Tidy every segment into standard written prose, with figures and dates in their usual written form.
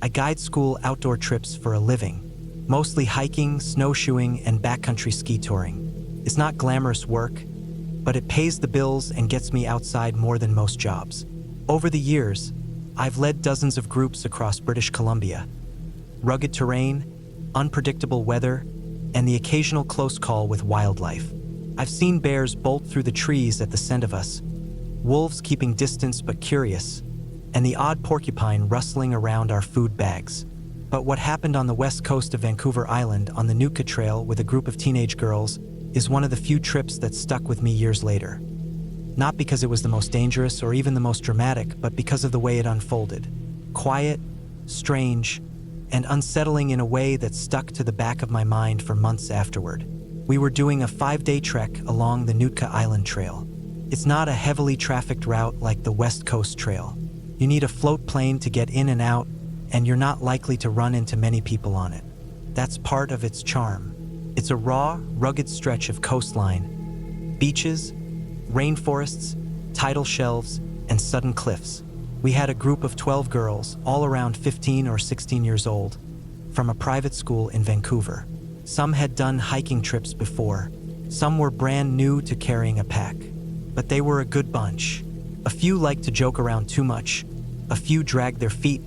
I guide school outdoor trips for a living, mostly hiking, snowshoeing, and backcountry ski touring. It's not glamorous work, but it pays the bills and gets me outside more than most jobs. Over the years, I've led dozens of groups across British Columbia. Rugged terrain, unpredictable weather, and the occasional close call with wildlife. I've seen bears bolt through the trees at the scent of us, wolves keeping distance but curious, and the odd porcupine rustling around our food bags. But what happened on the west coast of Vancouver Island on the Nootka Trail with a group of teenage girls is one of the few trips that stuck with me years later. Not because it was the most dangerous or even the most dramatic, but because of the way it unfolded. Quiet, strange, and unsettling in a way that stuck to the back of my mind for months afterward. We were doing a 5-day trek along the Nootka Island Trail. It's not a heavily trafficked route like the West Coast Trail. You need a float plane to get in and out, and you're not likely to run into many people on it. That's part of its charm. It's a raw, rugged stretch of coastline, beaches, rainforests, tidal shelves, and sudden cliffs. We had a group of 12 girls, all around 15 or 16 years old, from a private school in Vancouver. Some had done hiking trips before. Some were brand new to carrying a pack. But they were a good bunch. A few liked to joke around too much. A few dragged their feet.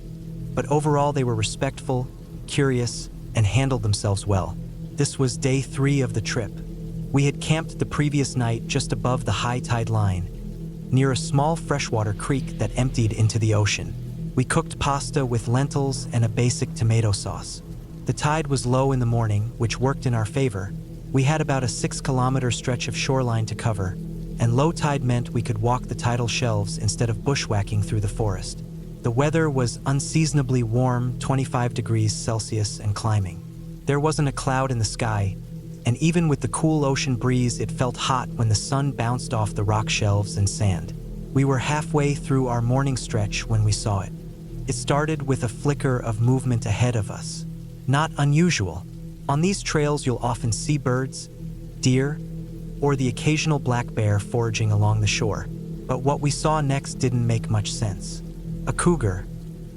But overall they were respectful, curious, and handled themselves well. This was day 3 of the trip. We had camped the previous night just above the high tide line, near a small freshwater creek that emptied into the ocean. We cooked pasta with lentils and a basic tomato sauce. The tide was low in the morning, which worked in our favor. We had about a 6-kilometer stretch of shoreline to cover, and low tide meant we could walk the tidal shelves instead of bushwhacking through the forest. The weather was unseasonably warm, 25 degrees Celsius and climbing. There wasn't a cloud in the sky, and even with the cool ocean breeze, it felt hot when the sun bounced off the rock shelves and sand. We were halfway through our morning stretch when we saw it. It started with a flicker of movement ahead of us. Not unusual. On these trails, you'll often see birds, deer, or the occasional black bear foraging along the shore. But what we saw next didn't make much sense. A cougar,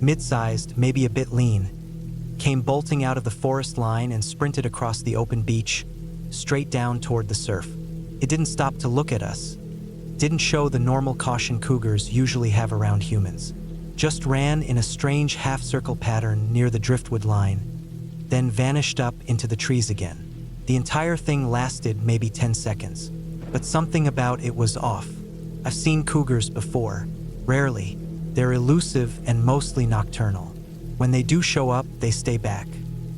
mid-sized, maybe a bit lean, came bolting out of the forest line and sprinted across the open beach, straight down toward the surf. It didn't stop to look at us. Didn't show the normal caution cougars usually have around humans. Just ran in a strange half-circle pattern near the driftwood line, then vanished up into the trees again. The entire thing lasted maybe 10 seconds, but something about it was off. I've seen cougars before, rarely. They're elusive and mostly nocturnal. When they do show up, they stay back.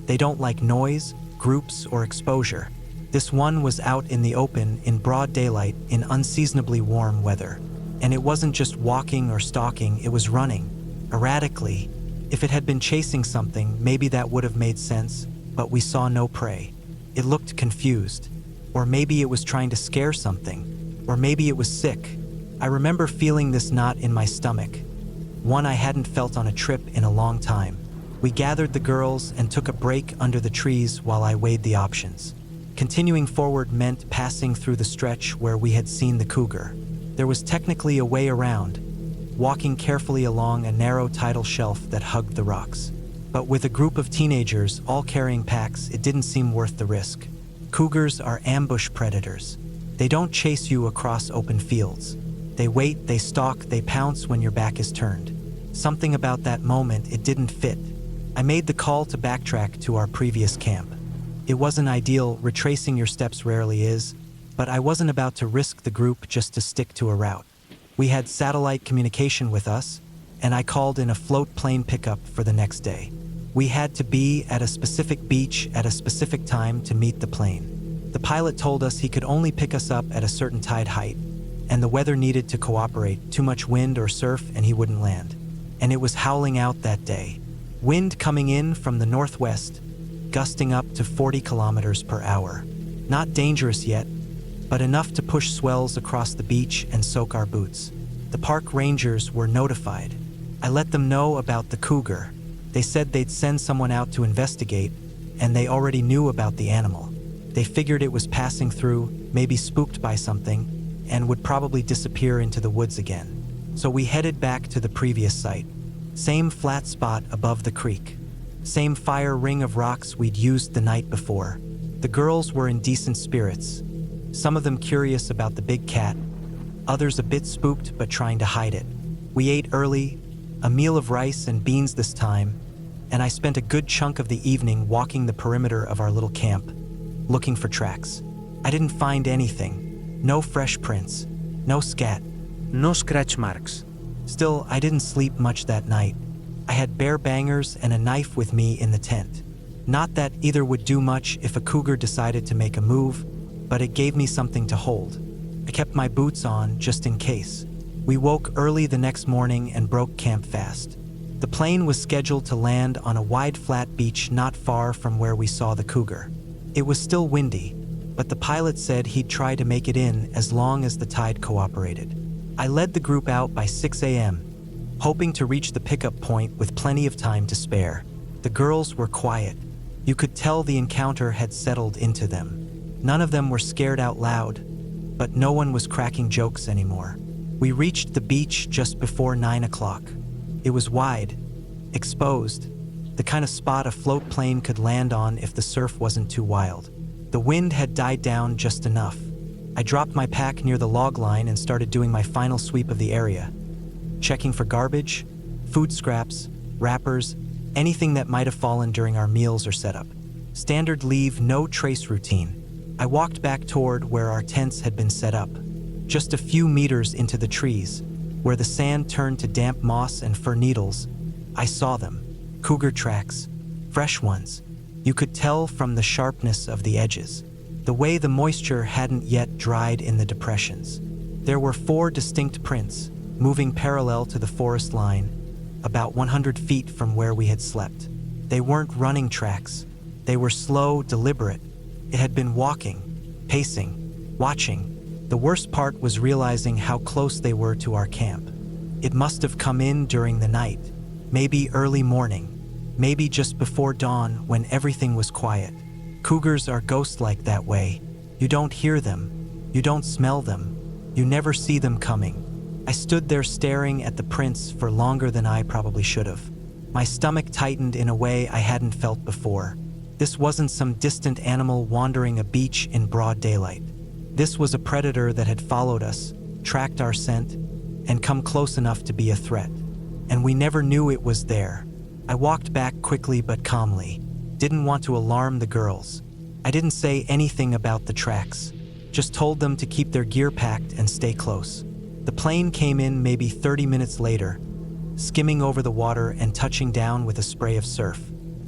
They don't like noise, groups, or exposure. This one was out in the open in broad daylight in unseasonably warm weather. And it wasn't just walking or stalking, it was running, erratically. If it had been chasing something, maybe that would have made sense, but we saw no prey. It looked confused. Or maybe it was trying to scare something. Or maybe it was sick. I remember feeling this knot in my stomach, one I hadn't felt on a trip in a long time. We gathered the girls and took a break under the trees while I weighed the options. Continuing forward meant passing through the stretch where we had seen the cougar. There was technically a way around, walking carefully along a narrow tidal shelf that hugged the rocks. But with a group of teenagers all carrying packs, it didn't seem worth the risk. Cougars are ambush predators. They don't chase you across open fields. They wait, they stalk, they pounce when your back is turned. Something about that moment, it didn't fit. I made the call to backtrack to our previous camp. It wasn't ideal, retracing your steps rarely is, but I wasn't about to risk the group just to stick to a route. We had satellite communication with us, and I called in a float plane pickup for the next day. We had to be at a specific beach at a specific time to meet the plane. The pilot told us he could only pick us up at a certain tide height, and the weather needed to cooperate, too much wind or surf and he wouldn't land. And it was howling out that day. Wind coming in from the northwest, gusting up to 40 kilometers per hour. Not dangerous yet, but enough to push swells across the beach and soak our boots. The park rangers were notified. I let them know about the cougar. They said they'd send someone out to investigate, and they already knew about the animal. They figured it was passing through, maybe spooked by something, and would probably disappear into the woods again. So we headed back to the previous site. Same flat spot above the creek. Same fire ring of rocks we'd used the night before. The girls were in decent spirits. Some of them curious about the big cat, others a bit spooked but trying to hide it. We ate early, a meal of rice and beans this time, and I spent a good chunk of the evening walking the perimeter of our little camp, looking for tracks. I didn't find anything. No fresh prints. No scat. No scratch marks. Still, I didn't sleep much that night. I had bear bangers and a knife with me in the tent. Not that either would do much if a cougar decided to make a move, but it gave me something to hold. I kept my boots on just in case. We woke early the next morning and broke camp fast. The plane was scheduled to land on a wide flat beach not far from where we saw the cougar. It was still windy, but the pilot said he'd try to make it in as long as the tide cooperated. I led the group out by 6 a.m., hoping to reach the pickup point with plenty of time to spare. The girls were quiet. You could tell the encounter had settled into them. None of them were scared out loud, but no one was cracking jokes anymore. We reached the beach just before 9 o'clock. It was wide, exposed, the kind of spot a float plane could land on if the surf wasn't too wild. The wind had died down just enough. I dropped my pack near the log line and started doing my final sweep of the area, checking for garbage, food scraps, wrappers, anything that might have fallen during our meals or setup. Standard leave no trace routine. I walked back toward where our tents had been set up, just a few meters into the trees, where the sand turned to damp moss and fir needles. I saw them. Cougar tracks. Fresh ones. You could tell from the sharpness of the edges, the way the moisture hadn't yet dried in the depressions. There were 4 distinct prints, moving parallel to the forest line, about 100 feet from where we had slept. They weren't running tracks. They were slow, deliberate. It had been walking, pacing, watching. The worst part was realizing how close they were to our camp. It must have come in during the night, maybe early morning, maybe just before dawn when everything was quiet. Cougars are ghost-like that way. You don't hear them. You don't smell them. You never see them coming. I stood there staring at the prints for longer than I probably should have. My stomach tightened in a way I hadn't felt before. This wasn't some distant animal wandering a beach in broad daylight. This was a predator that had followed us, tracked our scent, and come close enough to be a threat. And we never knew it was there. I walked back quickly but calmly. Didn't want to alarm the girls. I didn't say anything about the tracks, just told them to keep their gear packed and stay close. The plane came in maybe 30 minutes later, skimming over the water and touching down with a spray of surf.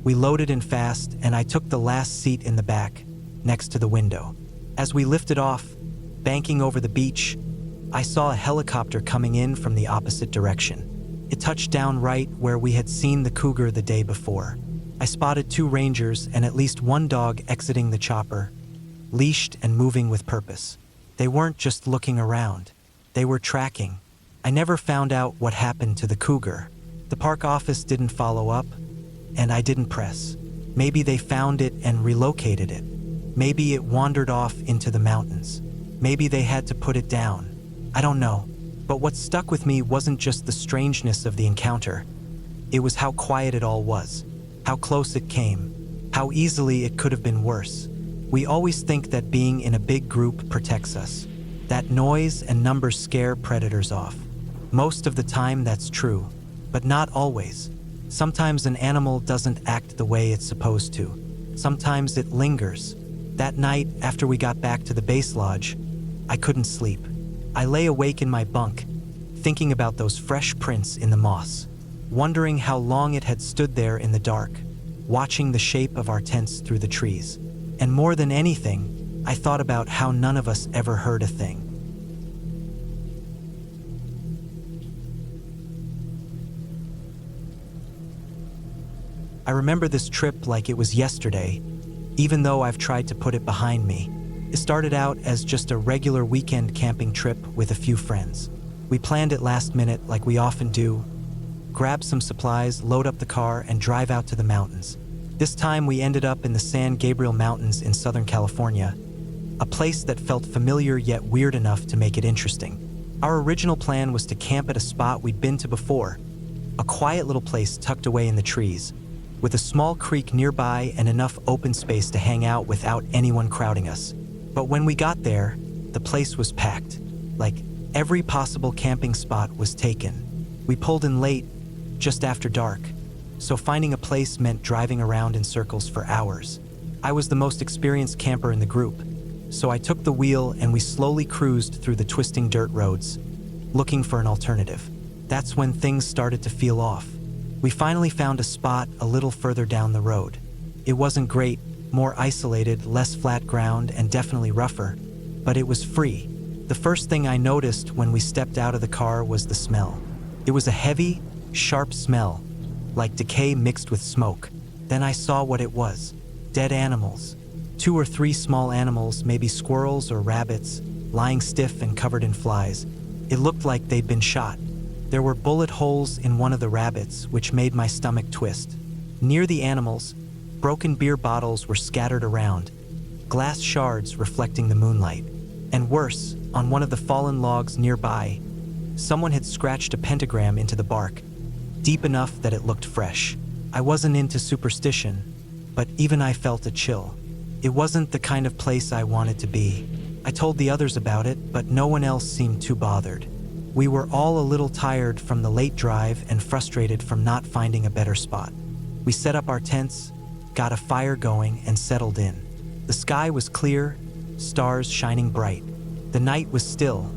We loaded in fast, and I took the last seat in the back, next to the window. As we lifted off, banking over the beach, I saw a helicopter coming in from the opposite direction. It touched down right where we had seen the cougar the day before. I spotted 2 rangers and at least 1 dog exiting the chopper, leashed and moving with purpose. They weren't just looking around. They were tracking. I never found out what happened to the cougar. The park office didn't follow up, and I didn't press. Maybe they found it and relocated it. Maybe it wandered off into the mountains. Maybe they had to put it down. I don't know. But what stuck with me wasn't just the strangeness of the encounter. It was how quiet it all was. How close it came, how easily it could have been worse. We always think that being in a big group protects us, that noise and numbers scare predators off. Most of the time that's true, but not always. Sometimes an animal doesn't act the way it's supposed to. Sometimes it lingers. That night, after we got back to the base lodge, I couldn't sleep. I lay awake in my bunk, thinking about those fresh prints in the moss, wondering how long it had stood there in the dark, watching the shape of our tents through the trees. And more than anything, I thought about how none of us ever heard a thing. I remember this trip like it was yesterday, even though I've tried to put it behind me. It started out as just a regular weekend camping trip with a few friends. We planned it last minute like we often do, grab some supplies, load up the car, and drive out to the mountains. This time we ended up in the San Gabriel Mountains in Southern California, a place that felt familiar yet weird enough to make it interesting. Our original plan was to camp at a spot we'd been to before, a quiet little place tucked away in the trees, with a small creek nearby and enough open space to hang out without anyone crowding us. But when we got there, the place was packed. Like, every possible camping spot was taken. We pulled in late, just after dark, so finding a place meant driving around in circles for hours. I was the most experienced camper in the group, so I took the wheel and we slowly cruised through the twisting dirt roads, looking for an alternative. That's when things started to feel off. We finally found a spot a little further down the road. It wasn't great, more isolated, less flat ground, and definitely rougher, but it was free. The first thing I noticed when we stepped out of the car was the smell. It was a heavy, sharp smell, like decay mixed with smoke. Then I saw what it was. Dead animals. 2 or 3 small animals, maybe squirrels or rabbits, lying stiff and covered in flies. It looked like they'd been shot. There were bullet holes in one of the rabbits, which made my stomach twist. Near the animals, broken beer bottles were scattered around, glass shards reflecting the moonlight. And worse, on one of the fallen logs nearby, someone had scratched a pentagram into the bark, deep enough that it looked fresh. I wasn't into superstition, but even I felt a chill. It wasn't the kind of place I wanted to be. I told the others about it, but no one else seemed too bothered. We were all a little tired from the late drive and frustrated from not finding a better spot. We set up our tents, got a fire going, and settled in. The sky was clear, stars shining bright. The night was still,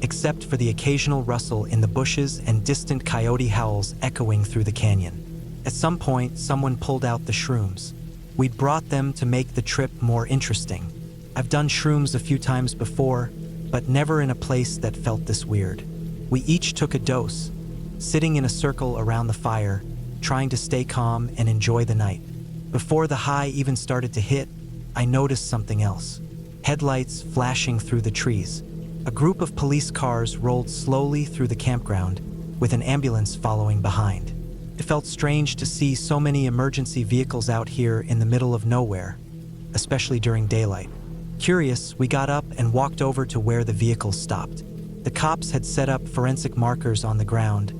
except for the occasional rustle in the bushes and distant coyote howls echoing through the canyon. At some point, someone pulled out the shrooms. We'd brought them to make the trip more interesting. I've done shrooms a few times before, but never in a place that felt this weird. We each took a dose, sitting in a circle around the fire, trying to stay calm and enjoy the night. Before the high even started to hit, I noticed something else. Headlights flashing through the trees. A group of police cars rolled slowly through the campground, with an ambulance following behind. It felt strange to see so many emergency vehicles out here in the middle of nowhere, especially during daylight. Curious, we got up and walked over to where the vehicles stopped. The cops had set up forensic markers on the ground,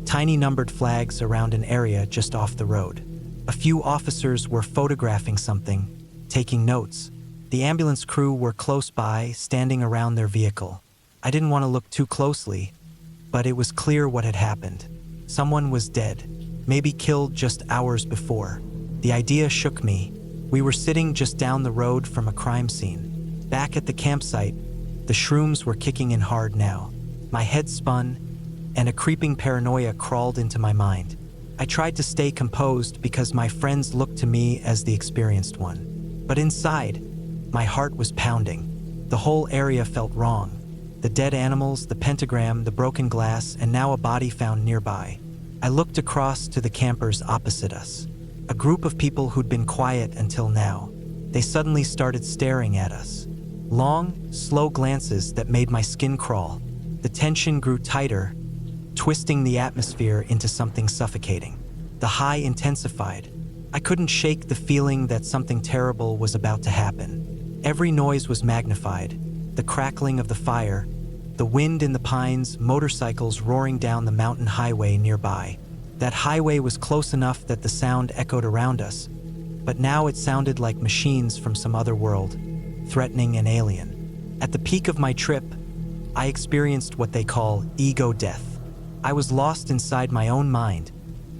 tiny numbered flags around an area just off the road. A few officers were photographing something, taking notes. The ambulance crew were close by, standing around their vehicle. I didn't want to look too closely, but it was clear what had happened. Someone was dead, maybe killed just hours before. The idea shook me. We were sitting just down the road from a crime scene. Back at the campsite, the shrooms were kicking in hard now. My head spun, and a creeping paranoia crawled into my mind. I tried to stay composed because my friends looked to me as the experienced one. But inside, my heart was pounding. The whole area felt wrong. The dead animals, the pentagram, the broken glass, and now a body found nearby. I looked across to the campers opposite us. A group of people who'd been quiet until now. They suddenly started staring at us. Long, slow glances that made my skin crawl. The tension grew tighter, twisting the atmosphere into something suffocating. The high intensified. I couldn't shake the feeling that something terrible was about to happen. Every noise was magnified. The crackling of the fire, the wind in the pines, motorcycles roaring down the mountain highway nearby. That highway was close enough that the sound echoed around us, but now it sounded like machines from some other world, threatening and alien. At the peak of my trip, I experienced what they call ego death. I was lost inside my own mind,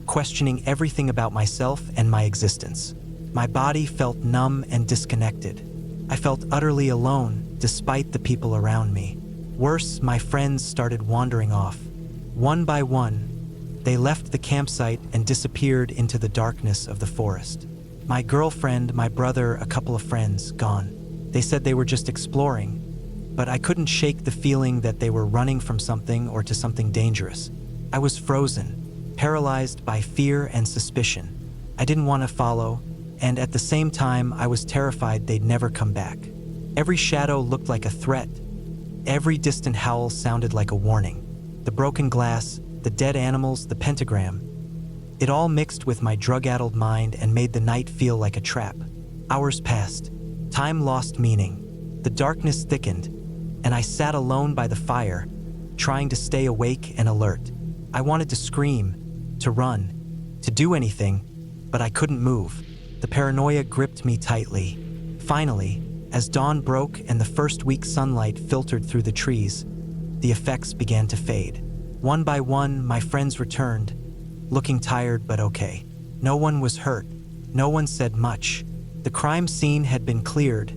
questioning everything about myself and my existence. My body felt numb and disconnected. I felt utterly alone, despite the people around me. Worse, my friends started wandering off. One by one, they left the campsite and disappeared into the darkness of the forest. My girlfriend, my brother, a couple of friends, gone. They said they were just exploring, but I couldn't shake the feeling that they were running from something or to something dangerous. I was frozen, paralyzed by fear and suspicion. I didn't want to follow, and at the same time, I was terrified they'd never come back. Every shadow looked like a threat. Every distant howl sounded like a warning. The broken glass, the dead animals, the pentagram. It all mixed with my drug-addled mind and made the night feel like a trap. Hours passed. Time lost meaning. The darkness thickened, and I sat alone by the fire, trying to stay awake and alert. I wanted to scream, to run, to do anything, but I couldn't move. The paranoia gripped me tightly. Finally, as dawn broke and the first weak sunlight filtered through the trees, the effects began to fade. One by one, my friends returned, looking tired but okay. No one was hurt. No one said much. The crime scene had been cleared,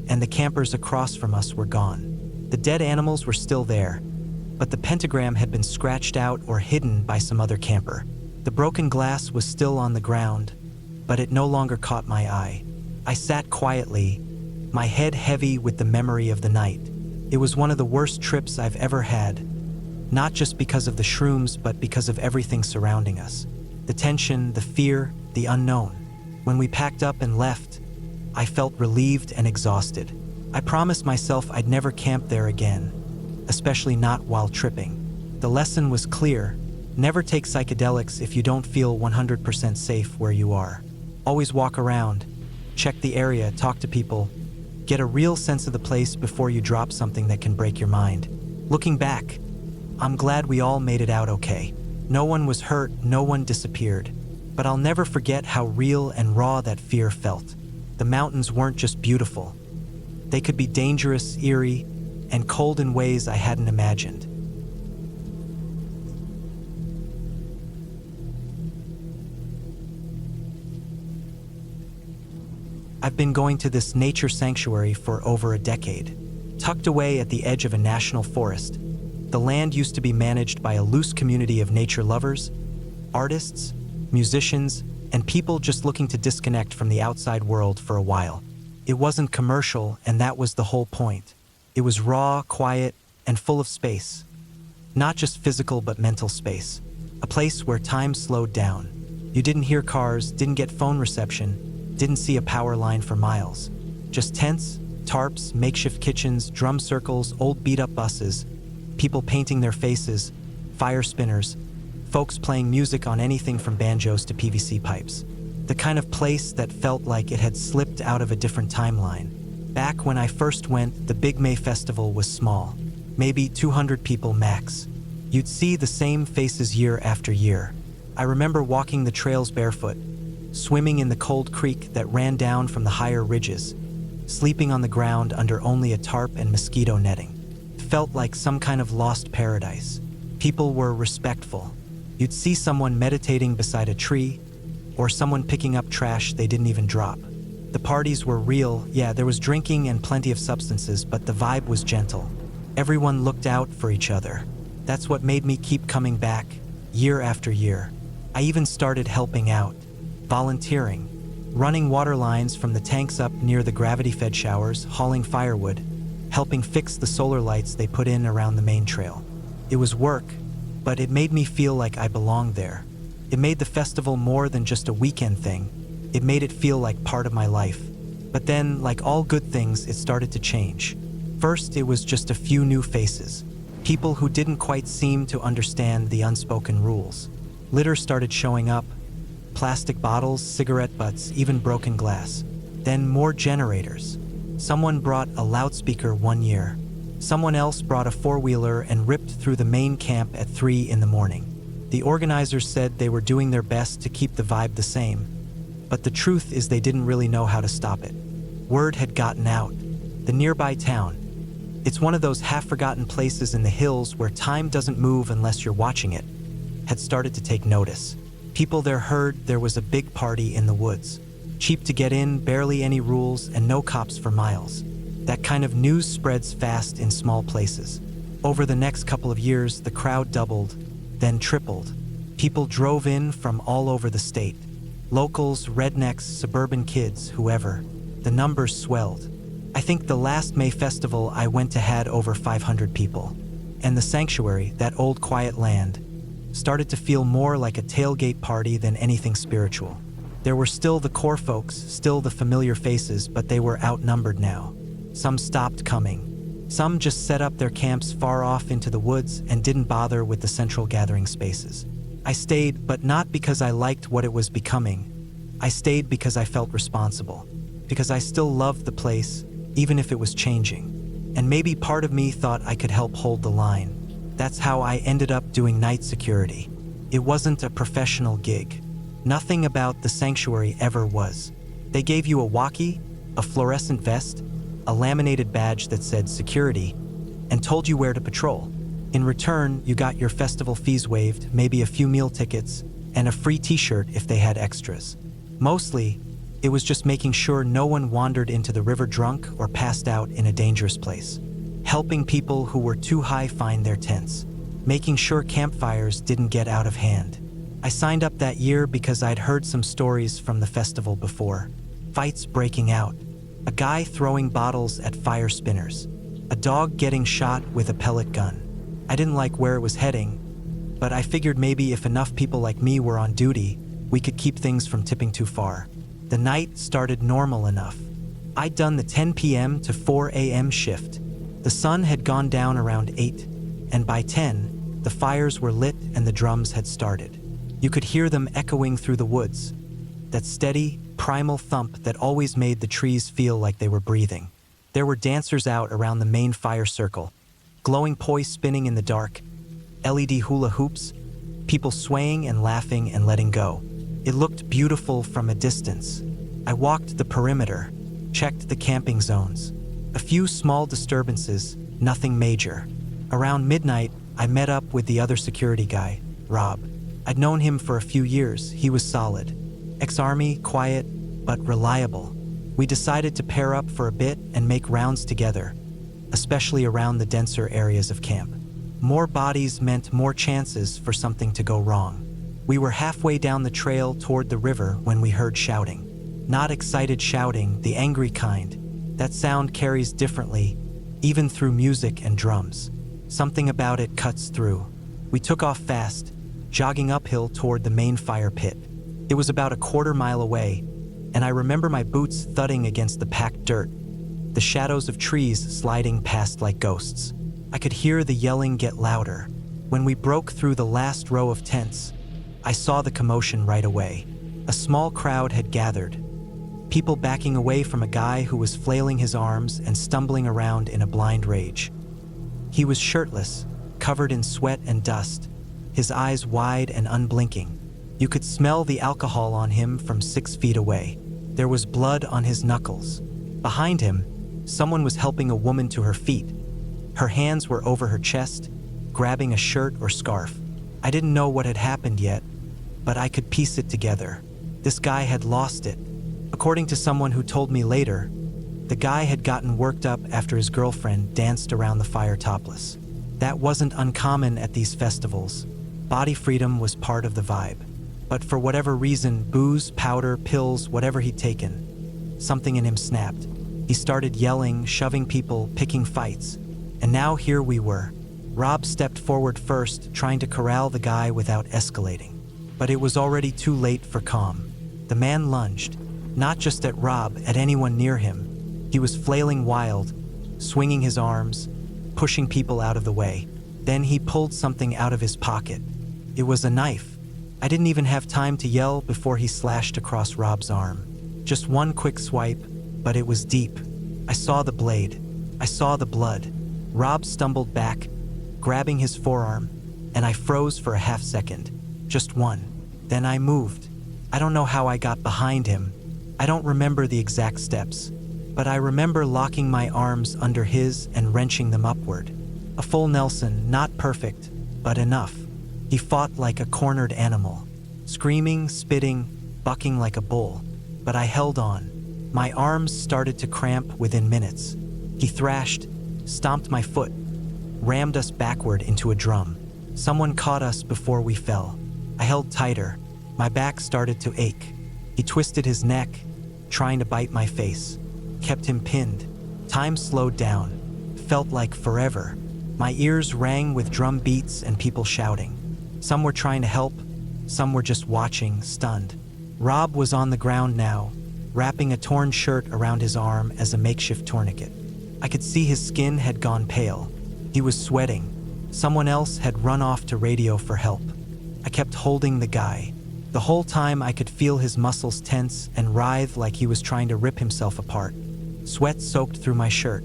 and the campers across from us were gone. The dead animals were still there, but the pentagram had been scratched out or hidden by some other camper. The broken glass was still on the ground, but it no longer caught my eye. I sat quietly, my head heavy with the memory of the night. It was one of the worst trips I've ever had, not just because of the shrooms, but because of everything surrounding us. The tension, the fear, the unknown. When we packed up and left, I felt relieved and exhausted. I promised myself I'd never camp there again, especially not while tripping. The lesson was clear: never take psychedelics if you don't feel 100% safe where you are. Always walk around, check the area, talk to people, get a real sense of the place before you drop something that can break your mind. Looking back, I'm glad we all made it out okay. No one was hurt, no one disappeared. But I'll never forget how real and raw that fear felt. The mountains weren't just beautiful. They could be dangerous, eerie, and cold in ways I hadn't imagined. I've been going to this nature sanctuary for over a decade. Tucked away at the edge of a national forest, the land used to be managed by a loose community of nature lovers, artists, musicians, and people just looking to disconnect from the outside world for a while. It wasn't commercial, and that was the whole point. It was raw, quiet, and full of space. Not just physical, but mental space. A place where time slowed down. You didn't hear cars, didn't get phone reception, didn't see a power line for miles. Just tents, tarps, makeshift kitchens, drum circles, old beat-up buses, people painting their faces, fire spinners, folks playing music on anything from banjos to PVC pipes. The kind of place that felt like it had slipped out of a different timeline. Back when I first went, the Big May Festival was small, maybe 200 people max. You'd see the same faces year after year. I remember walking the trails barefoot, swimming in the cold creek that ran down from the higher ridges, sleeping on the ground under only a tarp and mosquito netting. It felt like some kind of lost paradise. People were respectful. You'd see someone meditating beside a tree, or someone picking up trash they didn't even drop. The parties were real, yeah, there was drinking and plenty of substances, but the vibe was gentle. Everyone looked out for each other. That's what made me keep coming back, year after year. I even started helping out, volunteering, running water lines from the tanks up near the gravity-fed showers, hauling firewood, helping fix the solar lights they put in around the main trail. It was work, but it made me feel like I belonged there. It made the festival more than just a weekend thing. It made it feel like part of my life. But then, like all good things, it started to change. First, it was just a few new faces. People who didn't quite seem to understand the unspoken rules. Litter started showing up. Plastic bottles, cigarette butts, even broken glass. Then more generators. Someone brought a loudspeaker one year. Someone else brought a four-wheeler and ripped through the main camp at 3 in the morning. The organizers said they were doing their best to keep the vibe the same, but the truth is they didn't really know how to stop it. Word had gotten out. The nearby town. It's one of those half-forgotten places in the hills where time doesn't move unless you're watching it, had started to take notice. People there heard there was a big party in the woods. Cheap to get in, barely any rules, and no cops for miles. That kind of news spreads fast in small places. Over the next couple of years, the crowd doubled, then tripled. People drove in from all over the state. Locals, rednecks, suburban kids, whoever. The numbers swelled. I think the last May festival I went to had over 500 people. And the sanctuary, that old quiet land, started to feel more like a tailgate party than anything spiritual. There were still the core folks, still the familiar faces, but they were outnumbered now. Some stopped coming. Some just set up their camps far off into the woods and didn't bother with the central gathering spaces. I stayed, but not because I liked what it was becoming. I stayed because I felt responsible. Because I still loved the place, even if it was changing. And maybe part of me thought I could help hold the line. That's how I ended up doing night security. It wasn't a professional gig. Nothing about the sanctuary ever was. They gave you a walkie, a fluorescent vest, a laminated badge that said security, and told you where to patrol. In return, you got your festival fees waived, maybe a few meal tickets, and a free t-shirt if they had extras. Mostly, it was just making sure no one wandered into the river drunk or passed out in a dangerous place. Helping people who were too high find their tents. Making sure campfires didn't get out of hand. I signed up that year because I'd heard some stories from the festival before. Fights breaking out. A guy throwing bottles at fire spinners. A dog getting shot with a pellet gun. I didn't like where it was heading, but I figured maybe if enough people like me were on duty, we could keep things from tipping too far. The night started normal enough. I'd done the 10 p.m. to 4 a.m. shift. The sun had gone down around 8, and by 10, the fires were lit and the drums had started. You could hear them echoing through the woods, that steady, primal thump that always made the trees feel like they were breathing. There were dancers out around the main fire circle, glowing poi spinning in the dark, LED hula hoops, people swaying and laughing and letting go. It looked beautiful from a distance. I walked the perimeter, checked the camping zones. A few small disturbances, nothing major. Around midnight, I met up with the other security guy, Rob. I'd known him for a few years. He was solid. Ex-Army, quiet, but reliable. We decided to pair up for a bit and make rounds together, especially around the denser areas of camp. More bodies meant more chances for something to go wrong. We were halfway down the trail toward the river when we heard shouting. Not excited shouting, the angry kind. That sound carries differently, even through music and drums. Something about it cuts through. We took off fast, jogging uphill toward the main fire pit. It was about a quarter mile away, and I remember my boots thudding against the packed dirt, the shadows of trees sliding past like ghosts. I could hear the yelling get louder. When we broke through the last row of tents, I saw the commotion right away. A small crowd had gathered, people backing away from a guy who was flailing his arms and stumbling around in a blind rage. He was shirtless, covered in sweat and dust, his eyes wide and unblinking. You could smell the alcohol on him from 6 feet away. There was blood on his knuckles. Behind him, someone was helping a woman to her feet. Her hands were over her chest, grabbing a shirt or scarf. I didn't know what had happened yet, but I could piece it together. This guy had lost it. According to someone who told me later, the guy had gotten worked up after his girlfriend danced around the fire topless. That wasn't uncommon at these festivals. Body freedom was part of the vibe. But for whatever reason, booze, powder, pills, whatever he'd taken, something in him snapped. He started yelling, shoving people, picking fights. And now here we were. Rob stepped forward first, trying to corral the guy without escalating. But it was already too late for calm. The man lunged, not just at Rob, at anyone near him. He was flailing wild, swinging his arms, pushing people out of the way. Then he pulled something out of his pocket. It was a knife. I didn't even have time to yell before he slashed across Rob's arm. Just one quick swipe, but it was deep. I saw the blade. I saw the blood. Rob stumbled back, grabbing his forearm, and I froze for a half second. Just one. Then I moved. I don't know how I got behind him. I don't remember the exact steps, but I remember locking my arms under his and wrenching them upward. A full Nelson, not perfect, but enough. He fought like a cornered animal, screaming, spitting, bucking like a bull. But I held on. My arms started to cramp within minutes. He thrashed, stomped my foot, rammed us backward into a drum. Someone caught us before we fell. I held tighter. My back started to ache. He twisted his neck, trying to bite my face. Kept him pinned. Time slowed down. Felt like forever. My ears rang with drum beats and people shouting. Some were trying to help, some were just watching, stunned. Rob was on the ground now, wrapping a torn shirt around his arm as a makeshift tourniquet. I could see his skin had gone pale. He was sweating. Someone else had run off to radio for help. I kept holding the guy. The whole time I could feel his muscles tense and writhe like he was trying to rip himself apart. Sweat soaked through my shirt.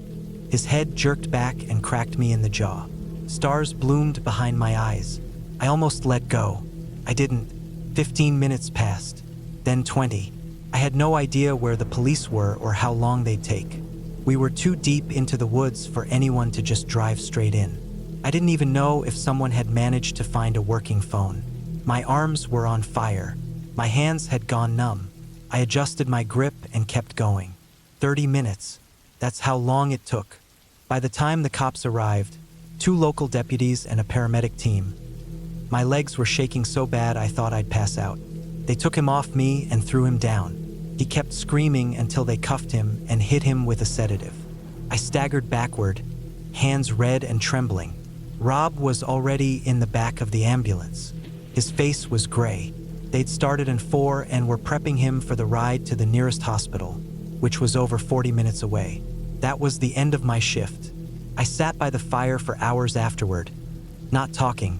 His head jerked back and cracked me in the jaw. Stars bloomed behind my eyes. I almost let go. I didn't. 15 minutes passed, then 20. I had no idea where the police were or how long they'd take. We were too deep into the woods for anyone to just drive straight in. I didn't even know if someone had managed to find a working phone. My arms were on fire. My hands had gone numb. I adjusted my grip and kept going. 30 minutes. That's how long it took. By the time the cops arrived, 2 local deputies and a paramedic team, my legs were shaking so bad I thought I'd pass out. They took him off me and threw him down. He kept screaming until they cuffed him and hit him with a sedative. I staggered backward, hands red and trembling. Rob was already in the back of the ambulance. His face was gray. They'd started in 4 and were prepping him for the ride to the nearest hospital, which was over 40 minutes away. That was the end of my shift. I sat by the fire for hours afterward, not talking,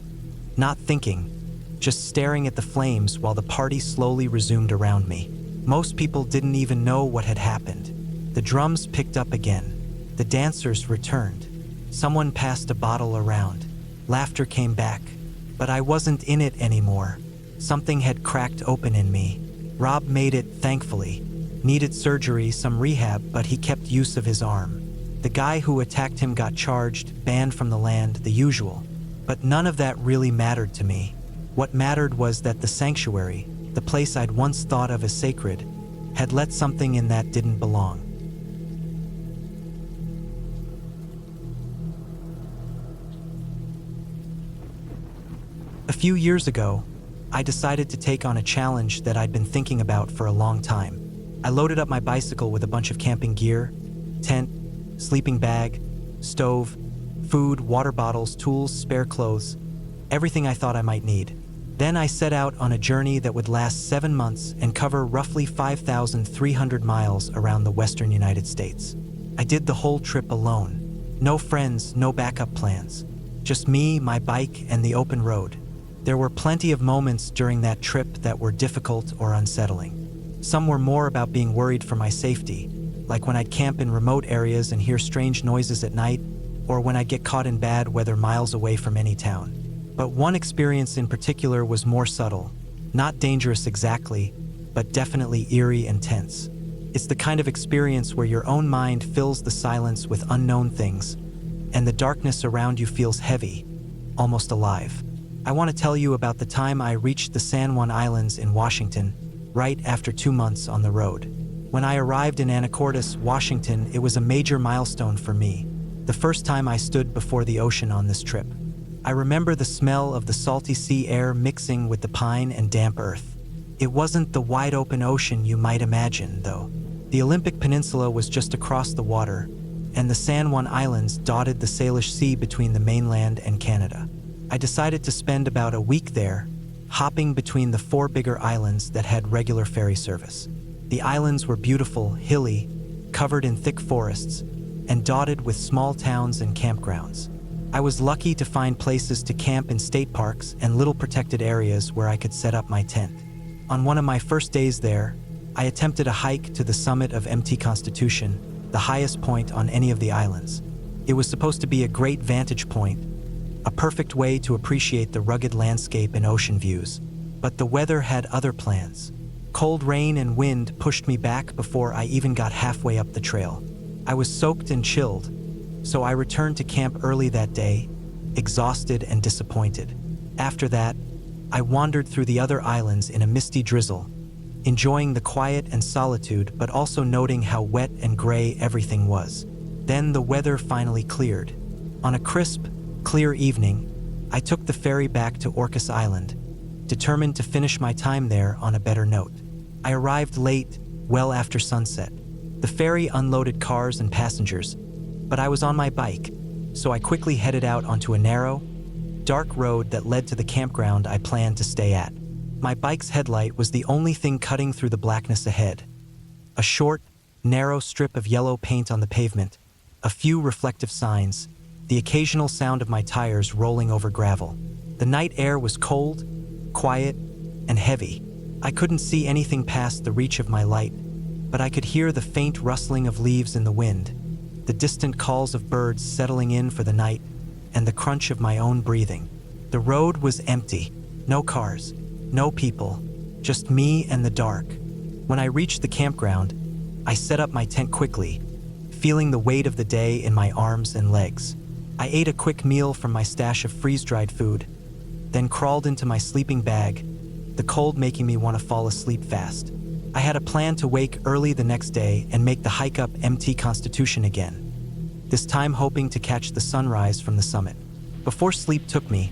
not thinking, just staring at the flames while the party slowly resumed around me. Most people didn't even know what had happened. The drums picked up again. The dancers returned. Someone passed a bottle around. Laughter came back, but I wasn't in it anymore. Something had cracked open in me. Rob made it, thankfully. Needed surgery, some rehab, but he kept use of his arm. The guy who attacked him got charged, banned from the land, the usual. But none of that really mattered to me. What mattered was that the sanctuary, the place I'd once thought of as sacred, had let something in that didn't belong. A few years ago, I decided to take on a challenge that I'd been thinking about for a long time. I loaded up my bicycle with a bunch of camping gear, tent, sleeping bag, stove, food, water bottles, tools, spare clothes, everything I thought I might need. Then I set out on a journey that would last 7 months and cover roughly 5,300 miles around the western United States. I did the whole trip alone. No friends, no backup plans. Just me, my bike, and the open road. There were plenty of moments during that trip that were difficult or unsettling. Some were more about being worried for my safety, like when I'd camp in remote areas and hear strange noises at night, or when I'd get caught in bad weather miles away from any town. But one experience in particular was more subtle, not dangerous exactly, but definitely eerie and tense. It's the kind of experience where your own mind fills the silence with unknown things, and the darkness around you feels heavy, almost alive. I want to tell you about the time I reached the San Juan Islands in Washington, right after 2 months on the road. When I arrived in Anacortes, Washington, it was a major milestone for me, the first time I stood before the ocean on this trip. I remember the smell of the salty sea air mixing with the pine and damp earth. It wasn't the wide open ocean you might imagine, though. The Olympic Peninsula was just across the water, and the San Juan Islands dotted the Salish Sea between the mainland and Canada. I decided to spend about a week there, hopping between the 4 bigger islands that had regular ferry service. The islands were beautiful, hilly, covered in thick forests, and dotted with small towns and campgrounds. I was lucky to find places to camp in state parks and little protected areas where I could set up my tent. On one of my first days there, I attempted a hike to the summit of MT Constitution, the highest point on any of the islands. It was supposed to be a great vantage point, a perfect way to appreciate the rugged landscape and ocean views. But the weather had other plans. Cold rain and wind pushed me back before I even got halfway up the trail. I was soaked and chilled, so I returned to camp early that day, exhausted and disappointed. After that, I wandered through the other islands in a misty drizzle, enjoying the quiet and solitude, but also noting how wet and gray everything was. Then the weather finally cleared. On a crisp, clear evening, I took the ferry back to Orcas Island, determined to finish my time there on a better note. I arrived late, well after sunset. The ferry unloaded cars and passengers, but I was on my bike, so I quickly headed out onto a narrow, dark road that led to the campground I planned to stay at. My bike's headlight was the only thing cutting through the blackness ahead. A short, narrow strip of yellow paint on the pavement, a few reflective signs, the occasional sound of my tires rolling over gravel. The night air was cold, quiet, and heavy. I couldn't see anything past the reach of my light, but I could hear the faint rustling of leaves in the wind, the distant calls of birds settling in for the night, and the crunch of my own breathing. The road was empty, no cars, No people, just me and the dark. When I reached the campground, I set up my tent quickly, feeling the weight of the day in my arms and legs. I ate a quick meal from my stash of freeze-dried food, then crawled into my sleeping bag, the cold making me want to fall asleep fast. I had a plan to wake early the next day and make the hike up MT Constitution again, this time hoping to catch the sunrise from the summit. Before sleep took me,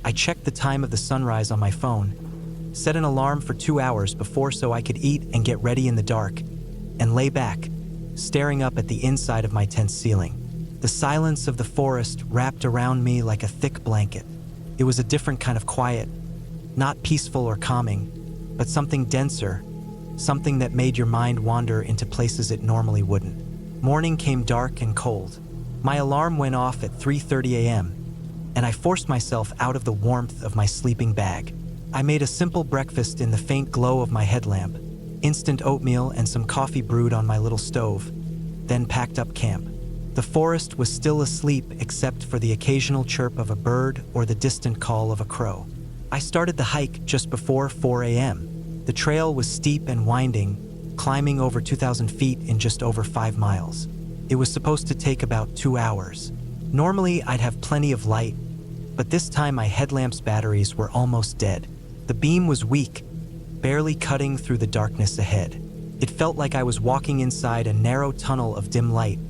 I checked the time of the sunrise on my phone, set an alarm for 2 hours before so I could eat and get ready in the dark, and lay back, staring up at the inside of my tent's ceiling. The silence of the forest wrapped around me like a thick blanket. It was a different kind of quiet, not peaceful or calming, but something denser, something that made your mind wander into places it normally wouldn't. Morning came dark and cold. My alarm went off at 3:30 a.m., and I forced myself out of the warmth of my sleeping bag. I made a simple breakfast in the faint glow of my headlamp, instant oatmeal and some coffee brewed on my little stove, then packed up camp. The forest was still asleep except for the occasional chirp of a bird or the distant call of a crow. I started the hike just before 4 a.m. The trail was steep and winding, climbing over 2,000 feet in just over 5 miles. It was supposed to take about 2 hours. Normally, I'd have plenty of light, but this time my headlamp's batteries were almost dead. The beam was weak, barely cutting through the darkness ahead. It felt like I was walking inside a narrow tunnel of dim light,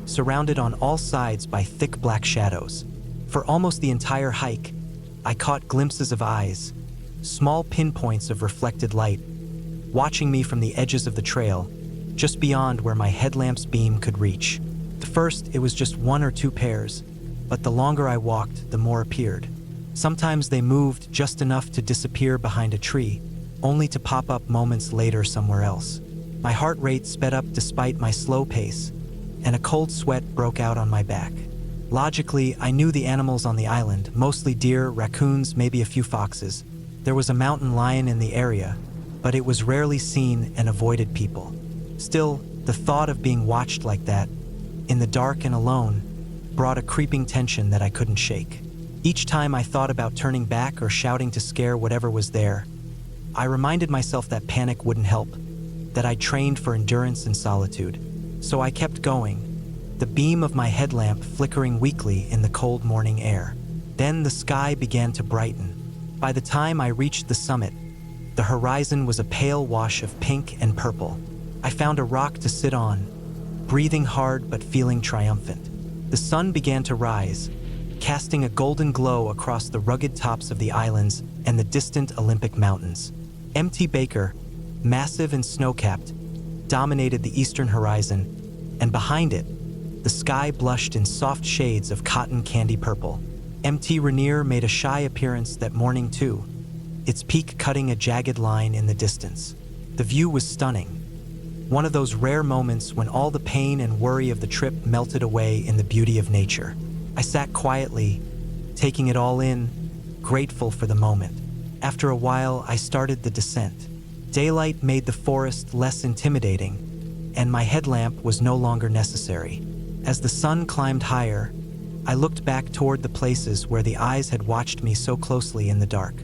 surrounded on all sides by thick black shadows. For almost the entire hike, I caught glimpses of eyes, small pinpoints of reflected light, watching me from the edges of the trail, just beyond where my headlamp's beam could reach. At first, it was just 1 or 2 pairs, but the longer I walked, the more appeared. Sometimes they moved just enough to disappear behind a tree, only to pop up moments later somewhere else. My heart rate sped up despite my slow pace, and a cold sweat broke out on my back. Logically, I knew the animals on the island, mostly deer, raccoons, maybe a few foxes. There was a mountain lion in the area, but it was rarely seen and avoided people. Still, the thought of being watched like that, in the dark and alone, brought a creeping tension that I couldn't shake. Each time I thought about turning back or shouting to scare whatever was there, I reminded myself that panic wouldn't help, that I'd trained for endurance and solitude. So I kept going, the beam of my headlamp flickering weakly in the cold morning air. Then the sky began to brighten. By the time I reached the summit, the horizon was a pale wash of pink and purple. I found a rock to sit on, breathing hard but feeling triumphant. The sun began to rise, casting a golden glow across the rugged tops of the islands and the distant Olympic Mountains. MT Baker, massive and snow-capped, dominated the eastern horizon, and behind it, the sky blushed in soft shades of cotton candy purple. MT Rainier made a shy appearance that morning too, its peak cutting a jagged line in the distance. The view was stunning, one of those rare moments when all the pain and worry of the trip melted away in the beauty of nature. I sat quietly, taking it all in, grateful for the moment. After a while, I started the descent. Daylight made the forest less intimidating, and my headlamp was no longer necessary. As the sun climbed higher, I looked back toward the places where the eyes had watched me so closely in the dark.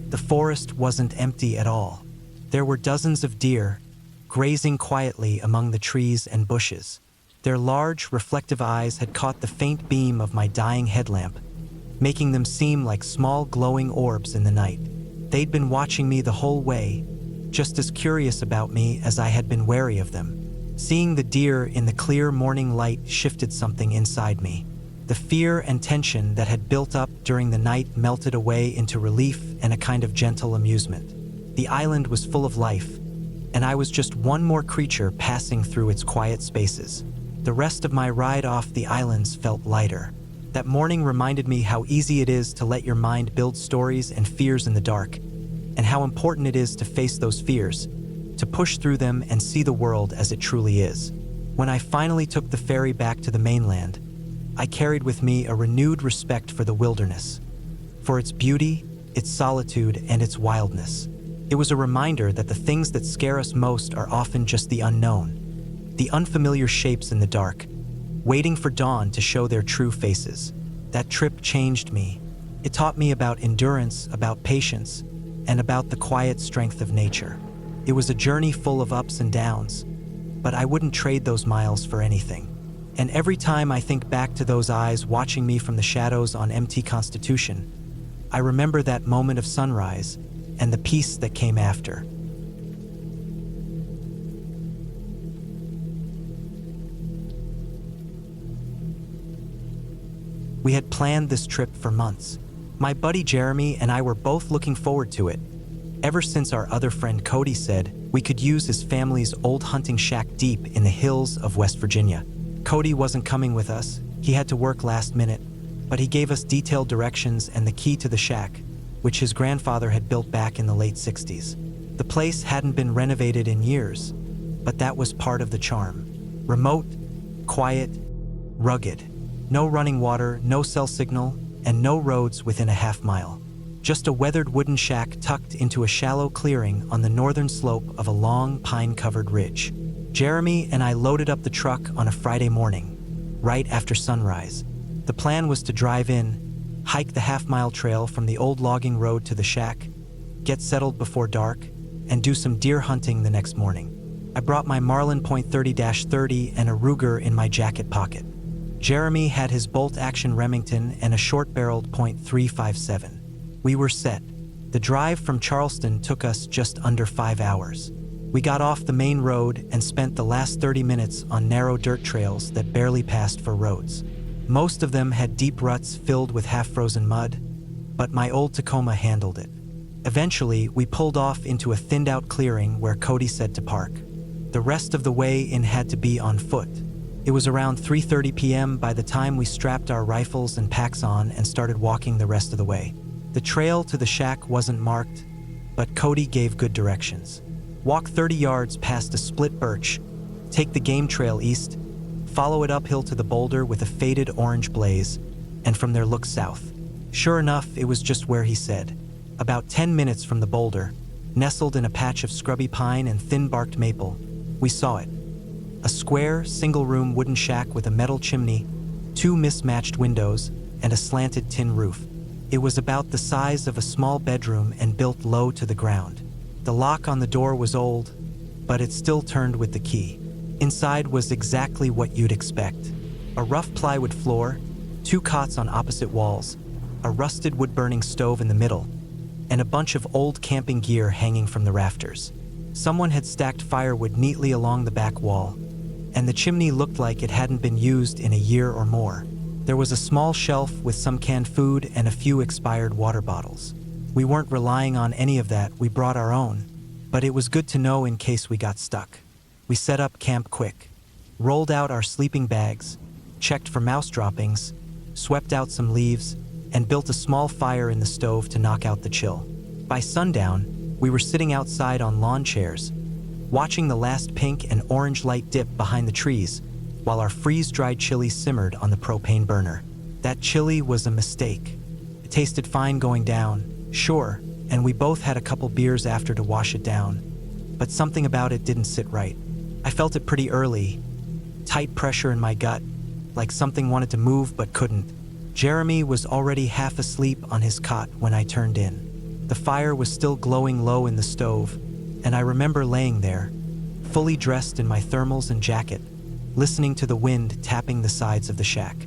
The forest wasn't empty at all. There were dozens of deer, grazing quietly among the trees and bushes. Their large, reflective eyes had caught the faint beam of my dying headlamp, making them seem like small glowing orbs in the night. They'd been watching me the whole way, just as curious about me as I had been wary of them. Seeing the deer in the clear morning light shifted something inside me. The fear and tension that had built up during the night melted away into relief and a kind of gentle amusement. The island was full of life, and I was just one more creature passing through its quiet spaces. The rest of my ride off the islands felt lighter. That morning reminded me how easy it is to let your mind build stories and fears in the dark, and how important it is to face those fears, to push through them and see the world as it truly is. When I finally took the ferry back to the mainland, I carried with me a renewed respect for the wilderness, for its beauty, its solitude, and its wildness. It was a reminder that the things that scare us most are often just the unknown, the unfamiliar shapes in the dark, waiting for dawn to show their true faces. That trip changed me. It taught me about endurance, about patience, and about the quiet strength of nature. It was a journey full of ups and downs, but I wouldn't trade those miles for anything. And every time I think back to those eyes watching me from the shadows on MT Constitution, I remember that moment of sunrise and the peace that came after. We had planned this trip for months. My buddy Jeremy and I were both looking forward to it, ever since our other friend Cody said we could use his family's old hunting shack deep in the hills of West Virginia. Cody wasn't coming with us, he had to work last minute, but he gave us detailed directions and the key to the shack, which his grandfather had built back in the late 60s. The place hadn't been renovated in years, but that was part of the charm. Remote, quiet, rugged. No running water, no cell signal, and no roads within a half-mile. Just a weathered wooden shack tucked into a shallow clearing on the northern slope of a long, pine-covered ridge. Jeremy and I loaded up the truck on a Friday morning, right after sunrise. The plan was to drive in, hike the half-mile trail from the old logging road to the shack, get settled before dark, and do some deer hunting the next morning. I brought my Marlin .30-30 and a Ruger in my jacket pocket. Jeremy had his bolt-action Remington and a short-barreled .357. We were set. The drive from Charleston took us just under 5 hours. We got off the main road and spent the last 30 minutes on narrow dirt trails that barely passed for roads. Most of them had deep ruts filled with half-frozen mud, but my old Tacoma handled it. Eventually, we pulled off into a thinned-out clearing where Cody said to park. The rest of the way in had to be on foot. It was around 3:30 p.m. by the time we strapped our rifles and packs on and started walking the rest of the way. The trail to the shack wasn't marked, but Cody gave good directions. Walk 30 yards past a split birch, take the game trail east, follow it uphill to the boulder with a faded orange blaze, and from there look south. Sure enough, it was just where he said. About 10 minutes from the boulder, nestled in a patch of scrubby pine and thin-barked maple, we saw it. A square, single-room wooden shack with a metal chimney, 2 mismatched windows, and a slanted tin roof. It was about the size of a small bedroom and built low to the ground. The lock on the door was old, but it still turned with the key. Inside was exactly what you'd expect. A rough plywood floor, 2 cots on opposite walls, a rusted wood-burning stove in the middle, and a bunch of old camping gear hanging from the rafters. Someone had stacked firewood neatly along the back wall, and the chimney looked like it hadn't been used in a year or more. There was a small shelf with some canned food and a few expired water bottles. We weren't relying on any of that, we brought our own, but it was good to know in case we got stuck. We set up camp quick, rolled out our sleeping bags, checked for mouse droppings, swept out some leaves, and built a small fire in the stove to knock out the chill. By sundown, we were sitting outside on lawn chairs, watching the last pink and orange light dip behind the trees, while our freeze-dried chili simmered on the propane burner. That chili was a mistake. It tasted fine going down, sure, and we both had a couple beers after to wash it down, but something about it didn't sit right. I felt it pretty early, tight pressure in my gut, like something wanted to move but couldn't. Jeremy was already half asleep on his cot when I turned in. The fire was still glowing low in the stove, and I remember laying there, fully dressed in my thermals and jacket, listening to the wind tapping the sides of the shack.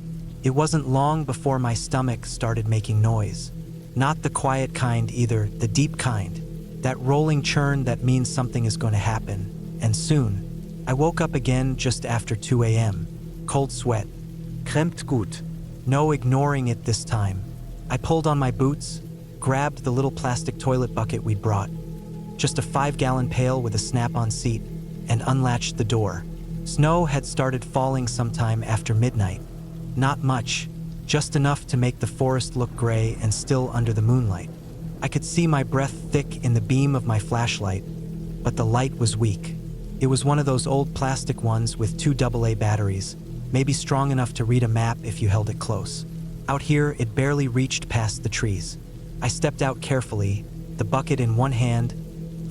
It wasn't long before my stomach started making noise. Not the quiet kind either, the deep kind. That rolling churn that means something is going to happen, and soon. I woke up again just after 2 a.m. Cold sweat. Krempt gut. No ignoring it this time. I pulled on my boots, grabbed the little plastic toilet bucket we'd brought, just a 5-gallon pail with a snap-on seat, and unlatched the door. Snow had started falling sometime after midnight. Not much, just enough to make the forest look gray and still under the moonlight. I could see my breath thick in the beam of my flashlight, but the light was weak. It was one of those old plastic ones with 2 AA batteries, maybe strong enough to read a map if you held it close. Out here, it barely reached past the trees. I stepped out carefully, the bucket in one hand,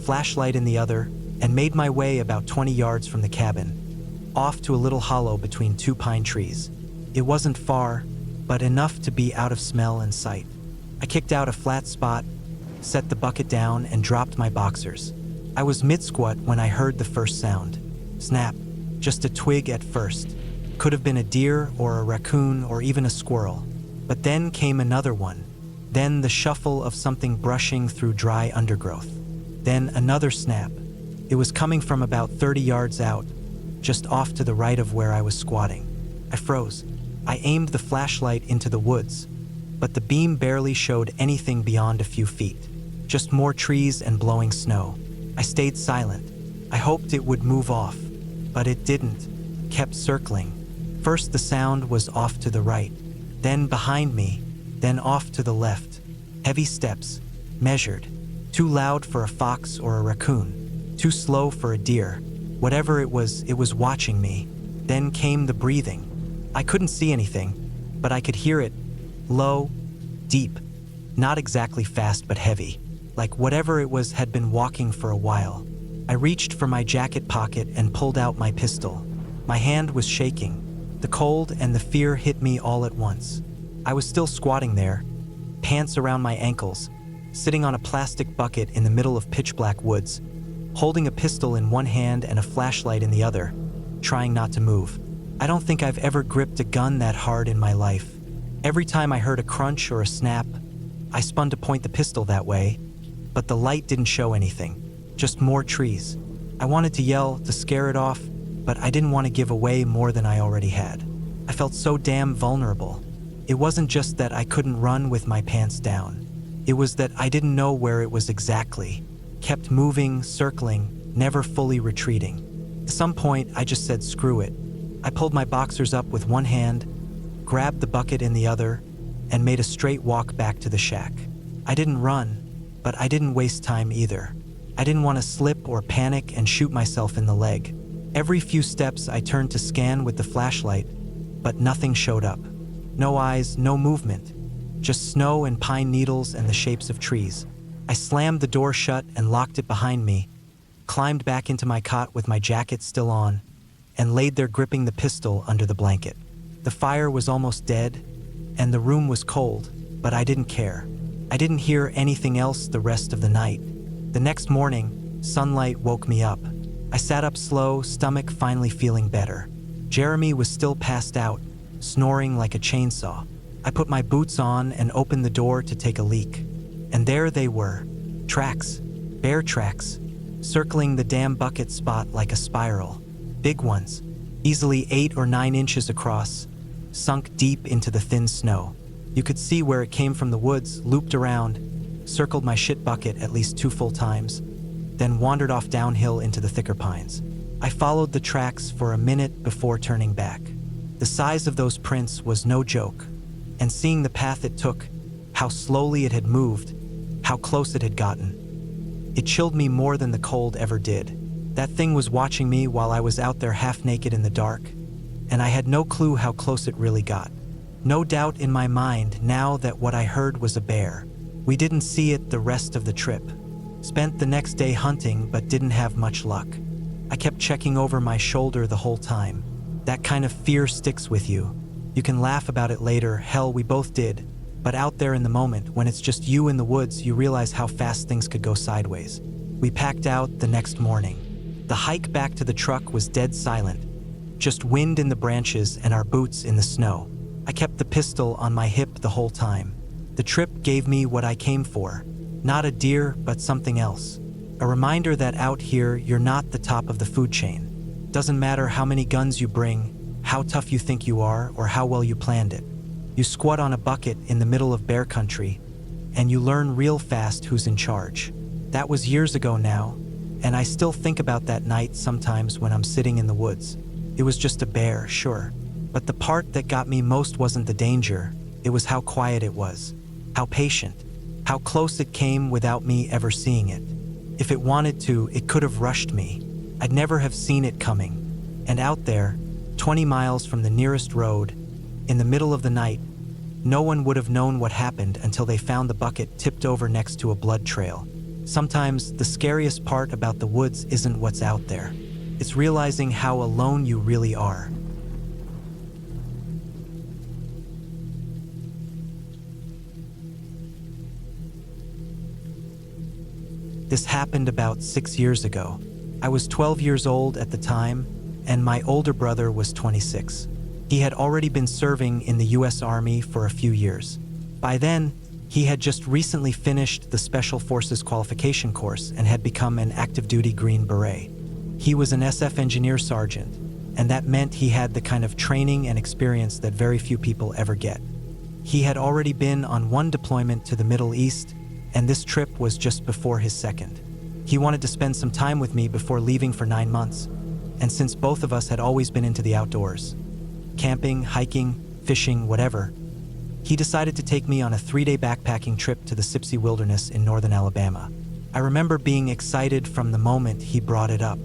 flashlight in the other, and made my way about 20 yards from the cabin, off to a little hollow between 2 pine trees. It wasn't far, but enough to be out of smell and sight. I kicked out a flat spot, set the bucket down, and dropped my boxers. I was mid-squat when I heard the first sound. Snap. Just a twig at first. Could have been a deer or a raccoon or even a squirrel. But then came another one. Then the shuffle of something brushing through dry undergrowth. Then another snap. It was coming from about 30 yards out, just off to the right of where I was squatting. I froze. I aimed the flashlight into the woods, but the beam barely showed anything beyond a few feet. Just more trees and blowing snow. I stayed silent. I hoped it would move off, but it didn't. Kept circling. First the sound was off to the right, then behind me, then off to the left. Heavy steps, measured. Too loud for a fox or a raccoon. Too slow for a deer. Whatever it was watching me. Then came the breathing. I couldn't see anything, but I could hear it. Low, deep. Not exactly fast but heavy. Like whatever it was had been walking for a while. I reached for my jacket pocket and pulled out my pistol. My hand was shaking. The cold and the fear hit me all at once. I was still squatting there, pants around my ankles, sitting on a plastic bucket in the middle of pitch-black woods, holding a pistol in one hand and a flashlight in the other, trying not to move. I don't think I've ever gripped a gun that hard in my life. Every time I heard a crunch or a snap, I spun to point the pistol that way, but the light didn't show anything, just more trees. I wanted to yell to scare it off, but I didn't want to give away more than I already had. I felt so damn vulnerable. It wasn't just that I couldn't run with my pants down. It was that I didn't know where it was exactly. Kept moving, circling, never fully retreating. At some point, I just said screw it. I pulled my boxers up with one hand, grabbed the bucket in the other, and made a straight walk back to the shack. I didn't run, but I didn't waste time either. I didn't want to slip or panic and shoot myself in the leg. Every few steps I turned to scan with the flashlight, but nothing showed up. No eyes, no movement, just snow and pine needles and the shapes of trees. I slammed the door shut and locked it behind me, climbed back into my cot with my jacket still on, and laid there gripping the pistol under the blanket. The fire was almost dead, and the room was cold, but I didn't care. I didn't hear anything else the rest of the night. The next morning, sunlight woke me up. I sat up slow, stomach finally feeling better. Jeremy was still passed out, snoring like a chainsaw. I put my boots on and opened the door to take a leak. And there they were. Tracks. Bear tracks. Circling the damn bucket spot like a spiral. Big ones. Easily 8 or 9 inches across. Sunk deep into the thin snow. You could see where it came from the woods, looped around, circled my shit bucket at least 2 full times, then wandered off downhill into the thicker pines. I followed the tracks for a minute before turning back. The size of those prints was no joke, and seeing the path it took, how slowly it had moved, how close it had gotten, it chilled me more than the cold ever did. That thing was watching me while I was out there half naked in the dark, and I had no clue how close it really got. No doubt in my mind now that what I heard was a bear. We didn't see it the rest of the trip. Spent the next day hunting but didn't have much luck. I kept checking over my shoulder the whole time. That kind of fear sticks with you. You can laugh about it later, hell we both did, but out there in the moment, when it's just you in the woods, you realize how fast things could go sideways. We packed out the next morning. The hike back to the truck was dead silent. Just wind in the branches and our boots in the snow. I kept the pistol on my hip the whole time. The trip gave me what I came for. Not a deer, but something else. A reminder that out here, you're not the top of the food chain. Doesn't matter how many guns you bring, how tough you think you are, or how well you planned it. You squat on a bucket in the middle of bear country, and you learn real fast who's in charge. That was years ago now, and I still think about that night sometimes when I'm sitting in the woods. It was just a bear, sure. But the part that got me most wasn't the danger, it was how quiet it was, how patient, how close it came without me ever seeing it. If it wanted to, it could have rushed me. I'd never have seen it coming. And out there, 20 miles from the nearest road, in the middle of the night, no one would have known what happened until they found the bucket tipped over next to a blood trail. Sometimes the scariest part about the woods isn't what's out there. It's realizing how alone you really are. This happened about 6 years ago. I was 12 years old at the time, and my older brother was 26. He had already been serving in the US Army for a few years. By then, he had just recently finished the Special Forces qualification course and had become an active-duty Green Beret. He was an SF engineer sergeant, and that meant he had the kind of training and experience that very few people ever get. He had already been on one deployment to the Middle East, and this trip was just before his second. He wanted to spend some time with me before leaving for 9 months, and since both of us had always been into the outdoors, camping, hiking, fishing, whatever, he decided to take me on a 3-day backpacking trip to the Sipsey Wilderness in northern Alabama. I remember being excited from the moment he brought it up.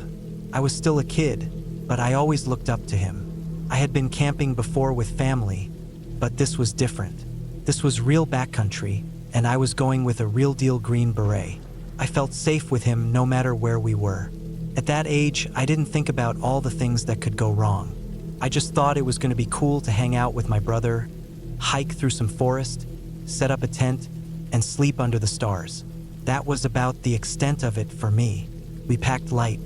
I was still a kid, but I always looked up to him. I had been camping before with family, but this was different. This was real backcountry, and I was going with a real-deal Green Beret. I felt safe with him no matter where we were. At that age, I didn't think about all the things that could go wrong. I just thought it was going to be cool to hang out with my brother, hike through some forest, set up a tent, and sleep under the stars. That was about the extent of it for me. We packed light.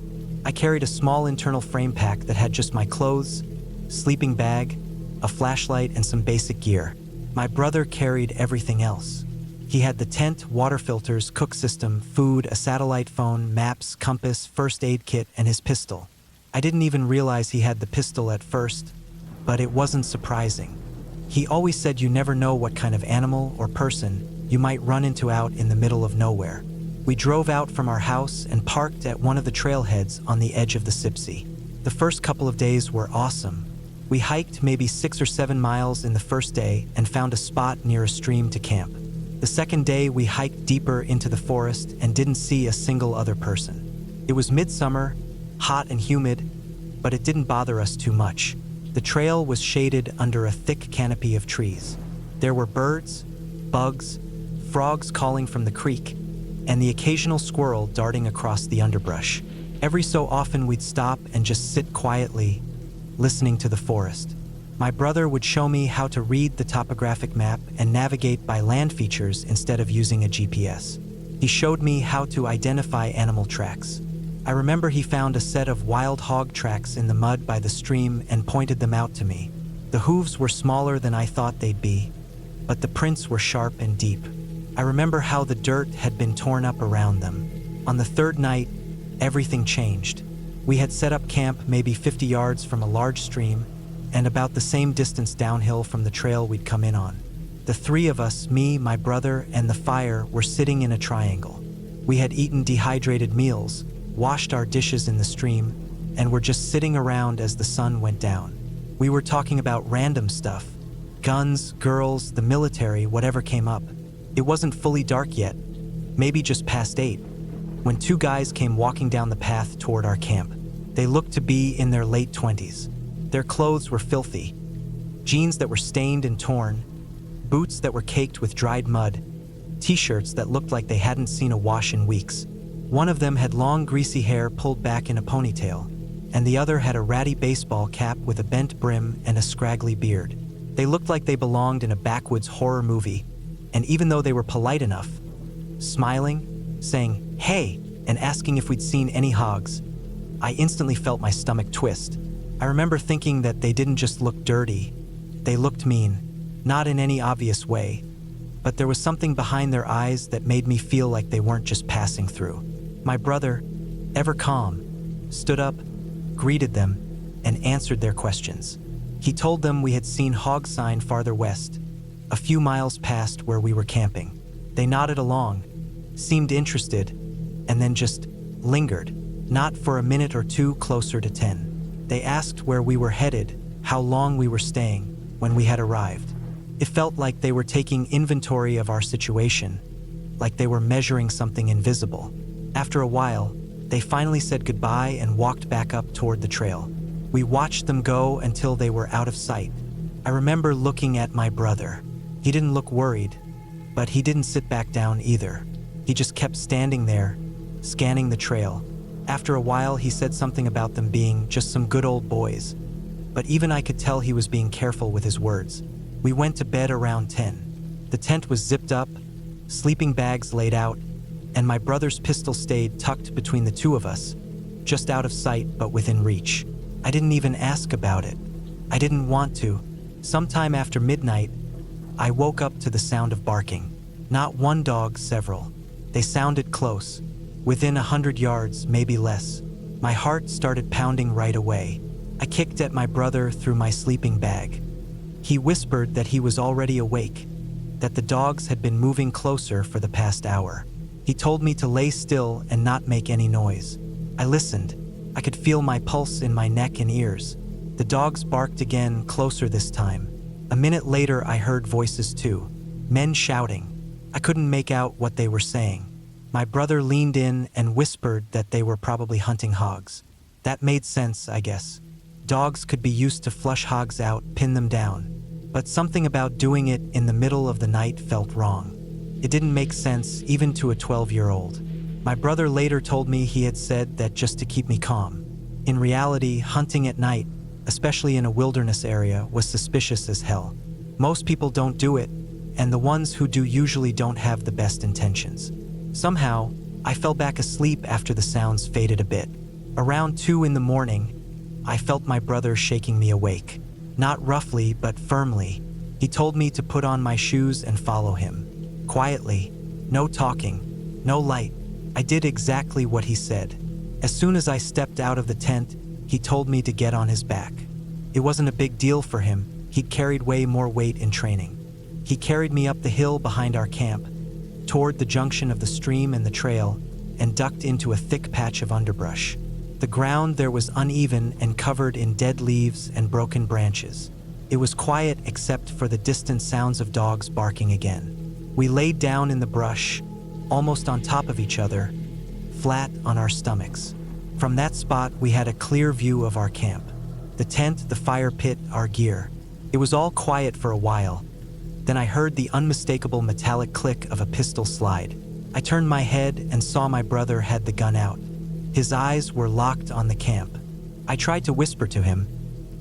I carried a small internal frame pack that had just my clothes, sleeping bag, a flashlight, and some basic gear. My brother carried everything else. He had the tent, water filters, cook system, food, a satellite phone, maps, compass, first aid kit, and his pistol. I didn't even realize he had the pistol at first, but it wasn't surprising. He always said you never know what kind of animal or person you might run into out in the middle of nowhere. We drove out from our house and parked at one of the trailheads on the edge of the Sipsey. The first couple of days were awesome. We hiked maybe 6 or 7 miles in the first day and found a spot near a stream to camp. The second day, we hiked deeper into the forest and didn't see a single other person. It was midsummer, hot and humid, but it didn't bother us too much. The trail was shaded under a thick canopy of trees. There were birds, bugs, frogs calling from the creek, and the occasional squirrel darting across the underbrush. Every so often we'd stop and just sit quietly, listening to the forest. My brother would show me how to read the topographic map and navigate by land features instead of using a GPS. He showed me how to identify animal tracks. I remember he found a set of wild hog tracks in the mud by the stream and pointed them out to me. The hooves were smaller than I thought they'd be, but the prints were sharp and deep. I remember how the dirt had been torn up around them. On the third night, everything changed. We had set up camp maybe 50 yards from a large stream and about the same distance downhill from the trail we'd come in on. The three of us, me, my brother, and the fire, were sitting in a triangle. We had eaten dehydrated meals, washed our dishes in the stream, and were just sitting around as the sun went down. We were talking about random stuff. Guns, girls, the military, whatever came up. It wasn't fully dark yet, maybe just past 8, when 2 guys came walking down the path toward our camp. They looked to be in their late 20s. Their clothes were filthy. Jeans that were stained and torn, boots that were caked with dried mud, t-shirts that looked like they hadn't seen a wash in weeks. One of them had long greasy hair pulled back in a ponytail, and the other had a ratty baseball cap with a bent brim and a scraggly beard. They looked like they belonged in a backwoods horror movie, and even though they were polite enough, smiling, saying, "Hey," and asking if we'd seen any hogs, I instantly felt my stomach twist. I remember thinking that they didn't just look dirty, they looked mean, not in any obvious way, but there was something behind their eyes that made me feel like they weren't just passing through. My brother, ever calm, stood up, greeted them, and answered their questions. He told them we had seen hog sign farther west, a few miles past where we were camping. They nodded along, seemed interested, and then just lingered, not for a minute or two closer to 10. They asked where we were headed, how long we were staying, when we had arrived. It felt like they were taking inventory of our situation, like they were measuring something invisible. After a while, they finally said goodbye and walked back up toward the trail. We watched them go until they were out of sight. I remember looking at my brother. He didn't look worried, but he didn't sit back down either. He just kept standing there, scanning the trail. After a while, he said something about them being just some good old boys, but even I could tell he was being careful with his words. We went to bed around 10. The tent was zipped up, sleeping bags laid out, and my brother's pistol stayed tucked between the two of us, just out of sight but within reach. I didn't even ask about it. I didn't want to. Sometime after midnight, I woke up to the sound of barking. Not one dog, several. They sounded close, within 100 yards, maybe less. My heart started pounding right away. I kicked at my brother through my sleeping bag. He whispered that he was already awake, that the dogs had been moving closer for the past hour. He told me to lay still and not make any noise. I listened. I could feel my pulse in my neck and ears. The dogs barked again, closer this time. A minute later, I heard voices too, men shouting. I couldn't make out what they were saying. My brother leaned in and whispered that they were probably hunting hogs. That made sense, I guess. Dogs could be used to flush hogs out, pin them down. But something about doing it in the middle of the night felt wrong. It didn't make sense, even to a 12-year-old. My brother later told me he had said that just to keep me calm. In reality, hunting at night, especially in a wilderness area, was suspicious as hell. Most people don't do it, and the ones who do usually don't have the best intentions. Somehow, I fell back asleep after the sounds faded a bit. Around 2 in the morning, I felt my brother shaking me awake. Not roughly, but firmly. He told me to put on my shoes and follow him. Quietly, no talking, no light. I did exactly what he said. As soon as I stepped out of the tent, he told me to get on his back. It wasn't a big deal for him. He'd carried way more weight in training. He carried me up the hill behind our camp, toward the junction of the stream and the trail, and ducked into a thick patch of underbrush. The ground there was uneven and covered in dead leaves and broken branches. It was quiet except for the distant sounds of dogs barking again. We laid down in the brush, almost on top of each other, flat on our stomachs. From that spot, we had a clear view of our camp. The tent, the fire pit, our gear. It was all quiet for a while. Then I heard the unmistakable metallic click of a pistol slide. I turned my head and saw my brother had the gun out. His eyes were locked on the camp. I tried to whisper to him,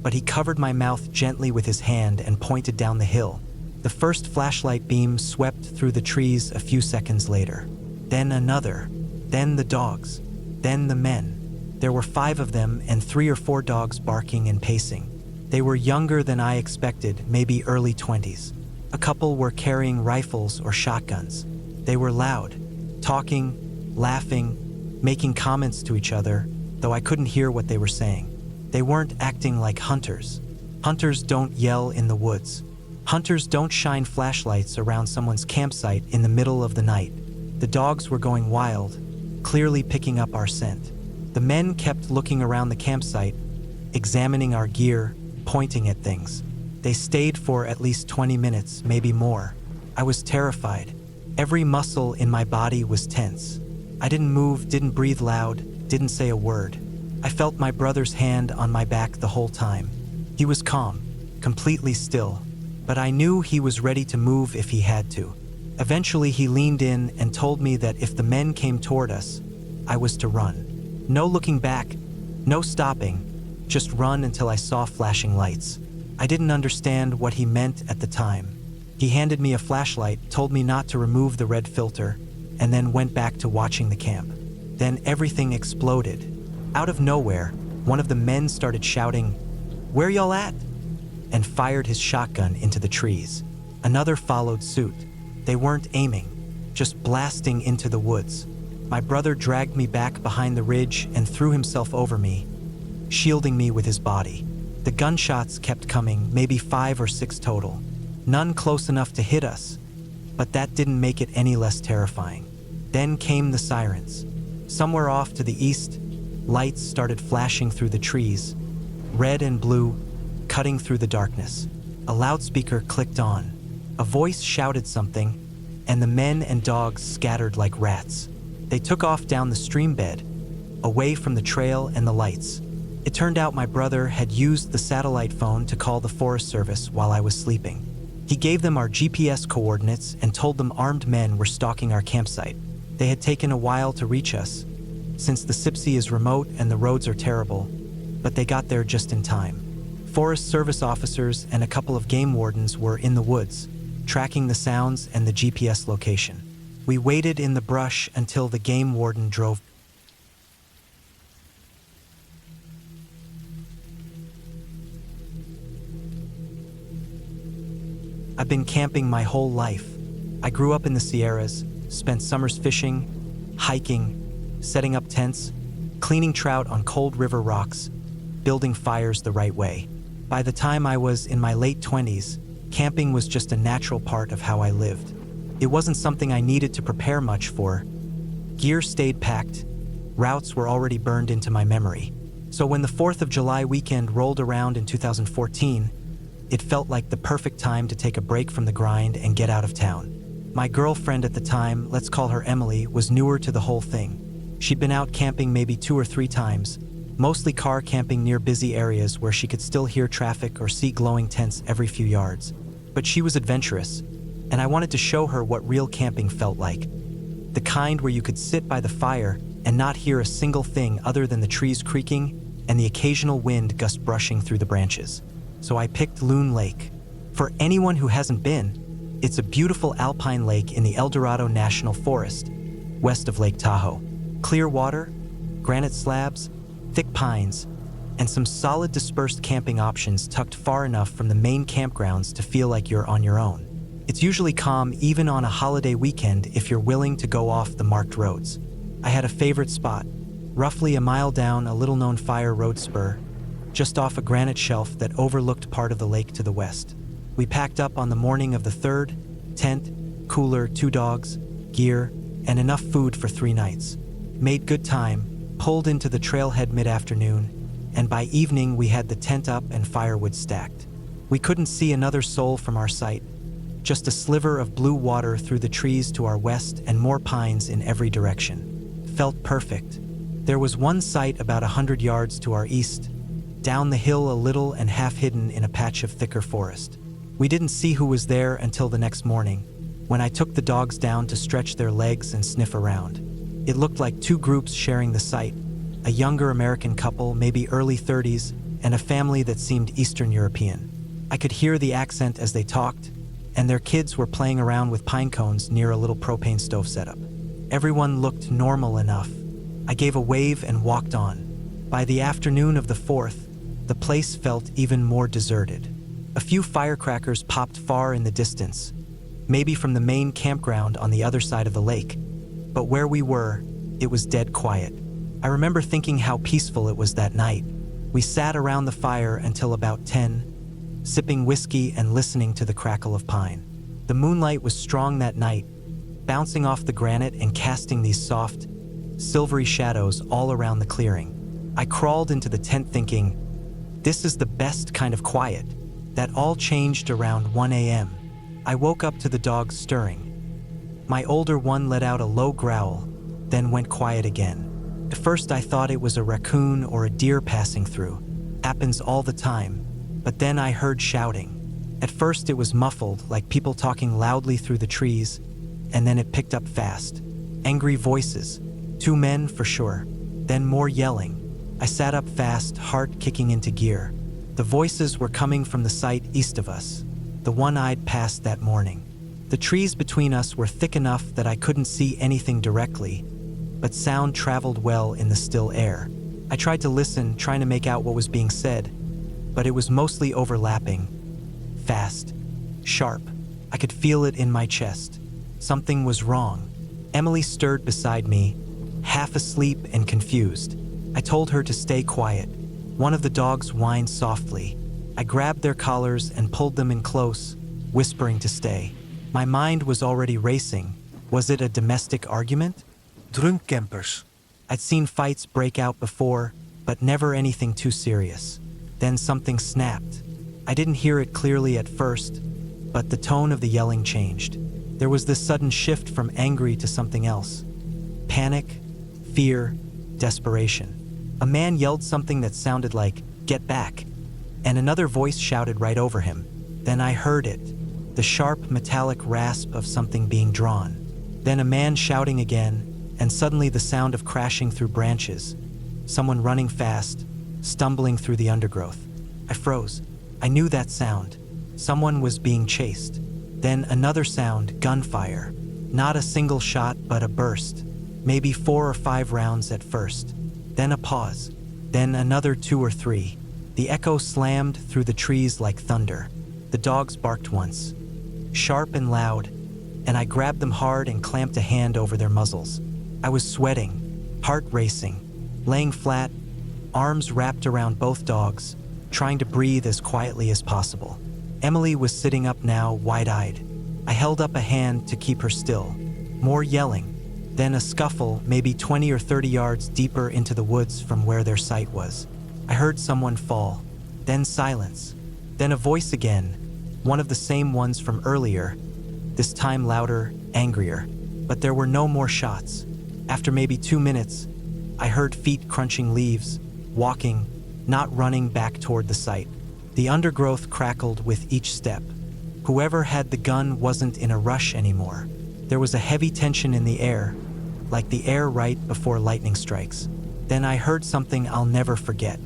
but he covered my mouth gently with his hand and pointed down the hill. The first flashlight beam swept through the trees a few seconds later. Then another. Then the dogs. Then the men. There were 5 of them and 3 or 4 dogs barking and pacing. They were younger than I expected, maybe early 20s. A couple were carrying rifles or shotguns. They were loud, talking, laughing, making comments to each other, though I couldn't hear what they were saying. They weren't acting like hunters. Hunters don't yell in the woods. Hunters don't shine flashlights around someone's campsite in the middle of the night. The dogs were going wild, clearly picking up our scent. The men kept looking around the campsite, examining our gear, pointing at things. They stayed for at least 20 minutes, maybe more. I was terrified. Every muscle in my body was tense. I didn't move, didn't breathe loud, didn't say a word. I felt my brother's hand on my back the whole time. He was calm, completely still, but I knew he was ready to move if he had to. Eventually, he leaned in and told me that if the men came toward us, I was to run. No looking back, no stopping, just run until I saw flashing lights. I didn't understand what he meant at the time. He handed me a flashlight, told me not to remove the red filter, and then went back to watching the camp. Then everything exploded. Out of nowhere, one of the men started shouting, "Where y'all at?" and fired his shotgun into the trees. Another followed suit. They weren't aiming, just blasting into the woods. My brother dragged me back behind the ridge and threw himself over me, shielding me with his body. The gunshots kept coming, maybe 5 or 6 total. None close enough to hit us, but that didn't make it any less terrifying. Then came the sirens. Somewhere off to the east, lights started flashing through the trees, red and blue, cutting through the darkness. A loudspeaker clicked on. A voice shouted something, and the men and dogs scattered like rats. They took off down the stream bed, away from the trail and the lights. It turned out my brother had used the satellite phone to call the Forest Service while I was sleeping. He gave them our GPS coordinates and told them armed men were stalking our campsite. They had taken a while to reach us, since the Sipsey is remote and the roads are terrible, but they got there just in time. Forest Service officers and a couple of game wardens were in the woods, tracking the sounds and the GPS location. We waited in the brush until the game warden drove. I've been camping my whole life. I grew up in the Sierras, spent summers fishing, hiking, setting up tents, cleaning trout on cold river rocks, building fires the right way. By the time I was in my late 20s, camping was just a natural part of how I lived. It wasn't something I needed to prepare much for. Gear stayed packed, routes were already burned into my memory. So when the 4th of July weekend rolled around in 2014, it felt like the perfect time to take a break from the grind and get out of town. My girlfriend at the time, let's call her Emily, was newer to the whole thing. She'd been out camping maybe 2 or 3 times, mostly car camping near busy areas where she could still hear traffic or see glowing tents every few yards. But she was adventurous, and I wanted to show her what real camping felt like. The kind where you could sit by the fire and not hear a single thing other than the trees creaking and the occasional wind gust brushing through the branches. So I picked Loon Lake. For anyone who hasn't been, it's a beautiful alpine lake in the El Dorado National Forest, west of Lake Tahoe. Clear water, granite slabs, thick pines, and some solid dispersed camping options tucked far enough from the main campgrounds to feel like you're on your own. It's usually calm even on a holiday weekend if you're willing to go off the marked roads. I had a favorite spot, roughly a mile down a little-known fire road spur, just off a granite shelf that overlooked part of the lake to the west. We packed up on the morning of the 3rd, tent, cooler, 2 dogs, gear, and enough food for 3 nights. Made good time, pulled into the trailhead mid-afternoon, and by evening we had the tent up and firewood stacked. We couldn't see another soul from our sight, just a sliver of blue water through the trees to our west and more pines in every direction. Felt perfect. There was one site about 100 yards to our east, down the hill a little and half hidden in a patch of thicker forest. We didn't see who was there until the next morning, when I took the dogs down to stretch their legs and sniff around. It looked like 2 groups sharing the site, a younger American couple, maybe early 30s, and a family that seemed Eastern European. I could hear the accent as they talked, and their kids were playing around with pine cones near a little propane stove setup. Everyone looked normal enough. I gave a wave and walked on. By the afternoon of the 4th, the place felt even more deserted. A few firecrackers popped far in the distance, maybe from the main campground on the other side of the lake. But where we were, it was dead quiet. I remember thinking how peaceful it was that night. We sat around the fire until about 10, sipping whiskey and listening to the crackle of pine. The moonlight was strong that night, bouncing off the granite and casting these soft, silvery shadows all around the clearing. I crawled into the tent thinking, this is the best kind of quiet. That all changed around 1 a.m. I woke up to the dogs stirring. My older one let out a low growl, then went quiet again. At first I thought it was a raccoon or a deer passing through. Happens all the time. But then I heard shouting. At first it was muffled, like people talking loudly through the trees, and then it picked up fast. Angry voices. 2 men for sure. Then more yelling. I sat up fast, heart kicking into gear. The voices were coming from the site east of us, the one I'd passed that morning. The trees between us were thick enough that I couldn't see anything directly, but sound traveled well in the still air. I tried to listen, trying to make out what was being said, but it was mostly overlapping. Fast. Sharp. I could feel it in my chest. Something was wrong. Emily stirred beside me, half asleep and confused. I told her to stay quiet. One of the dogs whined softly. I grabbed their collars and pulled them in close, whispering to stay. My mind was already racing. Was it a domestic argument? Drunk campers. I'd seen fights break out before, but never anything too serious. Then something snapped. I didn't hear it clearly at first, but the tone of the yelling changed. There was this sudden shift from angry to something else. Panic, fear, desperation. A man yelled something that sounded like, "Get back," and another voice shouted right over him. Then I heard it, the sharp metallic rasp of something being drawn. Then a man shouting again, and suddenly the sound of crashing through branches. Someone running fast, stumbling through the undergrowth. I froze. I knew that sound. Someone was being chased. Then another sound, gunfire. Not a single shot, but a burst. Maybe 4 or 5 rounds at first. Then a pause. Then another 2 or 3. The echo slammed through the trees like thunder. The dogs barked once, sharp and loud, and I grabbed them hard and clamped a hand over their muzzles. I was sweating, heart racing, laying flat, arms wrapped around both dogs, trying to breathe as quietly as possible. Emily was sitting up now, wide-eyed. I held up a hand to keep her still. More yelling, then a scuffle, maybe 20 or 30 yards deeper into the woods from where their sight was. I heard someone fall, then silence, then a voice again, one of the same ones from earlier, this time louder, angrier. But there were no more shots. After maybe 2 minutes, I heard feet crunching leaves, walking, not running back toward the site. The undergrowth crackled with each step. Whoever had the gun wasn't in a rush anymore. There was a heavy tension in the air, like the air right before lightning strikes. Then I heard something I'll never forget.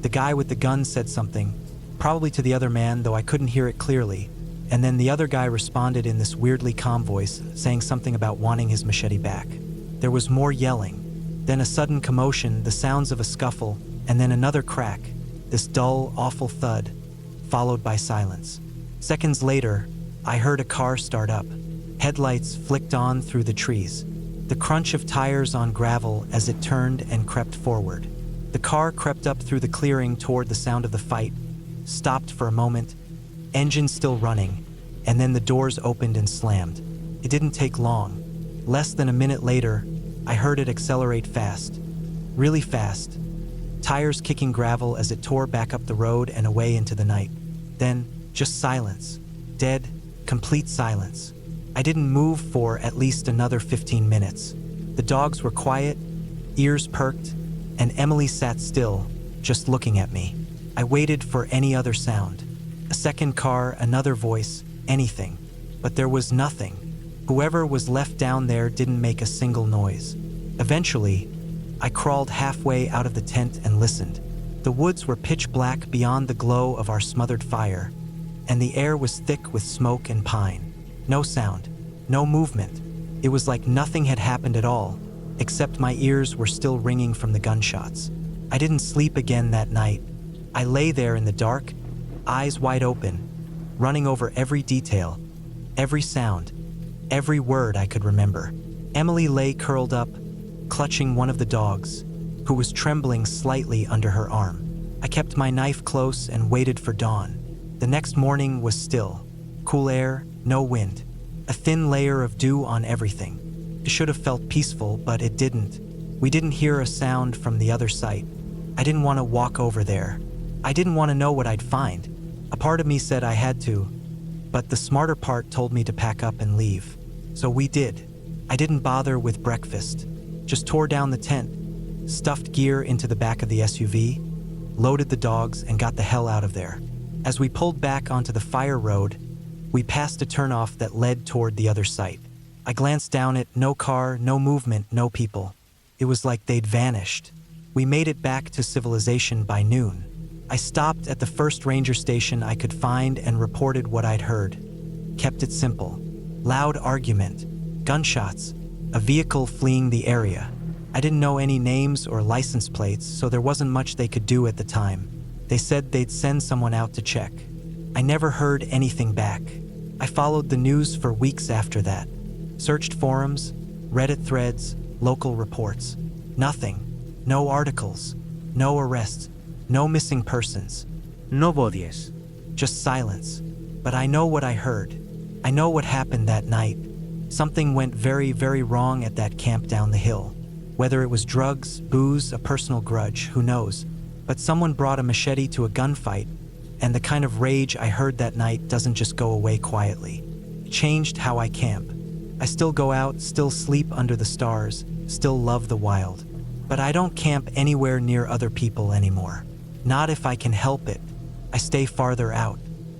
The guy with the gun said something, probably to the other man, though I couldn't hear it clearly, and then the other guy responded in this weirdly calm voice, saying something about wanting his machete back. There was more yelling, then a sudden commotion, the sounds of a scuffle, and then another crack, this dull, awful thud, followed by silence. Seconds later, I heard a car start up. Headlights flicked on through the trees. The crunch of tires on gravel as it turned and crept forward. The car crept up through the clearing toward the sound of the fight, stopped for a moment, engine still running, and then the doors opened and slammed. It didn't take long. Less than a minute later, I heard it accelerate fast, really fast, tires kicking gravel as it tore back up the road and away into the night. Then, just silence. Dead, complete silence. I didn't move for at least another 15 minutes. The dogs were quiet, ears perked, and Emily sat still, just looking at me. I waited for any other sound. A second car, another voice, anything. But there was nothing. Whoever was left down there didn't make a single noise. Eventually, I crawled halfway out of the tent and listened. The woods were pitch black beyond the glow of our smothered fire, and the air was thick with smoke and pine. No sound, no movement. It was like nothing had happened at all, except my ears were still ringing from the gunshots. I didn't sleep again that night. I lay there in the dark, eyes wide open, running over every detail, every sound, every word I could remember. Emily lay curled up, clutching one of the dogs, who was trembling slightly under her arm. I kept my knife close and waited for dawn. The next morning was still. Cool air, no wind. A thin layer of dew on everything. It should have felt peaceful, but it didn't. We didn't hear a sound from the other site. I didn't want to walk over there. I didn't want to know what I'd find. A part of me said I had to, but the smarter part told me to pack up and leave. So we did. I didn't bother with breakfast. Just tore down the tent, stuffed gear into the back of the SUV, loaded the dogs, and got the hell out of there. As we pulled back onto the fire road, we passed a turnoff that led toward the other site. I glanced down it, no car, no movement, no people. It was like they'd vanished. We made it back to civilization by noon. I stopped at the first ranger station I could find and reported what I'd heard. Kept it simple. Loud argument, gunshots, a vehicle fleeing the area. I didn't know any names or license plates, so there wasn't much they could do at the time. They said they'd send someone out to check. I never heard anything back. I followed the news for weeks after that. Searched forums, Reddit threads, local reports. Nothing. No articles. No arrests. No missing persons. No bodies. Just silence. But I know what I heard. I know what happened that night. Something went very, very wrong at that camp down the hill. Whether it was drugs, booze, a personal grudge, who knows? But someone brought a machete to a gunfight, and the kind of rage I heard that night doesn't just go away quietly. It changed how I camp. I still go out, still sleep under the stars, still love the wild. But I don't camp anywhere near other people anymore. Not if I can help it. I stay farther out.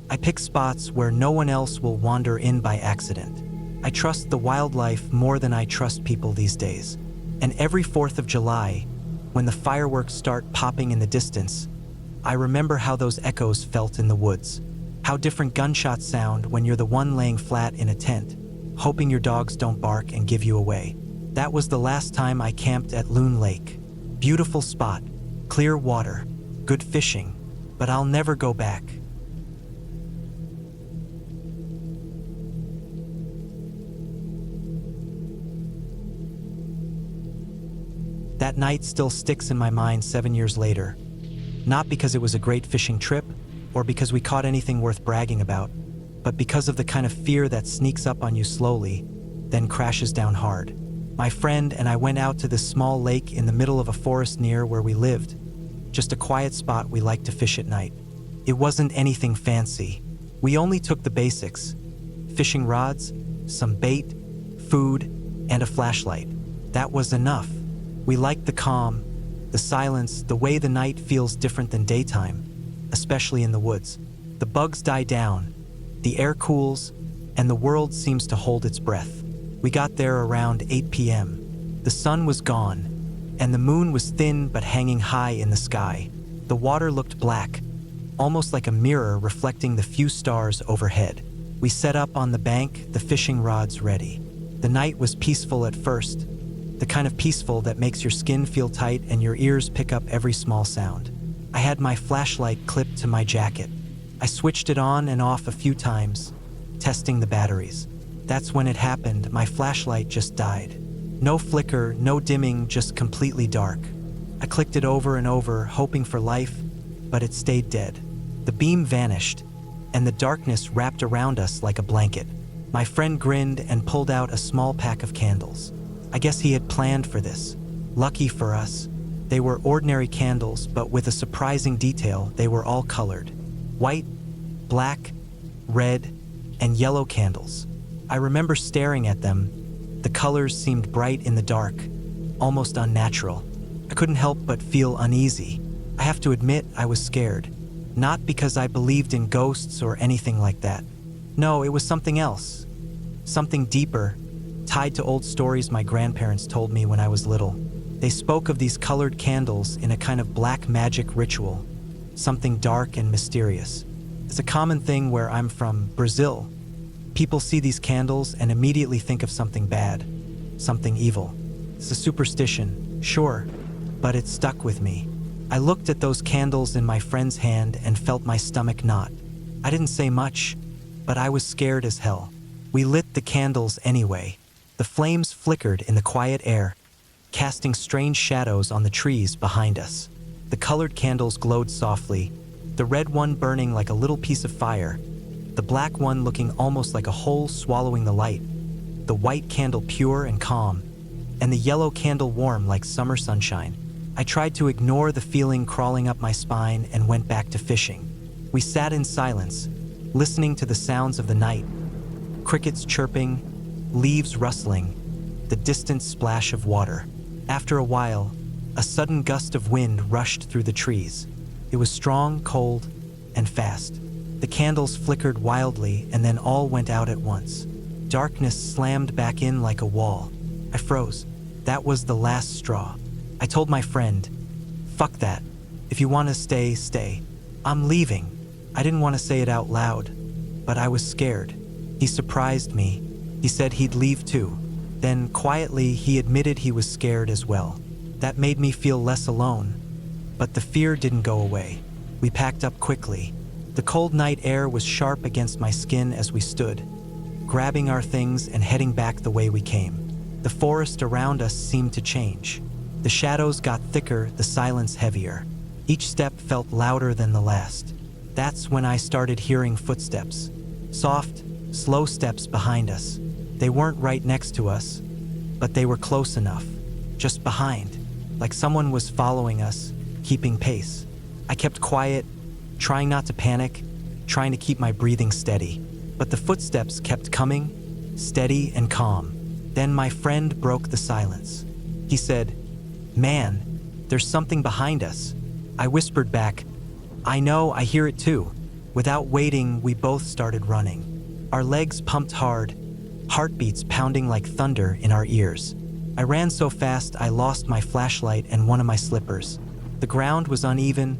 I pick spots where no one else will wander in by accident. I trust the wildlife more than I trust people these days. And every 4th of July, when the fireworks start popping in the distance, I remember how those echoes felt in the woods. How different gunshots sound when you're the one laying flat in a tent, hoping your dogs don't bark and give you away. That was the last time I camped at Loon Lake. Beautiful spot, clear water, good fishing, but I'll never go back. That night still sticks in my mind 7 years later. Not because it was a great fishing trip, or because we caught anything worth bragging about, but because of the kind of fear that sneaks up on you slowly, then crashes down hard. My friend and I went out to this small lake in the middle of a forest near where we lived, just a quiet spot we liked to fish at night. It wasn't anything fancy. We only took the basics: fishing rods, some bait, food, and a flashlight. That was enough. We liked the calm, the silence, the way the night feels different than daytime, especially in the woods. The bugs die down, the air cools, and the world seems to hold its breath. We got there around 8 p.m. The sun was gone, and the moon was thin but hanging high in the sky. The water looked black, almost like a mirror reflecting the few stars overhead. We set up on the bank, the fishing rods ready. The night was peaceful at first, the kind of peaceful that makes your skin feel tight and your ears pick up every small sound. I had my flashlight clipped to my jacket. I switched it on and off a few times, testing the batteries. That's when it happened. My flashlight just died. No flicker, no dimming, just completely dark. I clicked it over and over, hoping for life, but it stayed dead. The beam vanished, and the darkness wrapped around us like a blanket. My friend grinned and pulled out a small pack of candles. I guess he had planned for this. Lucky for us, they were ordinary candles, but with a surprising detail. They were all colored. White, black, red, and yellow candles. I remember staring at them. The colors seemed bright in the dark, almost unnatural. I couldn't help but feel uneasy. I have to admit I was scared. Not because I believed in ghosts or anything like that. No, it was something else. Something deeper, tied to old stories my grandparents told me when I was little. They spoke of these colored candles in a kind of black magic ritual, something dark and mysterious. It's a common thing where I'm from, Brazil. People see these candles and immediately think of something bad, something evil. It's a superstition, sure, but it stuck with me. I looked at those candles in my friend's hand and felt my stomach knot. I didn't say much, but I was scared as hell. We lit the candles anyway. The flames flickered in the quiet air, casting strange shadows on the trees behind us. The colored candles glowed softly, the red one burning like a little piece of fire, the black one looking almost like a hole swallowing the light, the white candle pure and calm, and the yellow candle warm like summer sunshine. I tried to ignore the feeling crawling up my spine and went back to fishing. We sat in silence, listening to the sounds of the night: crickets chirping, leaves rustling, the distant splash of water. After a while, a sudden gust of wind rushed through the trees. It was strong, cold, and fast. The candles flickered wildly and then all went out at once. Darkness slammed back in like a wall. I froze. That was the last straw. I told my friend, "Fuck that. If you want to stay, stay. I'm leaving." I didn't want to say it out loud, but I was scared. He surprised me. He said he'd leave too. Then, quietly, he admitted he was scared as well. That made me feel less alone. But the fear didn't go away. We packed up quickly. The cold night air was sharp against my skin as we stood, grabbing our things and heading back the way we came. The forest around us seemed to change. The shadows got thicker, the silence heavier. Each step felt louder than the last. That's when I started hearing footsteps. Soft, slow steps behind us. They weren't right next to us, but they were close enough. Just behind, like someone was following us, keeping pace. I kept quiet, trying not to panic, trying to keep my breathing steady. But the footsteps kept coming, steady and calm. Then my friend broke the silence. He said, "Man, there's something behind us." I whispered back, "I know, I hear it too." Without waiting, we both started running. Our legs pumped hard, heartbeats pounding like thunder in our ears. I ran so fast I lost my flashlight and one of my slippers. The ground was uneven,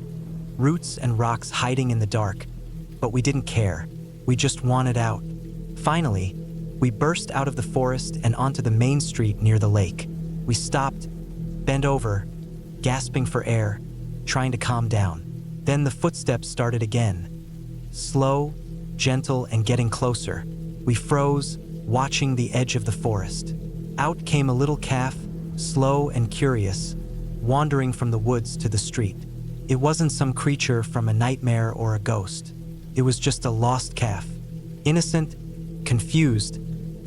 roots and rocks hiding in the dark, but we didn't care. We just wanted out. Finally, We burst out of the forest and onto the main street near the lake. We stopped, bent over, gasping for air, trying to calm down. Then the footsteps started again. Slow, gentle, and getting closer. We froze, watching the edge of the forest. Out came a little calf, slow and curious, wandering from the woods to the street. It wasn't some creature from a nightmare or a ghost. It was just a lost calf. Innocent, confused,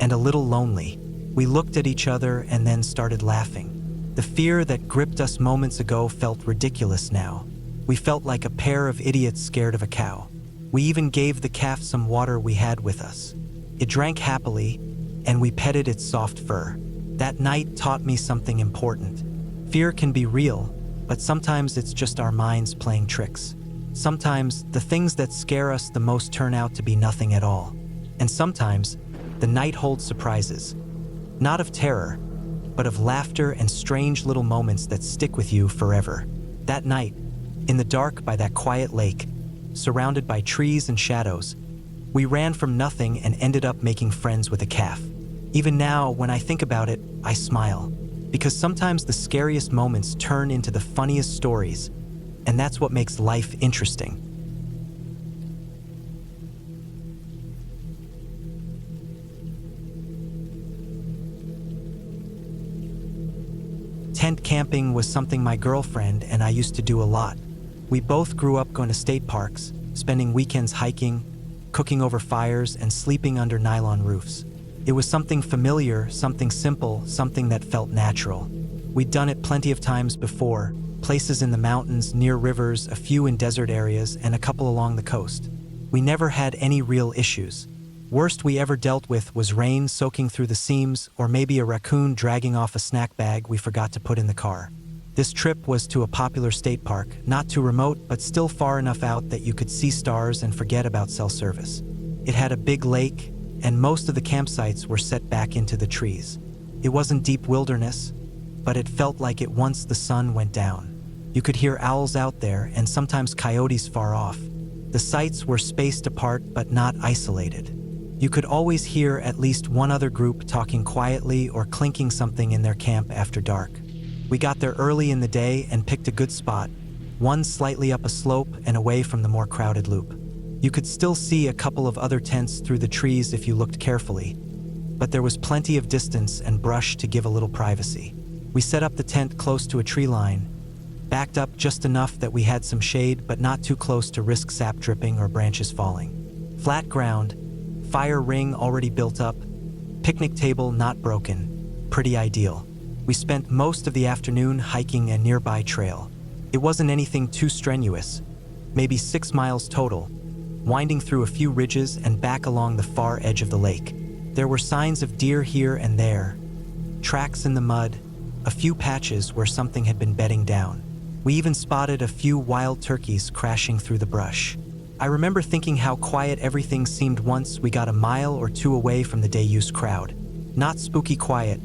and a little lonely. We looked at each other and then started laughing. The fear that gripped us moments ago felt ridiculous now. We felt like a pair of idiots scared of a cow. We even gave the calf some water we had with us. It drank happily, and we petted its soft fur. That night taught me something important. Fear can be real, but sometimes it's just our minds playing tricks. Sometimes the things that scare us the most turn out to be nothing at all. And sometimes the night holds surprises. Not of terror, but of laughter and strange little moments that stick with you forever. That night, in the dark by that quiet lake, surrounded by trees and shadows, we ran from nothing and ended up making friends with a calf. Even now, when I think about it, I smile. Because sometimes the scariest moments turn into the funniest stories, and that's what makes life interesting. Tent camping was something my girlfriend and I used to do a lot. We both grew up going to state parks, spending weekends hiking, cooking over fires, and sleeping under nylon roofs. It was something familiar, something simple, something that felt natural. We'd done it plenty of times before, places in the mountains, near rivers, a few in desert areas, and a couple along the coast. We never had any real issues. Worst we ever dealt with was rain soaking through the seams, or maybe a raccoon dragging off a snack bag we forgot to put in the car. This trip was to a popular state park, not too remote, but still far enough out that you could see stars and forget about cell service. It had a big lake, and most of the campsites were set back into the trees. It wasn't deep wilderness, but it felt like it once the sun went down. You could hear owls out there and sometimes coyotes far off. The sites were spaced apart but not isolated. You could always hear at least one other group talking quietly or clinking something in their camp after dark. We got there early in the day and picked a good spot, one slightly up a slope and away from the more crowded loop. You could still see a couple of other tents through the trees if you looked carefully, but there was plenty of distance and brush to give a little privacy. We set up the tent close to a tree line, backed up just enough that we had some shade but not too close to risk sap dripping or branches falling. Flat ground, fire ring already built up, picnic table not broken, pretty ideal. We spent most of the afternoon hiking a nearby trail. It wasn't anything too strenuous, maybe 6 miles total, winding through a few ridges and back along the far edge of the lake. There were signs of deer here and there, tracks in the mud, a few patches where something had been bedding down. We even spotted a few wild turkeys crashing through the brush. I remember thinking how quiet everything seemed once we got a mile or two away from the day-use crowd. Not spooky quiet,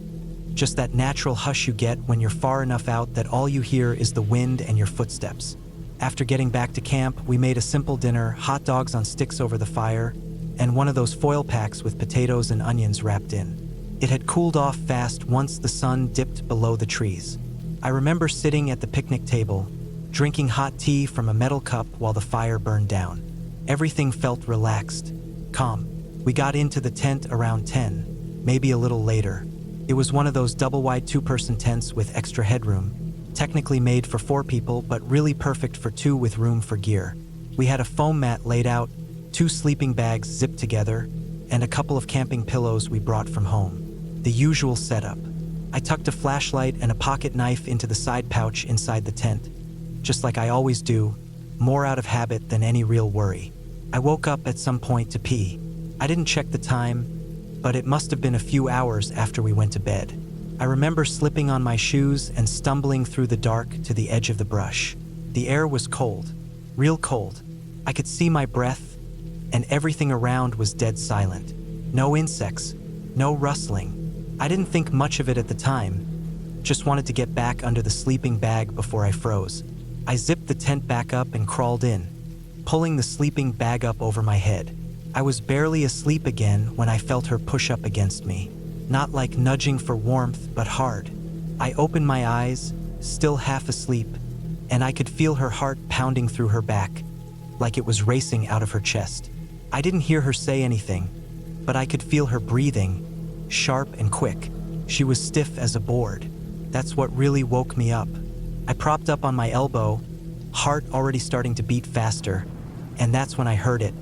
just that natural hush you get when you're far enough out that all you hear is the wind and your footsteps. After getting back to camp, we made a simple dinner, hot dogs on sticks over the fire, and one of those foil packs with potatoes and onions wrapped in. It had cooled off fast once the sun dipped below the trees. I remember sitting at the picnic table, drinking hot tea from a metal cup while the fire burned down. Everything felt relaxed, calm. We got into the tent around 10, maybe a little later. It was one of those double-wide 2-person tents with extra headroom, technically made for 4 people, but really perfect for 2 with room for gear. We had a foam mat laid out, 2 sleeping bags zipped together, and a couple of camping pillows we brought from home. The usual setup. I tucked a flashlight and a pocket knife into the side pouch inside the tent, just like I always do, more out of habit than any real worry. I woke up at some point to pee. I didn't check the time, but it must have been a few hours after we went to bed. I remember slipping on my shoes and stumbling through the dark to the edge of the brush. The air was cold, real cold. I could see my breath, and everything around was dead silent. No insects, no rustling. I didn't think much of it at the time, just wanted to get back under the sleeping bag before I froze. I zipped the tent back up and crawled in, pulling the sleeping bag up over my head. I was barely asleep again when I felt her push up against me. Not like nudging for warmth, but hard. I opened my eyes, still half asleep, and I could feel her heart pounding through her back, like it was racing out of her chest. I didn't hear her say anything, but I could feel her breathing, sharp and quick. She was stiff as a board. That's what really woke me up. I propped up on my elbow, heart already starting to beat faster, and that's when I heard it.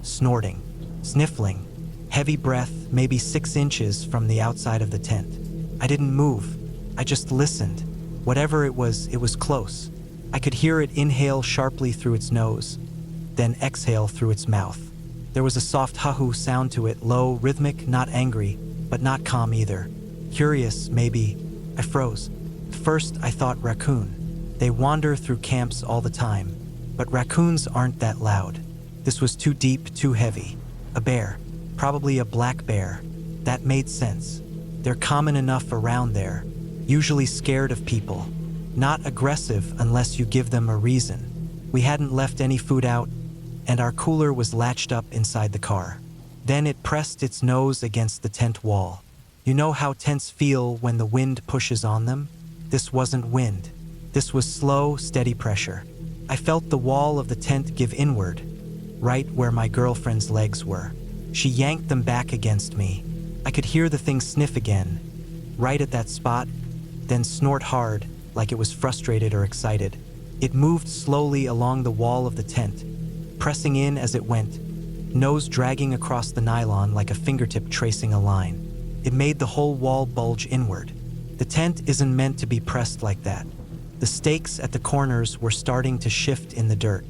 Snorting, sniffling, heavy breath, maybe 6 inches from the outside of the tent. I didn't move. I just listened. Whatever it was close. I could hear it inhale sharply through its nose, then exhale through its mouth. There was a soft hahoo sound to it, low, rhythmic, not angry, but not calm either. Curious, maybe. I froze. First, I thought raccoon. They wander through camps all the time, but raccoons aren't that loud. This was too deep, too heavy. A bear. Probably a black bear. That made sense. They're common enough around there, usually scared of people. Not aggressive unless you give them a reason. We hadn't left any food out, and our cooler was latched up inside the car. Then it pressed its nose against the tent wall. You know how tents feel when the wind pushes on them? This wasn't wind. This was slow, steady pressure. I felt the wall of the tent give inward, right where my girlfriend's legs were. She yanked them back against me. I could hear the thing sniff again, right at that spot, then snort hard, like it was frustrated or excited. It moved slowly along the wall of the tent, pressing in as it went, nose dragging across the nylon like a fingertip tracing a line. It made the whole wall bulge inward. The tent isn't meant to be pressed like that. The stakes at the corners were starting to shift in the dirt.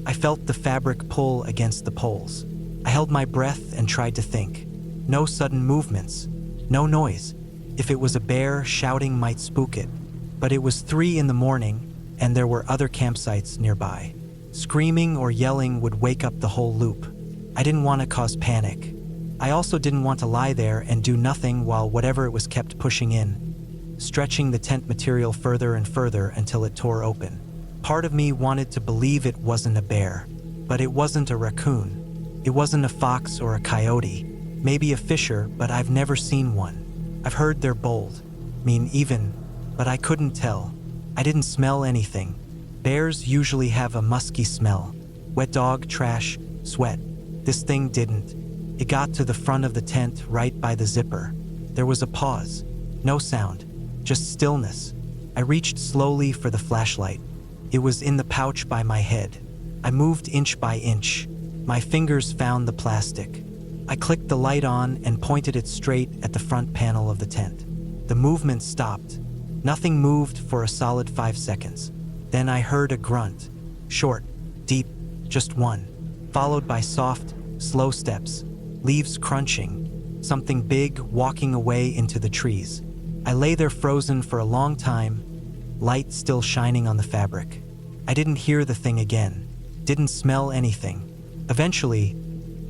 I felt the fabric pull against the poles. I held my breath and tried to think. No sudden movements, no noise. If it was a bear, shouting might spook it. But it was 3 a.m, and there were other campsites nearby. Screaming or yelling would wake up the whole loop. I didn't want to cause panic. I also didn't want to lie there and do nothing while whatever it was kept pushing in, stretching the tent material further and further until it tore open. Part of me wanted to believe it wasn't a bear, but it wasn't a raccoon. It wasn't a fox or a coyote, maybe a fisher, but I've never seen one. I've heard they're bold, even, but I couldn't tell. I didn't smell anything. Bears usually have a musky smell. Wet dog, trash, sweat. This thing didn't. It got to the front of the tent right by the zipper. There was a pause. No sound, just stillness. I reached slowly for the flashlight. It was in the pouch by my head. I moved inch by inch. My fingers found the plastic. I clicked the light on and pointed it straight at the front panel of the tent. The movement stopped. Nothing moved for a solid 5 seconds. Then I heard a grunt. Short, deep, just one. Followed by soft, slow steps. Leaves crunching. Something big walking away into the trees. I lay there frozen for a long time, light still shining on the fabric. I didn't hear the thing again. Didn't smell anything. Eventually,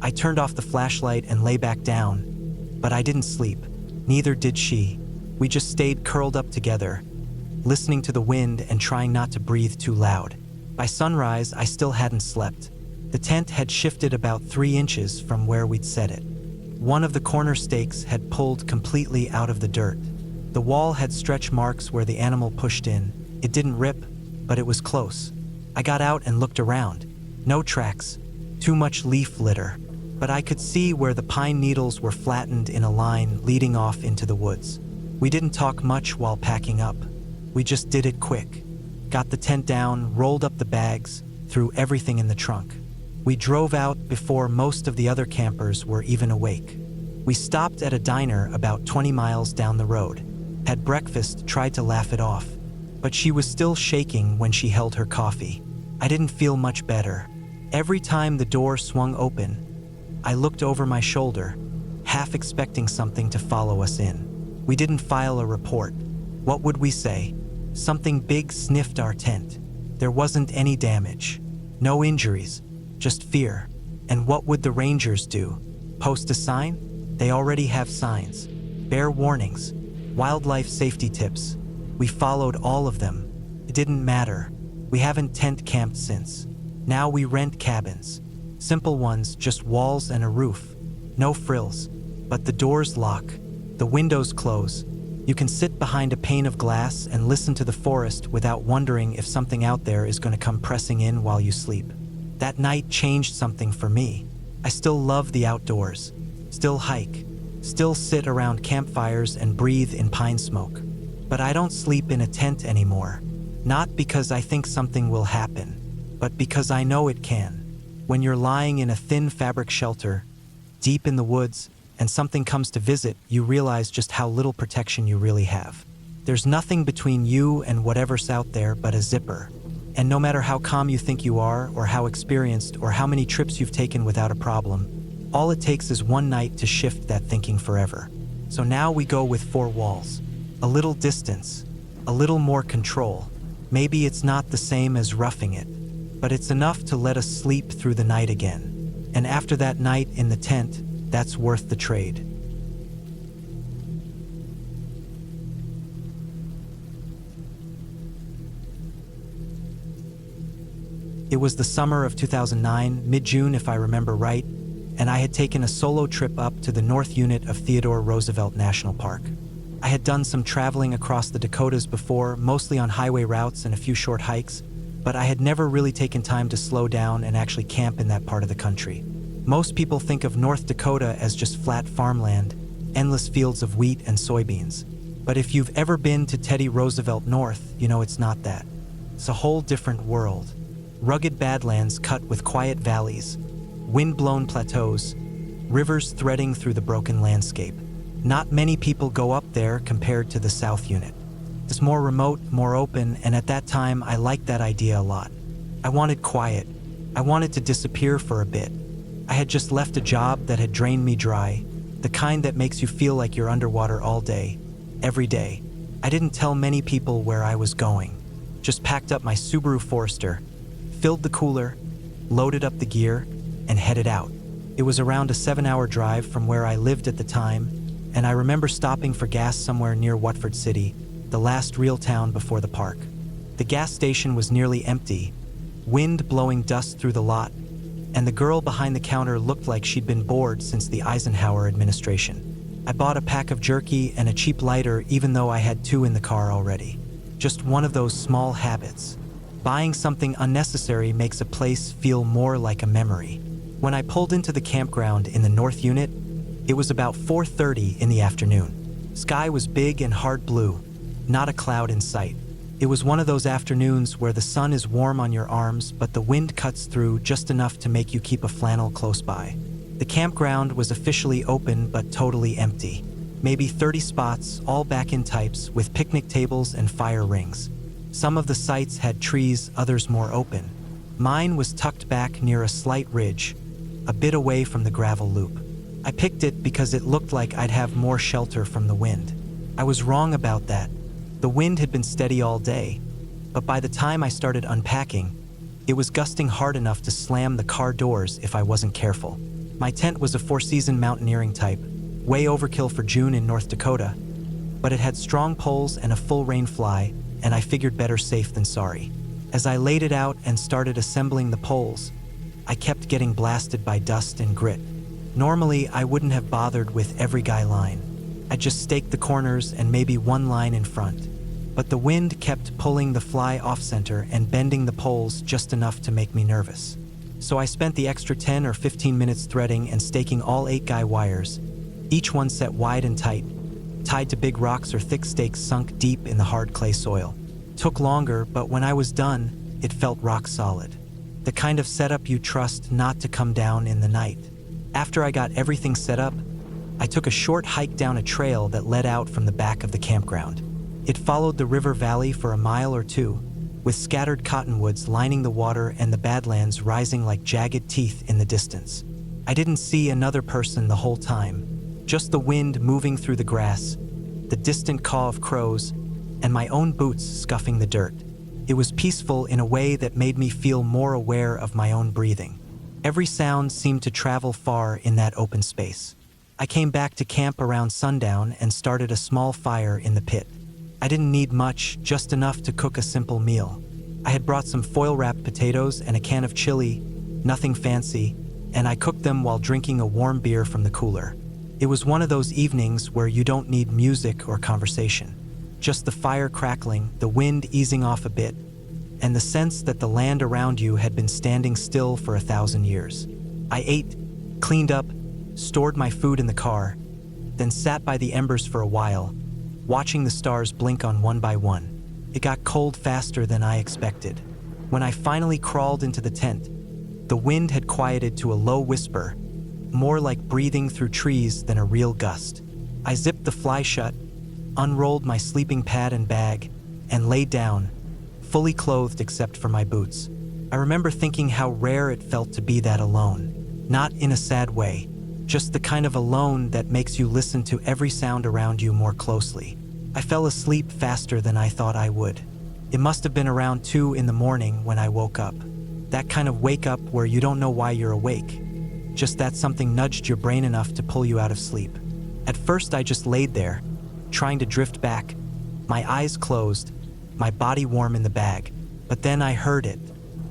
I turned off the flashlight and lay back down, but I didn't sleep. Neither did she. We just stayed curled up together, listening to the wind and trying not to breathe too loud. By sunrise, I still hadn't slept. The tent had shifted about 3 inches from where we'd set it. One of the corner stakes had pulled completely out of the dirt. The wall had stretch marks where the animal pushed in. It didn't rip, but it was close. I got out and looked around. No tracks. Too much leaf litter. But I could see where the pine needles were flattened in a line leading off into the woods. We didn't talk much while packing up. We just did it quick. Got the tent down, rolled up the bags, threw everything in the trunk. We drove out before most of the other campers were even awake. We stopped at a diner about 20 miles down the road. Had breakfast, tried to laugh it off. But she was still shaking when she held her coffee. I didn't feel much better. Every time the door swung open, I looked over my shoulder, half expecting something to follow us in. We didn't file a report. What would we say? Something big sniffed our tent. There wasn't any damage. No injuries, just fear. And what would the rangers do? Post a sign? They already have signs. Bear warnings, wildlife safety tips. We followed all of them. It didn't matter. We haven't tent camped since. Now we rent cabins. Simple ones, just walls and a roof. No frills. But the doors lock. The windows close. You can sit behind a pane of glass and listen to the forest without wondering if something out there is going to come pressing in while you sleep. That night changed something for me. I still love the outdoors. Still hike. Still sit around campfires and breathe in pine smoke. But I don't sleep in a tent anymore. Not because I think something will happen, but because I know it can. When you're lying in a thin fabric shelter, deep in the woods, and something comes to visit, you realize just how little protection you really have. There's nothing between you and whatever's out there but a zipper. And no matter how calm you think you are, or how experienced, or how many trips you've taken without a problem, all it takes is one night to shift that thinking forever. So now we go with 4 walls. A little distance, a little more control. Maybe it's not the same as roughing it, but it's enough to let us sleep through the night again. And after that night in the tent, that's worth the trade. It was the summer of 2009, mid-June if I remember right, and I had taken a solo trip up to the North Unit of Theodore Roosevelt National Park. I had done some traveling across the Dakotas before, mostly on highway routes and a few short hikes, but I had never really taken time to slow down and actually camp in that part of the country. Most people think of North Dakota as just flat farmland, endless fields of wheat and soybeans. But if you've ever been to Teddy Roosevelt North, you know it's not that. It's a whole different world. Rugged badlands cut with quiet valleys, wind-blown plateaus, rivers threading through the broken landscape. Not many people go up there compared to the South Unit. It's more remote, more open, and at that time I liked that idea a lot. I wanted quiet. I wanted to disappear for a bit. I had just left a job that had drained me dry, the kind that makes you feel like you're underwater all day, every day. I didn't tell many people where I was going. Just packed up my Subaru Forester, filled the cooler, loaded up the gear, and headed out. It was around a 7-hour drive from where I lived at the time, and I remember stopping for gas somewhere near Watford City, the last real town before the park. The gas station was nearly empty, wind blowing dust through the lot, and the girl behind the counter looked like she'd been bored since the Eisenhower administration. I bought a pack of jerky and a cheap lighter even though I had 2 in the car already. Just one of those small habits. Buying something unnecessary makes a place feel more like a memory. When I pulled into the campground in the North Unit, it was about 4:30 in the afternoon. Sky was big and hard blue, not a cloud in sight. It was one of those afternoons where the sun is warm on your arms, but the wind cuts through just enough to make you keep a flannel close by. The campground was officially open but totally empty. Maybe 30 spots, all back-in types, with picnic tables and fire rings. Some of the sites had trees, others more open. Mine was tucked back near a slight ridge, a bit away from the gravel loop. I picked it because it looked like I'd have more shelter from the wind. I was wrong about that. The wind had been steady all day, but by the time I started unpacking, it was gusting hard enough to slam the car doors if I wasn't careful. My tent was a 4-season mountaineering type, way overkill for June in North Dakota, but it had strong poles and a full rain fly, and I figured better safe than sorry. As I laid it out and started assembling the poles, I kept getting blasted by dust and grit. Normally, I wouldn't have bothered with every guy line. I'd just stake the corners and maybe one line in front. But the wind kept pulling the fly off-center and bending the poles just enough to make me nervous. So I spent the extra 10 or 15 minutes threading and staking all 8 guy wires, each one set wide and tight, tied to big rocks or thick stakes sunk deep in the hard clay soil. Took longer, but when I was done, it felt rock solid. The kind of setup you trust not to come down in the night. After I got everything set up, I took a short hike down a trail that led out from the back of the campground. It followed the river valley for a mile or 2, with scattered cottonwoods lining the water and the badlands rising like jagged teeth in the distance. I didn't see another person the whole time, just the wind moving through the grass, the distant caw of crows, and my own boots scuffing the dirt. It was peaceful in a way that made me feel more aware of my own breathing. Every sound seemed to travel far in that open space. I came back to camp around sundown and started a small fire in the pit. I didn't need much, just enough to cook a simple meal. I had brought some foil-wrapped potatoes and a can of chili, nothing fancy, and I cooked them while drinking a warm beer from the cooler. It was one of those evenings where you don't need music or conversation. Just the fire crackling, the wind easing off a bit, and the sense that the land around you had been standing still for 1,000 years. I ate, cleaned up, stored my food in the car, then sat by the embers for a while, watching the stars blink on one by one. It got cold faster than I expected. When I finally crawled into the tent, the wind had quieted to a low whisper, more like breathing through trees than a real gust. I zipped the fly shut, unrolled my sleeping pad and bag, and lay down, fully clothed except for my boots. I remember thinking how rare it felt to be that alone. Not in a sad way, just the kind of alone that makes you listen to every sound around you more closely. I fell asleep faster than I thought I would. It must have been around 2 in the morning when I woke up. That kind of wake up where you don't know why you're awake. Just that something nudged your brain enough to pull you out of sleep. At first I just laid there, trying to drift back, my eyes closed, my body warm in the bag. But then I heard it.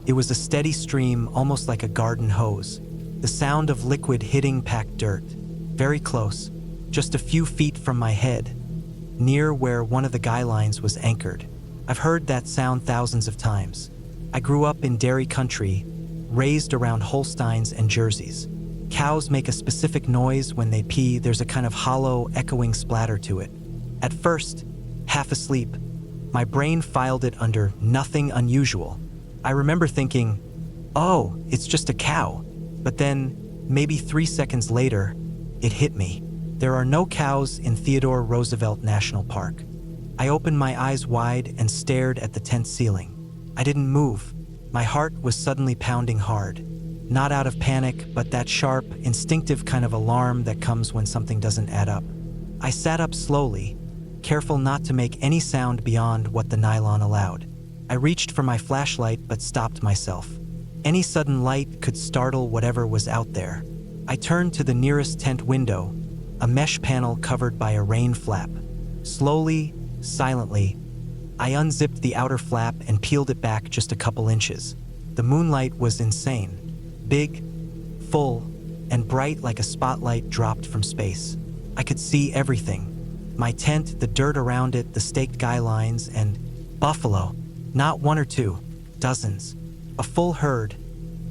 It was a steady stream, almost like a garden hose. The sound of liquid hitting packed dirt. Very close, just a few feet from my head, near where one of the guy lines was anchored. I've heard that sound thousands of times. I grew up in dairy country, raised around Holsteins and Jerseys. Cows make a specific noise when they pee. There's a kind of hollow, echoing splatter to it. At first, half asleep, my brain filed it under nothing unusual. I remember thinking, oh, it's just a cow. But then, maybe 3 seconds later, it hit me. There are no cows in Theodore Roosevelt National Park. I opened my eyes wide and stared at the tent ceiling. I didn't move. My heart was suddenly pounding hard. Not out of panic, but that sharp, instinctive kind of alarm that comes when something doesn't add up. I sat up slowly, careful not to make any sound beyond what the nylon allowed. I reached for my flashlight but stopped myself. Any sudden light could startle whatever was out there. I turned to the nearest tent window, a mesh panel covered by a rain flap. Slowly, silently, I unzipped the outer flap and peeled it back just a couple inches. The moonlight was insane. Big, full, and bright like a spotlight dropped from space. I could see everything. My tent, the dirt around it, the staked guy lines, and buffalo. Not 1 or 2, dozens. A full herd,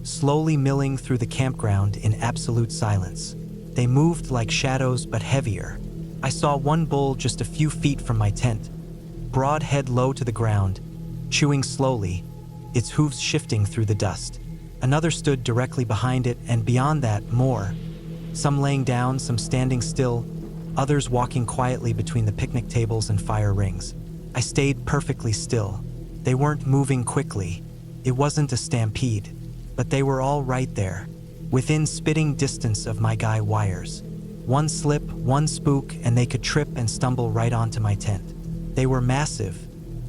slowly milling through the campground in absolute silence. They moved like shadows but heavier. I saw one bull just a few feet from my tent, broad head low to the ground, chewing slowly, its hooves shifting through the dust. Another stood directly behind it, and beyond that, more. Some laying down, some standing still, others walking quietly between the picnic tables and fire rings. I stayed perfectly still. They weren't moving quickly. It wasn't a stampede, but they were all right there, within spitting distance of my guy wires. One slip, one spook, and they could trip and stumble right onto my tent. They were massive,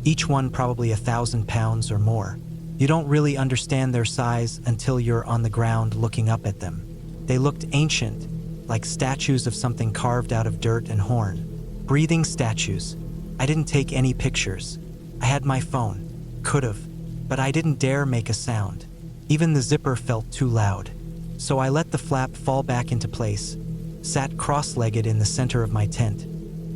each one probably 1,000 pounds or more. You don't really understand their size until you're on the ground looking up at them. They looked ancient, like statues of something carved out of dirt and horn. Breathing statues. I didn't take any pictures. I had my phone. Could've, but I didn't dare make a sound. Even the zipper felt too loud. So I let the flap fall back into place, sat cross-legged in the center of my tent,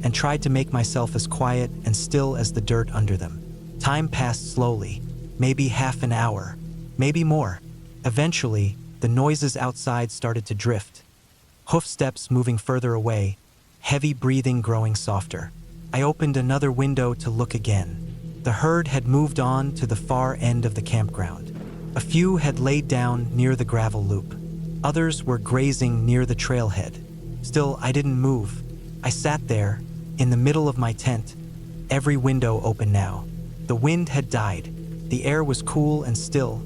and tried to make myself as quiet and still as the dirt under them. Time passed slowly, maybe half an hour, maybe more. Eventually, the noises outside started to drift. Hoof steps moving further away, heavy breathing growing softer. I opened another window to look again. The herd had moved on to the far end of the campground. A few had laid down near the gravel loop. Others were grazing near the trailhead. Still, I didn't move. I sat there, in the middle of my tent, every window open now. The wind had died. The air was cool and still,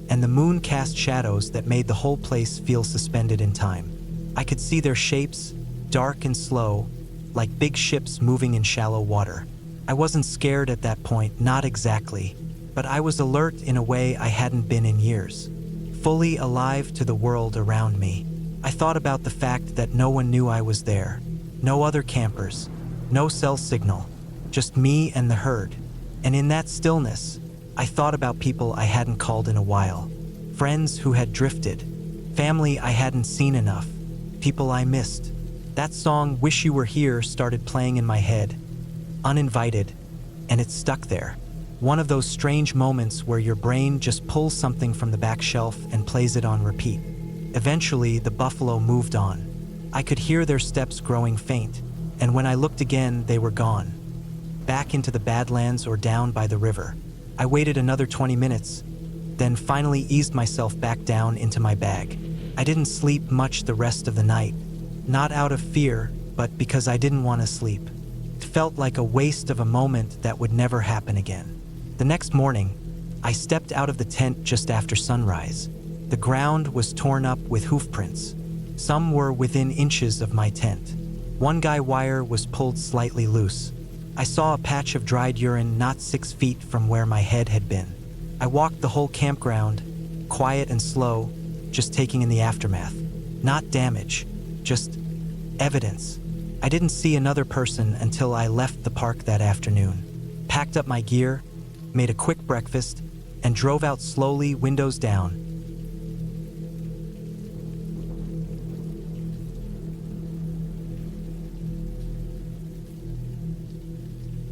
and the moon cast shadows that made the whole place feel suspended in time. I could see their shapes, dark and slow, like big ships moving in shallow water. I wasn't scared at that point, not exactly, but I was alert in a way I hadn't been in years, fully alive to the world around me. I thought about the fact that no one knew I was there, no other campers, no cell signal, just me and the herd. And in that stillness, I thought about people I hadn't called in a while, friends who had drifted, family I hadn't seen enough, people I missed. That song, Wish You Were Here, started playing in my head, uninvited, and it stuck there. One of those strange moments where your brain just pulls something from the back shelf and plays it on repeat. Eventually, the buffalo moved on. I could hear their steps growing faint, and when I looked again, they were gone. Back into the Badlands or down by the river. I waited another 20 minutes, then finally eased myself back down into my bag. I didn't sleep much the rest of the night, not out of fear, but because I didn't want to sleep. It felt like a waste of a moment that would never happen again. The next morning, I stepped out of the tent just after sunrise. The ground was torn up with hoof prints. Some were within inches of my tent. One guy wire was pulled slightly loose. I saw a patch of dried urine not 6 feet from where my head had been. I walked the whole campground, quiet and slow, just taking in the aftermath. Not damage, just evidence. I didn't see another person until I left the park that afternoon. Packed up my gear, made a quick breakfast, and drove out slowly, windows down.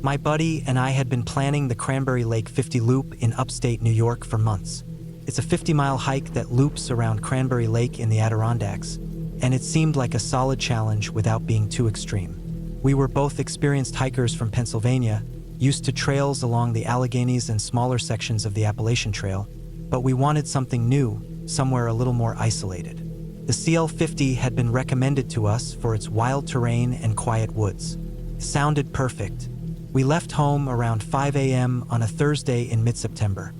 My buddy and I had been planning the Cranberry Lake 50 Loop in upstate New York for months. It's a 50-mile hike that loops around Cranberry Lake in the Adirondacks, and it seemed like a solid challenge without being too extreme. We were both experienced hikers from Pennsylvania, used to trails along the Alleghenies and smaller sections of the Appalachian Trail, but we wanted something new, somewhere a little more isolated. The CL50 had been recommended to us for its wild terrain and quiet woods. It sounded perfect. We left home around 5 a.m. on a Thursday in mid-September,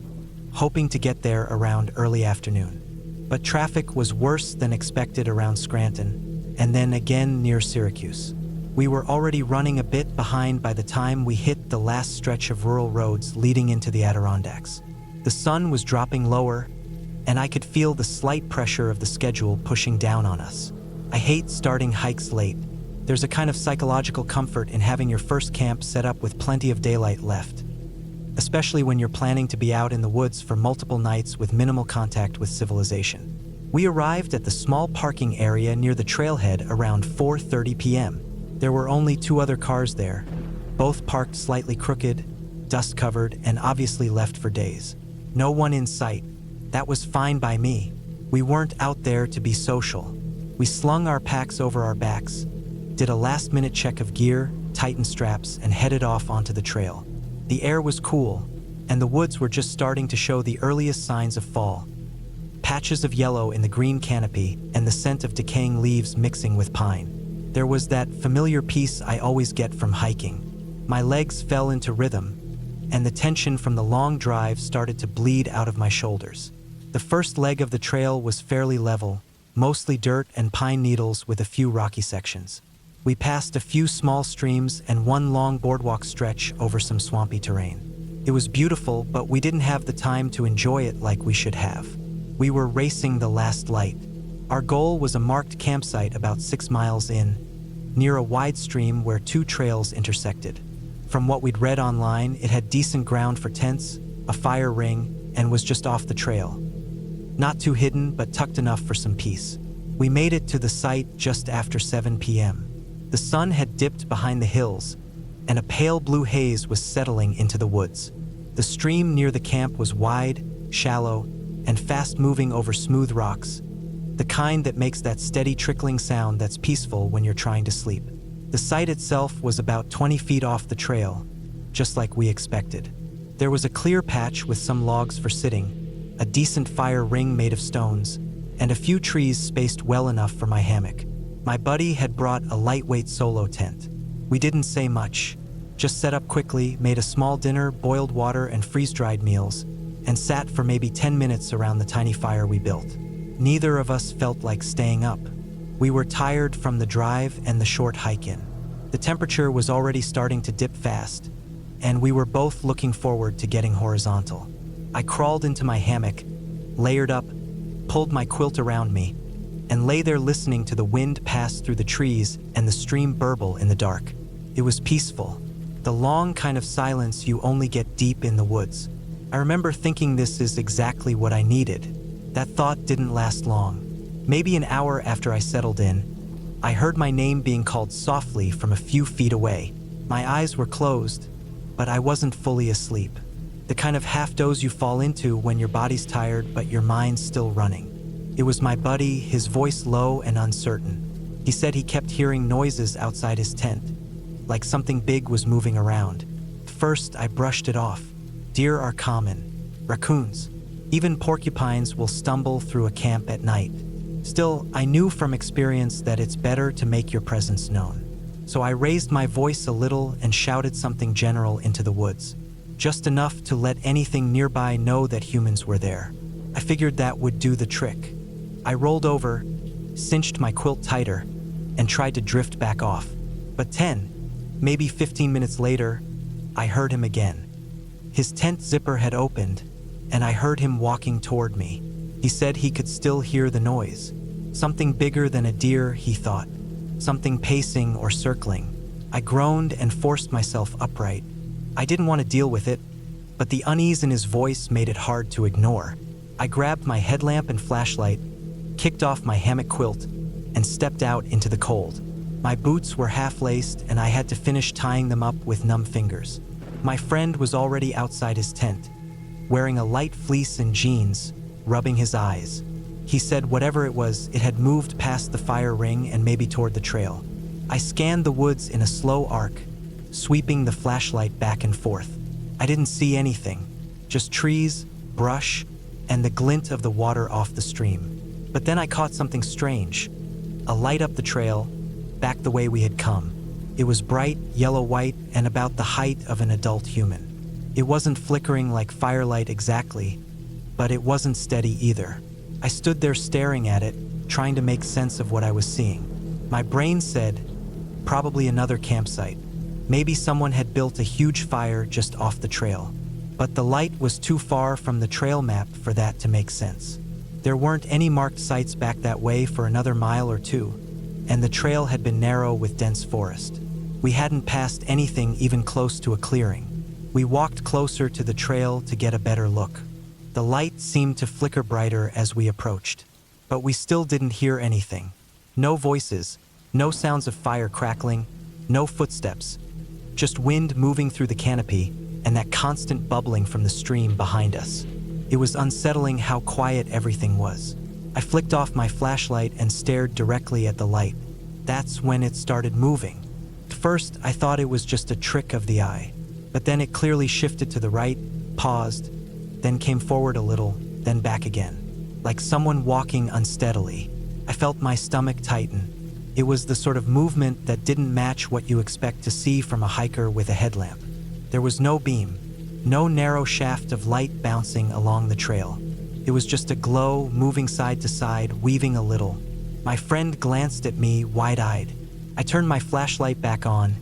hoping to get there around early afternoon. But traffic was worse than expected around Scranton, and then again near Syracuse. We were already running a bit behind by the time we hit the last stretch of rural roads leading into the Adirondacks. The sun was dropping lower, and I could feel the slight pressure of the schedule pushing down on us. I hate starting hikes late. There's a kind of psychological comfort in having your first camp set up with plenty of daylight left, especially when you're planning to be out in the woods for multiple nights with minimal contact with civilization. We arrived at the small parking area near the trailhead around 4:30 p.m. There were only 2 other cars there, both parked slightly crooked, dust-covered, and obviously left for days. No one in sight. That was fine by me. We weren't out there to be social. We slung our packs over our backs, did a last-minute check of gear, tightened straps, and headed off onto the trail. The air was cool, and the woods were just starting to show the earliest signs of fall. Patches of yellow in the green canopy and the scent of decaying leaves mixing with pine. There was that familiar peace I always get from hiking. My legs fell into rhythm, and the tension from the long drive started to bleed out of my shoulders. The first leg of the trail was fairly level, mostly dirt and pine needles with a few rocky sections. We passed a few small streams and one long boardwalk stretch over some swampy terrain. It was beautiful, but we didn't have the time to enjoy it like we should have. We were racing the last light. Our goal was a marked campsite about 6 miles in, near a wide stream where 2 trails intersected. From what we'd read online, it had decent ground for tents, a fire ring, and was just off the trail. Not too hidden, but tucked enough for some peace. We made it to the site just after 7 p.m. The sun had dipped behind the hills, and a pale blue haze was settling into the woods. The stream near the camp was wide, shallow, and fast-moving over smooth rocks, the kind that makes that steady trickling sound that's peaceful when you're trying to sleep. The site itself was about 20 feet off the trail, just like we expected. There was a clear patch with some logs for sitting, a decent fire ring made of stones, and a few trees spaced well enough for my hammock. My buddy had brought a lightweight solo tent. We didn't say much, just set up quickly, made a small dinner, boiled water and freeze-dried meals, and sat for maybe 10 minutes around the tiny fire we built. Neither of us felt like staying up. We were tired from the drive and the short hike in. The temperature was already starting to dip fast, and we were both looking forward to getting horizontal. I crawled into my hammock, layered up, pulled my quilt around me, and lay there listening to the wind pass through the trees and the stream burble in the dark. It was peaceful, the long kind of silence you only get deep in the woods. I remember thinking this is exactly what I needed. That thought didn't last long. Maybe an hour after I settled in, I heard my name being called softly from a few feet away. My eyes were closed, but I wasn't fully asleep. The kind of half-doze you fall into when your body's tired but your mind's still running. It was my buddy, his voice low and uncertain. He said he kept hearing noises outside his tent, like something big was moving around. First, I brushed it off. Deer are common. Raccoons. Even porcupines will stumble through a camp at night. Still, I knew from experience that it's better to make your presence known. So I raised my voice a little and shouted something general into the woods, just enough to let anything nearby know that humans were there. I figured that would do the trick. I rolled over, cinched my quilt tighter, and tried to drift back off. But 10, maybe 15 minutes later, I heard him again. His tent zipper had opened, and I heard him walking toward me. He said he could still hear the noise. Something bigger than a deer, he thought. Something pacing or circling. I groaned and forced myself upright. I didn't want to deal with it, but the unease in his voice made it hard to ignore. I grabbed my headlamp and flashlight, kicked off my hammock quilt, and stepped out into the cold. My boots were half-laced, and I had to finish tying them up with numb fingers. My friend was already outside his tent, wearing a light fleece and jeans, rubbing his eyes. He said whatever it was, it had moved past the fire ring and maybe toward the trail. I scanned the woods in a slow arc, sweeping the flashlight back and forth. I didn't see anything, just trees, brush, and the glint of the water off the stream. But then I caught something strange. A light up the trail, back the way we had come. It was bright, yellow-white, and about the height of an adult human. It wasn't flickering like firelight exactly, but it wasn't steady either. I stood there staring at it, trying to make sense of what I was seeing. My brain said, probably another campsite. Maybe someone had built a huge fire just off the trail. But the light was too far from the trail map for that to make sense. There weren't any marked sites back that way for another mile or two, and the trail had been narrow with dense forest. We hadn't passed anything even close to a clearing. We walked closer to the trail to get a better look. The light seemed to flicker brighter as we approached, but we still didn't hear anything. No voices, no sounds of fire crackling, no footsteps, just wind moving through the canopy and that constant bubbling from the stream behind us. It was unsettling how quiet everything was. I flicked off my flashlight and stared directly at the light. That's when it started moving. At first, I thought it was just a trick of the eye, but then it clearly shifted to the right, paused, then came forward a little, then back again, like someone walking unsteadily. I felt my stomach tighten. It was the sort of movement that didn't match what you expect to see from a hiker with a headlamp. There was no beam, no narrow shaft of light bouncing along the trail. It was just a glow moving side to side, weaving a little. My friend glanced at me wide-eyed. I turned my flashlight back on,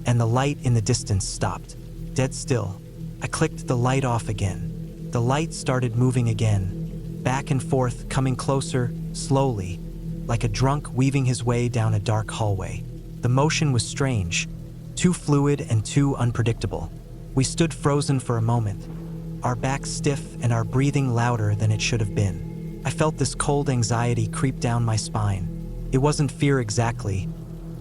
and the light in the distance stopped, dead still. I clicked the light off again. The light started moving again, back and forth, coming closer, slowly, like a drunk weaving his way down a dark hallway. The motion was strange, too fluid and too unpredictable. We stood frozen for a moment, our backs stiff and our breathing louder than it should have been. I felt this cold anxiety creep down my spine. It wasn't fear exactly,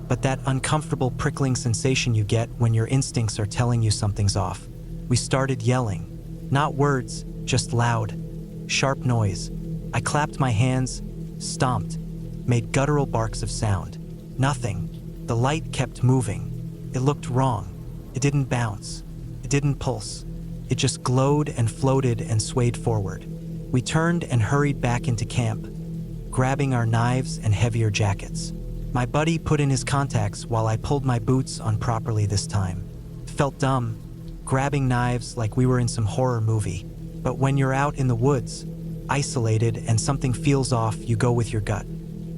but that uncomfortable prickling sensation you get when your instincts are telling you something's off. We started yelling. Not words, just loud, sharp noise. I clapped my hands, stomped, made guttural barks of sound. Nothing. The light kept moving. It looked wrong. It didn't bounce. It didn't pulse. It just glowed and floated and swayed forward. We turned and hurried back into camp, grabbing our knives and heavier jackets. My buddy put in his contacts while I pulled my boots on properly this time. It felt dumb, grabbing knives like we were in some horror movie. But when you're out in the woods, isolated, and something feels off, you go with your gut.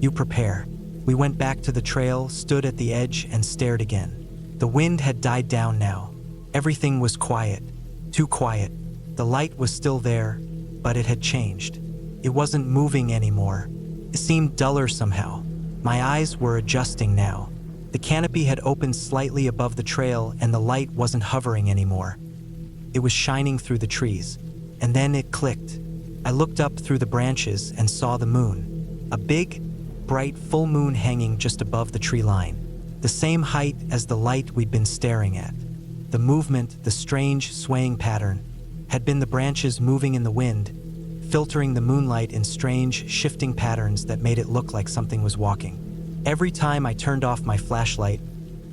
You prepare. We went back to the trail, stood at the edge, and stared again. The wind had died down now. Everything was quiet. Too quiet. The light was still there, but it had changed. It wasn't moving anymore. It seemed duller somehow. My eyes were adjusting now. The canopy had opened slightly above the trail and the light wasn't hovering anymore. It was shining through the trees. And then it clicked. I looked up through the branches and saw the moon. A big, bright full moon hanging just above the tree line, the same height as the light we'd been staring at. The movement, the strange swaying pattern, had been the branches moving in the wind, filtering the moonlight in strange, shifting patterns that made it look like something was walking. Every time I turned off my flashlight,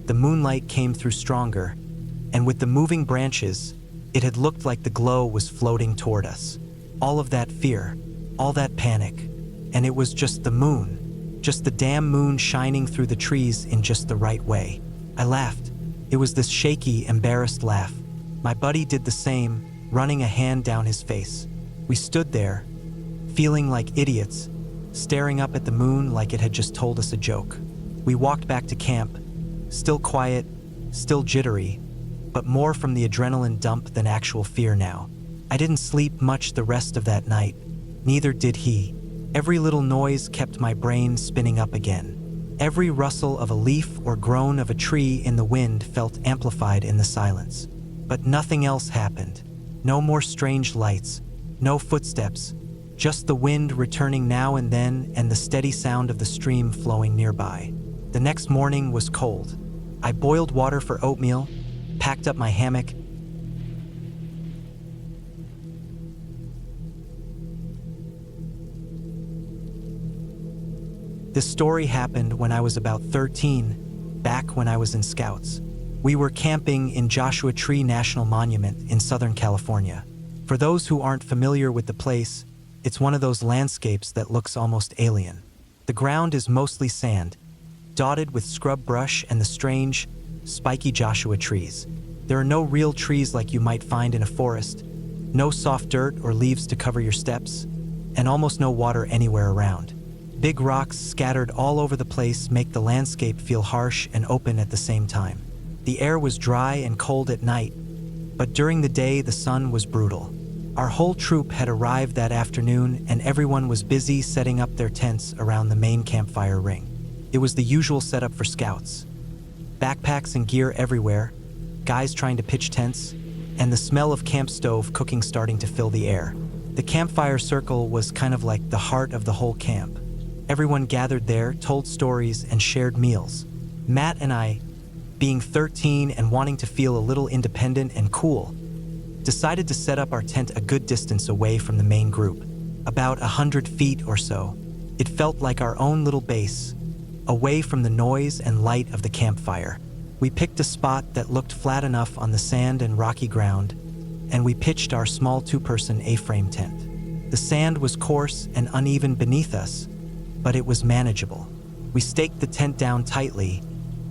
the moonlight came through stronger, and with the moving branches, it had looked like the glow was floating toward us. All of that fear, all that panic, and it was just the moon, just the damn moon shining through the trees in just the right way. I laughed. It was this shaky, embarrassed laugh. My buddy did the same, running a hand down his face. We stood there, feeling like idiots, staring up at the moon like it had just told us a joke. We walked back to camp, still quiet, still jittery, but more from the adrenaline dump than actual fear now. I didn't sleep much the rest of that night. Neither did he. Every little noise kept my brain spinning up again. Every rustle of a leaf or groan of a tree in the wind felt amplified in the silence. But nothing else happened. No more strange lights, no footsteps, just the wind returning now and then and the steady sound of the stream flowing nearby. The next morning was cold. I boiled water for oatmeal, packed up my hammock, This story happened when I was about 13, back when I was in Scouts. We were camping in Joshua Tree National Monument in Southern California. For those who aren't familiar with the place, it's one of those landscapes that looks almost alien. The ground is mostly sand, dotted with scrub brush and the strange, spiky Joshua trees. There are no real trees like you might find in a forest, no soft dirt or leaves to cover your steps, and almost no water anywhere around. Big rocks scattered all over the place make the landscape feel harsh and open at the same time. The air was dry and cold at night, but during the day the sun was brutal. Our whole troop had arrived that afternoon and everyone was busy setting up their tents around the main campfire ring. It was the usual setup for Scouts. Backpacks and gear everywhere, guys trying to pitch tents, and the smell of camp stove cooking starting to fill the air. The campfire circle was kind of like the heart of the whole camp. Everyone gathered there, told stories, and shared meals. Matt and I, being 13 and wanting to feel a little independent and cool, decided to set up our tent a good distance away from the main group, about 100 feet or so. It felt like our own little base, away from the noise and light of the campfire. We picked a spot that looked flat enough on the sand and rocky ground, and we pitched our small two-person A-frame tent. The sand was coarse and uneven beneath us, but it was manageable. We staked the tent down tightly,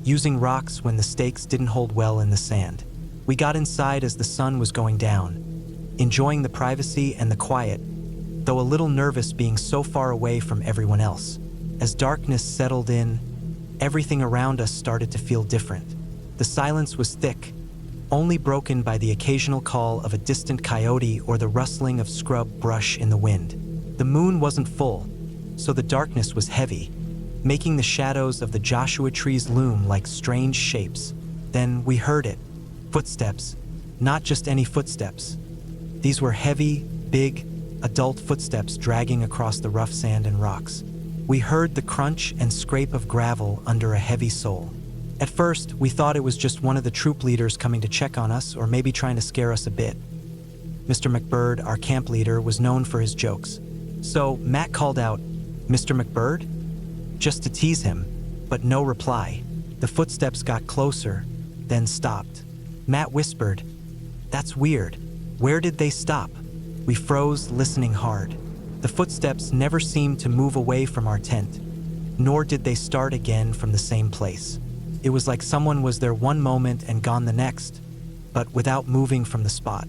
using rocks when the stakes didn't hold well in the sand. We got inside as the sun was going down, enjoying the privacy and the quiet, though a little nervous being so far away from everyone else. As darkness settled in, everything around us started to feel different. The silence was thick, only broken by the occasional call of a distant coyote or the rustling of scrub brush in the wind. The moon wasn't full, so the darkness was heavy, making the shadows of the Joshua trees loom like strange shapes. Then we heard it. Footsteps. Not just any footsteps. These were heavy, big, adult footsteps dragging across the rough sand and rocks. We heard the crunch and scrape of gravel under a heavy sole. At first, we thought it was just one of the troop leaders coming to check on us or maybe trying to scare us a bit. Mr. McBird, our camp leader, was known for his jokes. So Matt called out, "Mr. McBird?" just to tease him, but no reply. The footsteps got closer, then stopped. Matt whispered, "That's weird. Where did they stop?" We froze, listening hard. The footsteps never seemed to move away from our tent, nor did they start again from the same place. It was like someone was there one moment and gone the next, but without moving from the spot.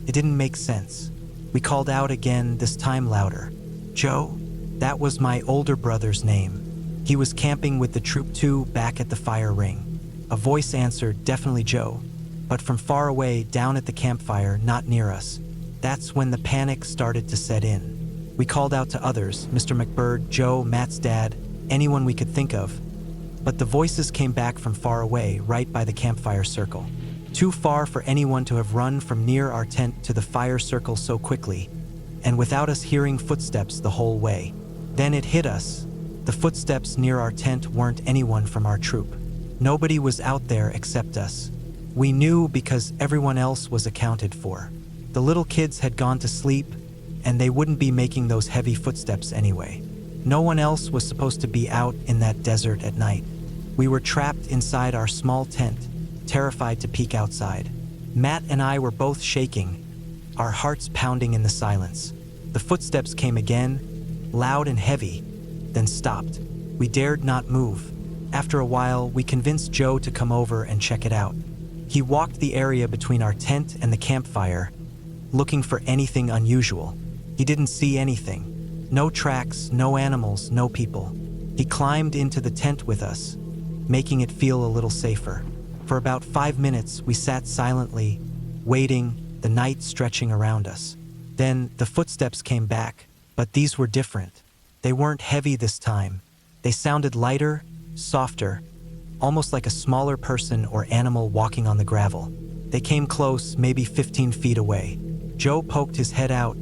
It didn't make sense. We called out again, this time louder. "Joe?" That was my older brother's name. He was camping with the troop too back at the fire ring. A voice answered, "Definitely Joe," but from far away down at the campfire, not near us. That's when the panic started to set in. We called out to others, Mr. McBird, Joe, Matt's dad, anyone we could think of. But the voices came back from far away, right by the campfire circle. Too far for anyone to have run from near our tent to the fire circle so quickly, and without us hearing footsteps the whole way. Then it hit us. The footsteps near our tent weren't anyone from our troop. Nobody was out there except us. We knew because everyone else was accounted for. The little kids had gone to sleep, and they wouldn't be making those heavy footsteps anyway. No one else was supposed to be out in that desert at night. We were trapped inside our small tent, terrified to peek outside. Matt and I were both shaking, our hearts pounding in the silence. The footsteps came again, loud and heavy, then stopped. We dared not move. After a while, we convinced Joe to come over and check it out. He walked the area between our tent and the campfire, looking for anything unusual. He didn't see anything. No tracks, no animals, no people. He climbed into the tent with us, making it feel a little safer. For about 5 minutes, we sat silently, waiting, the night stretching around us. Then the footsteps came back, but these were different. They weren't heavy this time. They sounded lighter, softer, almost like a smaller person or animal walking on the gravel. They came close, maybe 15 feet away. Joe poked his head out,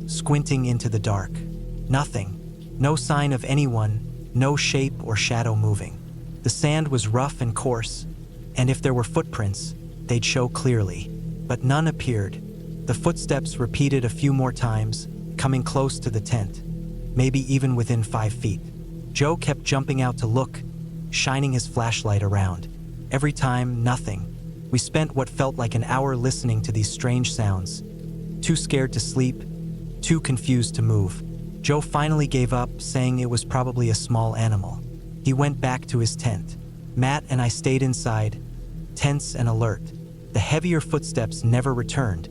squinting into the dark. Nothing. No sign of anyone, no shape or shadow moving. The sand was rough and coarse, and if there were footprints, they'd show clearly. But none appeared. The footsteps repeated a few more times, coming close to the tent, maybe even within 5 feet. Joe kept jumping out to look, shining his flashlight around. Every time, nothing. We spent what felt like an hour listening to these strange sounds, too scared to sleep, too confused to move. Joe finally gave up, saying it was probably a small animal. He went back to his tent. Matt and I stayed inside, tense and alert. The heavier footsteps never returned,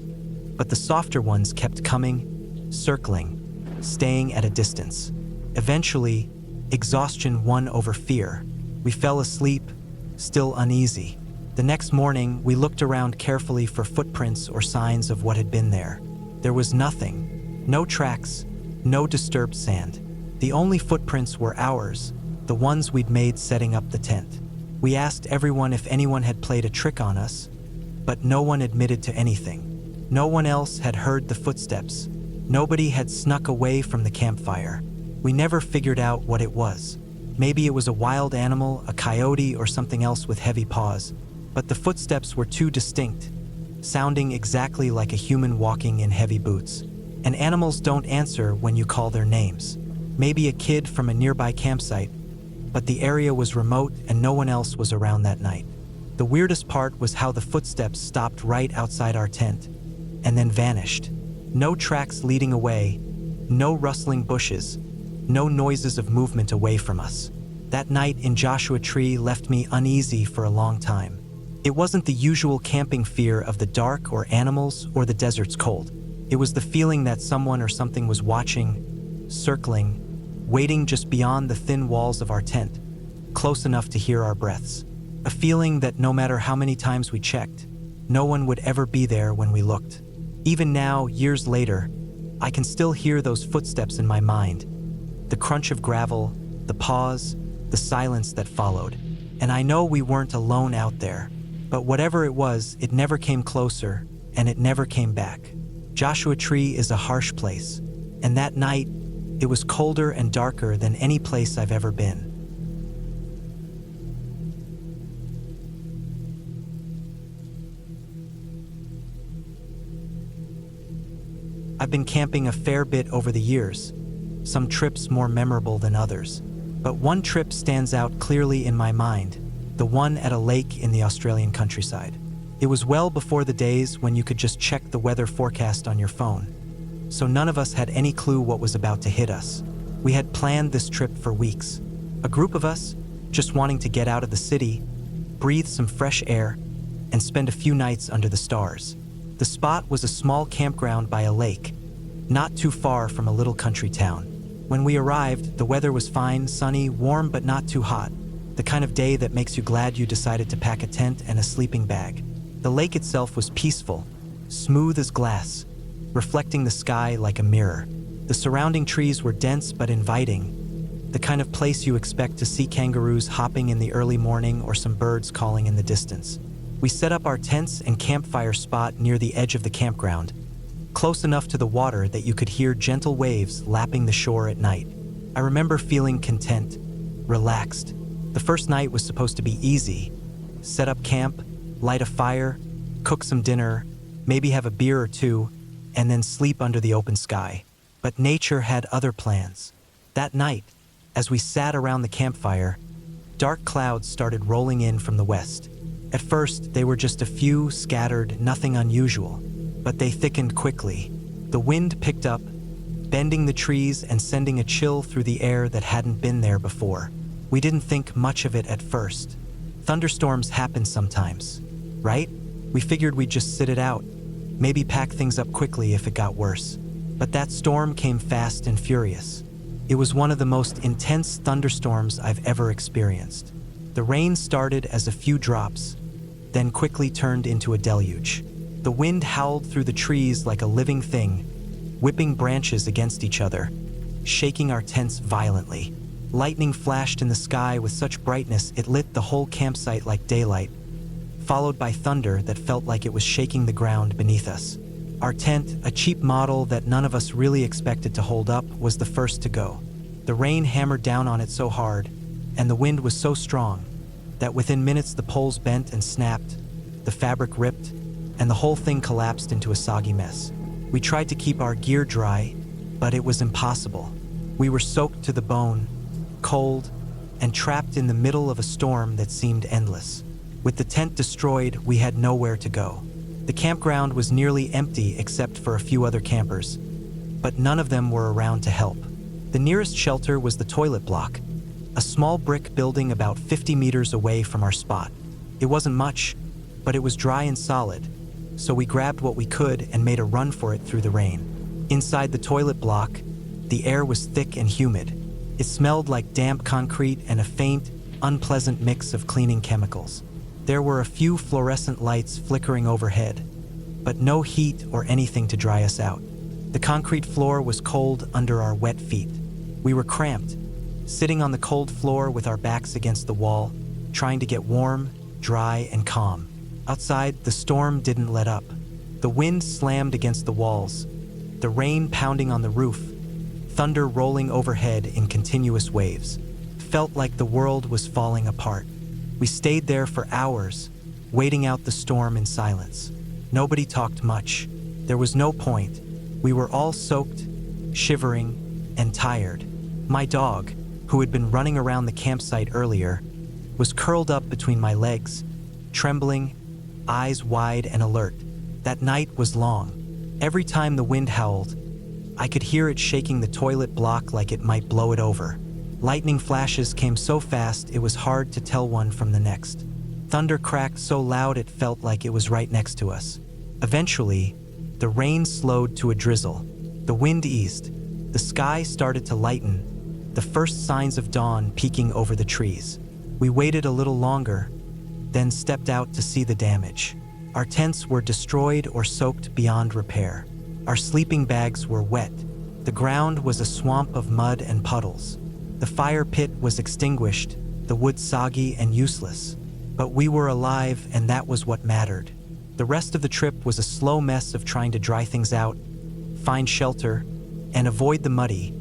but the softer ones kept coming, circling, staying at a distance. Eventually, exhaustion won over fear. We fell asleep, still uneasy. The next morning, we looked around carefully for footprints or signs of what had been there. There was nothing. No tracks, no disturbed sand. The only footprints were ours, the ones we'd made setting up the tent. We asked everyone if anyone had played a trick on us, but no one admitted to anything. No one else had heard the footsteps. Nobody had snuck away from the campfire. We never figured out what it was. Maybe it was a wild animal, a coyote, or something else with heavy paws. But the footsteps were too distinct, sounding exactly like a human walking in heavy boots. And animals don't answer when you call their names. Maybe a kid from a nearby campsite, but the area was remote and no one else was around that night. The weirdest part was how the footsteps stopped right outside our tent, and then vanished. No tracks leading away, no rustling bushes, no noises of movement away from us. That night in Joshua Tree left me uneasy for a long time. It wasn't the usual camping fear of the dark or animals or the desert's cold. It was the feeling that someone or something was watching, circling, waiting just beyond the thin walls of our tent, close enough to hear our breaths. A feeling that no matter how many times we checked, no one would ever be there when we looked. Even now, years later, I can still hear those footsteps in my mind. The crunch of gravel, the pause, the silence that followed. And I know we weren't alone out there. But whatever it was, it never came closer, and it never came back. Joshua Tree is a harsh place, and that night, it was colder and darker than any place I've ever been. I've been camping a fair bit over the years, some trips more memorable than others. But one trip stands out clearly in my mind, the one at a lake in the Australian countryside. It was well before the days when you could just check the weather forecast on your phone, so none of us had any clue what was about to hit us. We had planned this trip for weeks. A group of us, just wanting to get out of the city, breathe some fresh air, and spend a few nights under the stars. The spot was a small campground by a lake, not too far from a little country town. When we arrived, the weather was fine, sunny, warm but not too hot. The kind of day that makes you glad you decided to pack a tent and a sleeping bag. The lake itself was peaceful, smooth as glass, reflecting the sky like a mirror. The surrounding trees were dense but inviting, the kind of place you expect to see kangaroos hopping in the early morning or some birds calling in the distance. We set up our tents and campfire spot near the edge of the campground, close enough to the water that you could hear gentle waves lapping the shore at night. I remember feeling content, relaxed. The first night was supposed to be easy. Set up camp, light a fire, cook some dinner, maybe have a beer or two, and then sleep under the open sky. But nature had other plans. That night, as we sat around the campfire, dark clouds started rolling in from the west. At first, they were just a few, scattered, nothing unusual. But they thickened quickly. The wind picked up, bending the trees and sending a chill through the air that hadn't been there before. We didn't think much of it at first. Thunderstorms happen sometimes, right? We figured we'd just sit it out, maybe pack things up quickly if it got worse. But that storm came fast and furious. It was one of the most intense thunderstorms I've ever experienced. The rain started as a few drops, then quickly turned into a deluge. The wind howled through the trees like a living thing, whipping branches against each other, shaking our tents violently. Lightning flashed in the sky with such brightness it lit the whole campsite like daylight, followed by thunder that felt like it was shaking the ground beneath us. Our tent, a cheap model that none of us really expected to hold up, was the first to go. The rain hammered down on it so hard, and the wind was so strong, that within minutes the poles bent and snapped, the fabric ripped, and the whole thing collapsed into a soggy mess. We tried to keep our gear dry, but it was impossible. We were soaked to the bone, cold, and trapped in the middle of a storm that seemed endless. With the tent destroyed, we had nowhere to go. The campground was nearly empty except for a few other campers, but none of them were around to help. The nearest shelter was the toilet block, a small brick building about 50 meters away from our spot. It wasn't much, but it was dry and solid, so we grabbed what we could and made a run for it through the rain. Inside the toilet block, the air was thick and humid. It smelled like damp concrete and a faint, unpleasant mix of cleaning chemicals. There were a few fluorescent lights flickering overhead, but no heat or anything to dry us out. The concrete floor was cold under our wet feet. We were cramped, sitting on the cold floor with our backs against the wall, trying to get warm, dry, and calm. Outside, the storm didn't let up. The wind slammed against the walls, the rain pounding on the roof, thunder rolling overhead in continuous waves. Felt like the world was falling apart. We stayed there for hours, waiting out the storm in silence. Nobody talked much. There was no point. We were all soaked, shivering, and tired. My dog, who had been running around the campsite earlier, was curled up between my legs, trembling, eyes wide and alert. That night was long. Every time the wind howled, I could hear it shaking the toilet block like it might blow it over. Lightning flashes came so fast it was hard to tell one from the next. Thunder cracked so loud it felt like it was right next to us. Eventually, the rain slowed to a drizzle. The wind eased. The sky started to lighten, the first signs of dawn peeking over the trees. We waited a little longer, then stepped out to see the damage. Our tents were destroyed or soaked beyond repair. Our sleeping bags were wet. The ground was a swamp of mud and puddles. The fire pit was extinguished, the wood soggy and useless. But we were alive, and that was what mattered. The rest of the trip was a slow mess of trying to dry things out, find shelter, and avoid the muddy,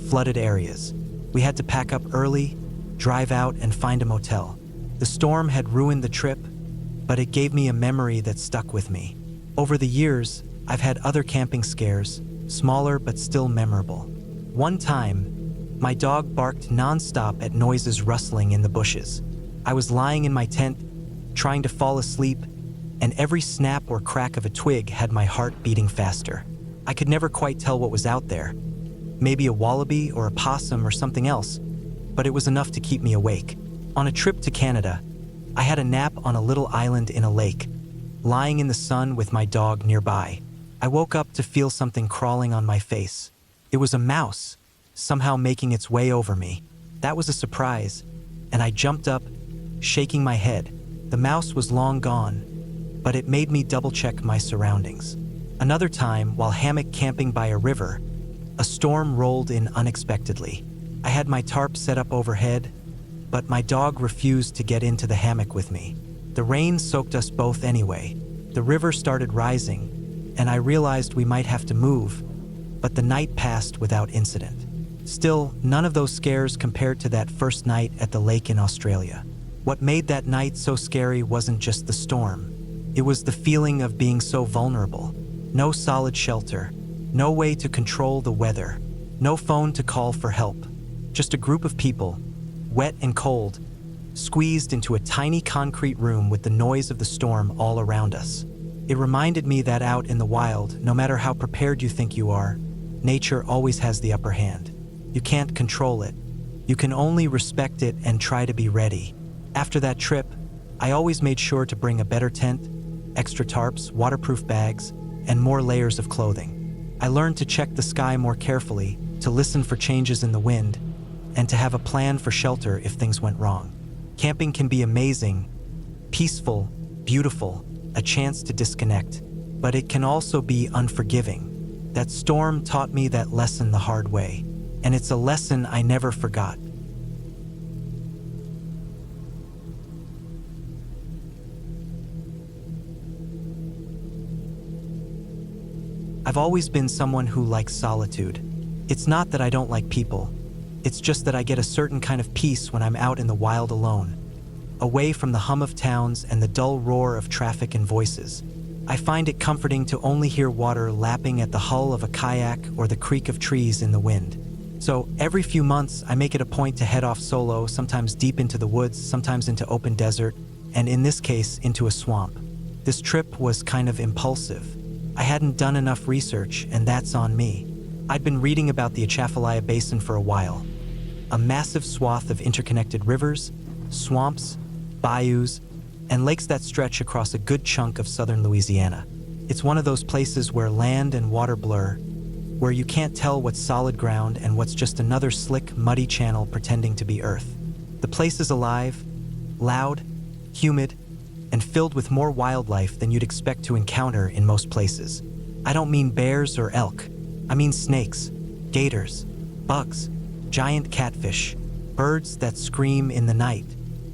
flooded areas. We had to pack up early, drive out, and find a motel. The storm had ruined the trip, but it gave me a memory that stuck with me. Over the years, I've had other camping scares, smaller but still memorable. One time, my dog barked nonstop at noises rustling in the bushes. I was lying in my tent, trying to fall asleep, and every snap or crack of a twig had my heart beating faster. I could never quite tell what was out there. Maybe a wallaby or a possum or something else, but it was enough to keep me awake. On a trip to Canada, I had a nap on a little island in a lake, lying in the sun with my dog nearby. I woke up to feel something crawling on my face. It was a mouse, somehow making its way over me. That was a surprise, and I jumped up, shaking my head. The mouse was long gone, but it made me double-check my surroundings. Another time, while hammock camping by a river, a storm rolled in unexpectedly. I had my tarp set up overhead, but my dog refused to get into the hammock with me. The rain soaked us both anyway. The river started rising, and I realized we might have to move, but the night passed without incident. Still, none of those scares compared to that first night at the lake in Australia. What made that night so scary wasn't just the storm. It was the feeling of being so vulnerable. No solid shelter, no way to control the weather, no phone to call for help. Just a group of people, wet and cold, squeezed into a tiny concrete room with the noise of the storm all around us. It reminded me that out in the wild, no matter how prepared you think you are, nature always has the upper hand. You can't control it. You can only respect it and try to be ready. After that trip, I always made sure to bring a better tent, extra tarps, waterproof bags, and more layers of clothing. I learned to check the sky more carefully, to listen for changes in the wind, and to have a plan for shelter if things went wrong. Camping can be amazing, peaceful, beautiful, a chance to disconnect, but it can also be unforgiving. That storm taught me that lesson the hard way, and it's a lesson I never forgot. I've always been someone who likes solitude. It's not that I don't like people. It's just that I get a certain kind of peace when I'm out in the wild alone, away from the hum of towns and the dull roar of traffic and voices. I find it comforting to only hear water lapping at the hull of a kayak or the creak of trees in the wind. So every few months, I make it a point to head off solo, sometimes deep into the woods, sometimes into open desert, and in this case, into a swamp. This trip was kind of impulsive. I hadn't done enough research, and that's on me. I'd been reading about the Atchafalaya Basin for a while. A massive swath of interconnected rivers, swamps, bayous, and lakes that stretch across a good chunk of southern Louisiana. It's one of those places where land and water blur, where you can't tell what's solid ground and what's just another slick, muddy channel pretending to be earth. The place is alive, loud, humid, and filled with more wildlife than you'd expect to encounter in most places. I don't mean bears or elk. I mean snakes, gators, bugs, giant catfish, birds that scream in the night.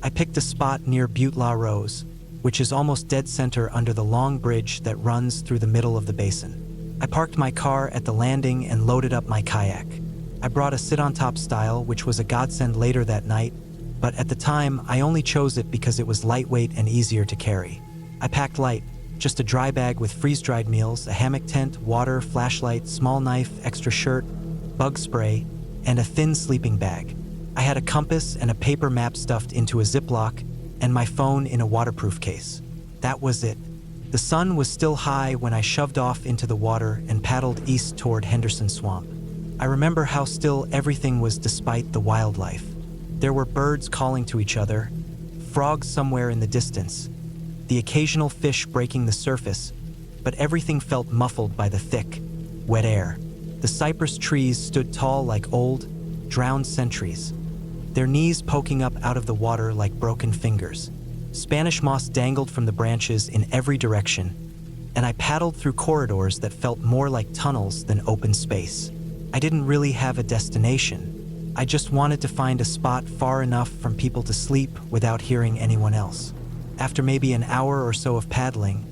I picked a spot near Butte La Rose, which is almost dead center under the long bridge that runs through the middle of the basin. I parked my car at the landing and loaded up my kayak. I brought a sit-on-top style, which was a godsend later that night, but at the time, I only chose it because it was lightweight and easier to carry. I packed light, just a dry bag with freeze-dried meals, a hammock tent, water, flashlight, small knife, extra shirt, bug spray, and a thin sleeping bag. I had a compass and a paper map stuffed into a Ziploc, and my phone in a waterproof case. That was it. The sun was still high when I shoved off into the water and paddled east toward Henderson Swamp. I remember how still everything was despite the wildlife. There were birds calling to each other, frogs somewhere in the distance, the occasional fish breaking the surface, but everything felt muffled by the thick, wet air. The cypress trees stood tall like old, drowned sentries, their knees poking up out of the water like broken fingers. Spanish moss dangled from the branches in every direction, and I paddled through corridors that felt more like tunnels than open space. I didn't really have a destination. I just wanted to find a spot far enough from people to sleep without hearing anyone else. After maybe an hour or so of paddling,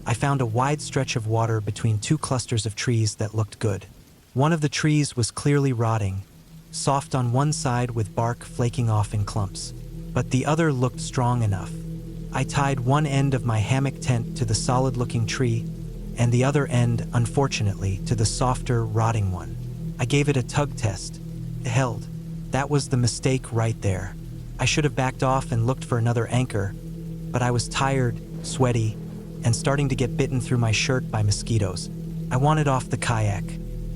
I found a wide stretch of water between two clusters of trees that looked good. One of the trees was clearly rotting, soft on one side with bark flaking off in clumps, but the other looked strong enough. I tied one end of my hammock tent to the solid-looking tree, and the other end, unfortunately, to the softer, rotting one. I gave it a tug test. It held. That was the mistake right there. I should have backed off and looked for another anchor, but I was tired, sweaty, and starting to get bitten through my shirt by mosquitoes. I wanted off the kayak.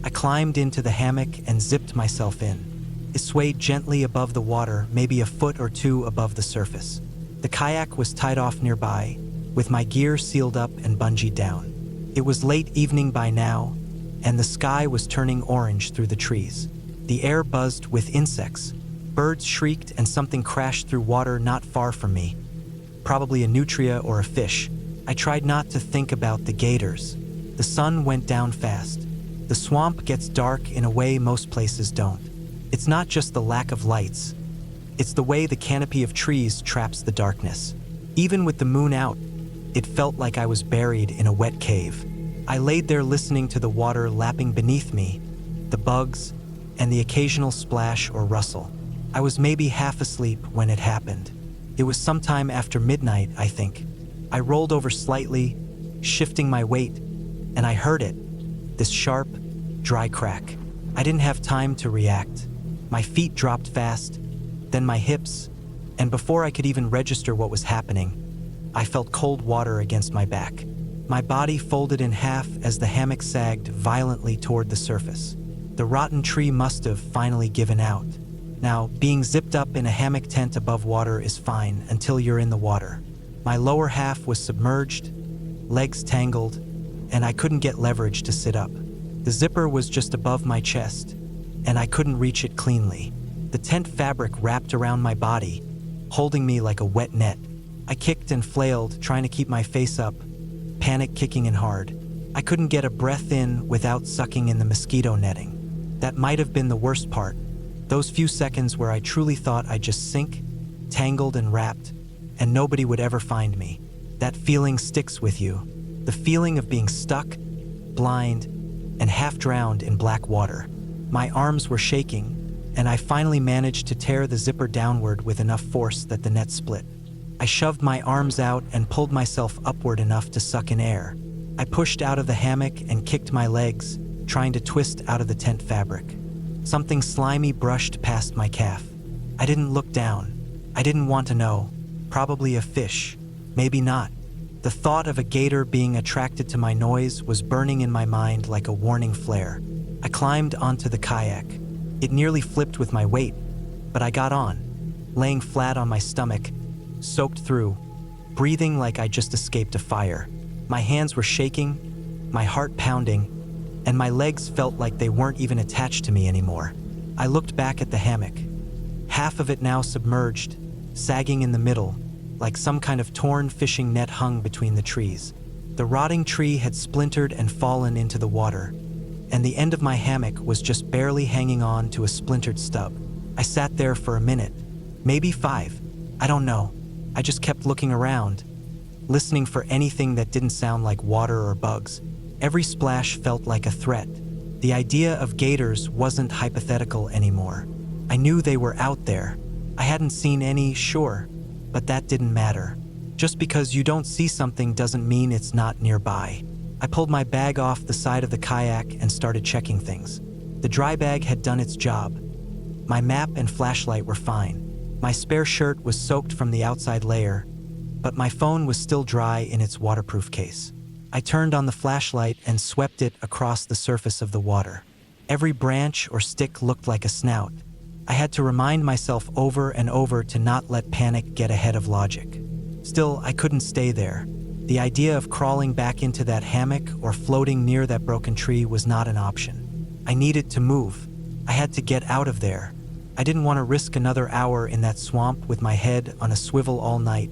I climbed into the hammock and zipped myself in. It swayed gently above the water, maybe a foot or two above the surface. The kayak was tied off nearby, with my gear sealed up and bungeed down. It was late evening by now, and the sky was turning orange through the trees. The air buzzed with insects. Birds shrieked and something crashed through water not far from me. Probably a nutria or a fish. I tried not to think about the gators. The sun went down fast. The swamp gets dark in a way most places don't. It's not just the lack of lights. It's the way the canopy of trees traps the darkness. Even with the moon out, it felt like I was buried in a wet cave. I laid there listening to the water lapping beneath me, the bugs, and the occasional splash or rustle. I was maybe half asleep when it happened. It was sometime after midnight, I think. I rolled over slightly, shifting my weight, and I heard it, this sharp, dry crack. I didn't have time to react. My feet dropped fast, then my hips, and before I could even register what was happening, I felt cold water against my back. My body folded in half as the hammock sagged violently toward the surface. The rotten tree must have finally given out. Now, being zipped up in a hammock tent above water is fine until you're in the water. My lower half was submerged, legs tangled, and I couldn't get leverage to sit up. The zipper was just above my chest, and I couldn't reach it cleanly. The tent fabric wrapped around my body, holding me like a wet net. I kicked and flailed, trying to keep my face up, panic kicking in hard. I couldn't get a breath in without sucking in the mosquito netting. That might have been the worst part. Those few seconds where I truly thought I'd just sink, tangled and wrapped, and nobody would ever find me. That feeling sticks with you. The feeling of being stuck, blind, and half drowned in black water. My arms were shaking, and I finally managed to tear the zipper downward with enough force that the net split. I shoved my arms out and pulled myself upward enough to suck in air. I pushed out of the hammock and kicked my legs, trying to twist out of the tent fabric. Something slimy brushed past my calf. I didn't look down. I didn't want to know. Probably a fish. Maybe not. The thought of a gator being attracted to my noise was burning in my mind like a warning flare. I climbed onto the kayak. It nearly flipped with my weight, but I got on, laying flat on my stomach, soaked through, breathing like I just escaped a fire. My hands were shaking, my heart pounding, and my legs felt like they weren't even attached to me anymore. I looked back at the hammock, half of it now submerged, sagging in the middle, like some kind of torn fishing net hung between the trees. The rotting tree had splintered and fallen into the water, and the end of my hammock was just barely hanging on to a splintered stub. I sat there for a minute, maybe 5, I don't know. I just kept looking around, listening for anything that didn't sound like water or bugs. Every splash felt like a threat. The idea of gators wasn't hypothetical anymore. I knew they were out there. I hadn't seen any, sure, but that didn't matter. Just because you don't see something doesn't mean it's not nearby. I pulled my bag off the side of the kayak and started checking things. The dry bag had done its job. My map and flashlight were fine. My spare shirt was soaked from the outside layer, but my phone was still dry in its waterproof case. I turned on the flashlight and swept it across the surface of the water. Every branch or stick looked like a snout. I had to remind myself over and over to not let panic get ahead of logic. Still, I couldn't stay there. The idea of crawling back into that hammock or floating near that broken tree was not an option. I needed to move. I had to get out of there. I didn't want to risk another hour in that swamp with my head on a swivel all night,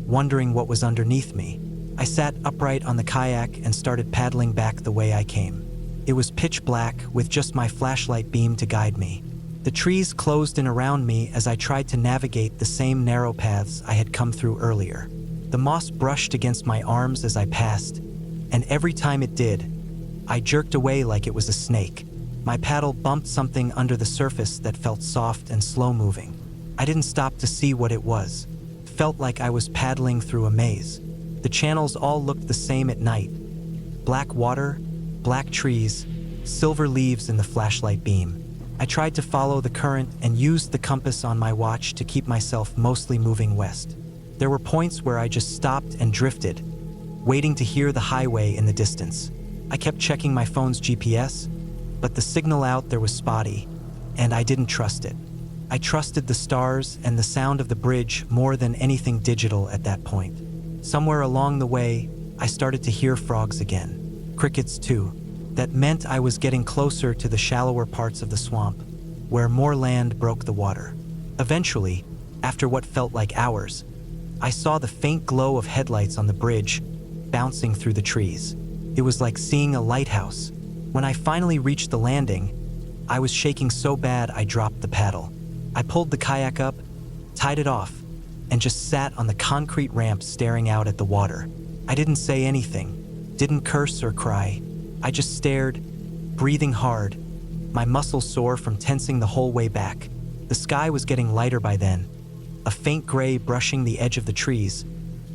wondering what was underneath me. I sat upright on the kayak and started paddling back the way I came. It was pitch black with just my flashlight beam to guide me. The trees closed in around me as I tried to navigate the same narrow paths I had come through earlier. The moss brushed against my arms as I passed, and every time it did, I jerked away like it was a snake. My paddle bumped something under the surface that felt soft and slow-moving. I didn't stop to see what it was. It felt like I was paddling through a maze. The channels all looked the same at night. Black water, black trees, silver leaves in the flashlight beam. I tried to follow the current and used the compass on my watch to keep myself mostly moving west. There were points where I just stopped and drifted, waiting to hear the highway in the distance. I kept checking my phone's GPS, but the signal out there was spotty, and I didn't trust it. I trusted the stars and the sound of the bridge more than anything digital at that point. Somewhere along the way, I started to hear frogs again. Crickets too. That meant I was getting closer to the shallower parts of the swamp, where more land broke the water. Eventually, after what felt like hours, I saw the faint glow of headlights on the bridge, bouncing through the trees. It was like seeing a lighthouse. When I finally reached the landing, I was shaking so bad I dropped the paddle. I pulled the kayak up, tied it off, and just sat on the concrete ramp staring out at the water. I didn't say anything, didn't curse or cry. I just stared, breathing hard, my muscles sore from tensing the whole way back. The sky was getting lighter by then, a faint gray brushing the edge of the trees,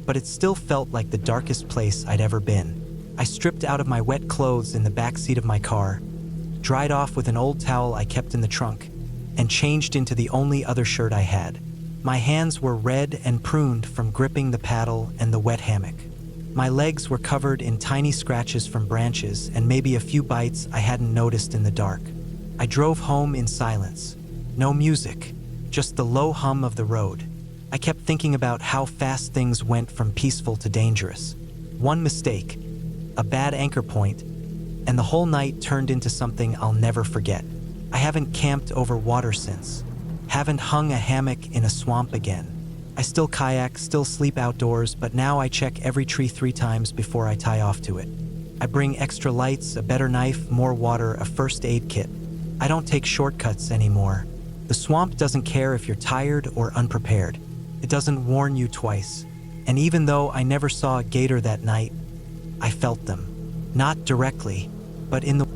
but it still felt like the darkest place I'd ever been. I stripped out of my wet clothes in the back seat of my car, dried off with an old towel I kept in the trunk, and changed into the only other shirt I had. My hands were red and pruned from gripping the paddle and the wet hammock. My legs were covered in tiny scratches from branches and maybe a few bites I hadn't noticed in the dark. I drove home in silence. No music, just the low hum of the road. I kept thinking about how fast things went from peaceful to dangerous. One mistake, a bad anchor point, and the whole night turned into something I'll never forget. I haven't camped over water since. Haven't hung a hammock in a swamp again. I still kayak, still sleep outdoors, but now I check every tree 3 times before I tie off to it. I bring extra lights, a better knife, more water, a first aid kit. I don't take shortcuts anymore. The swamp doesn't care if you're tired or unprepared. It doesn't warn you twice. And even though I never saw a gator that night, I felt them. Not directly, but in the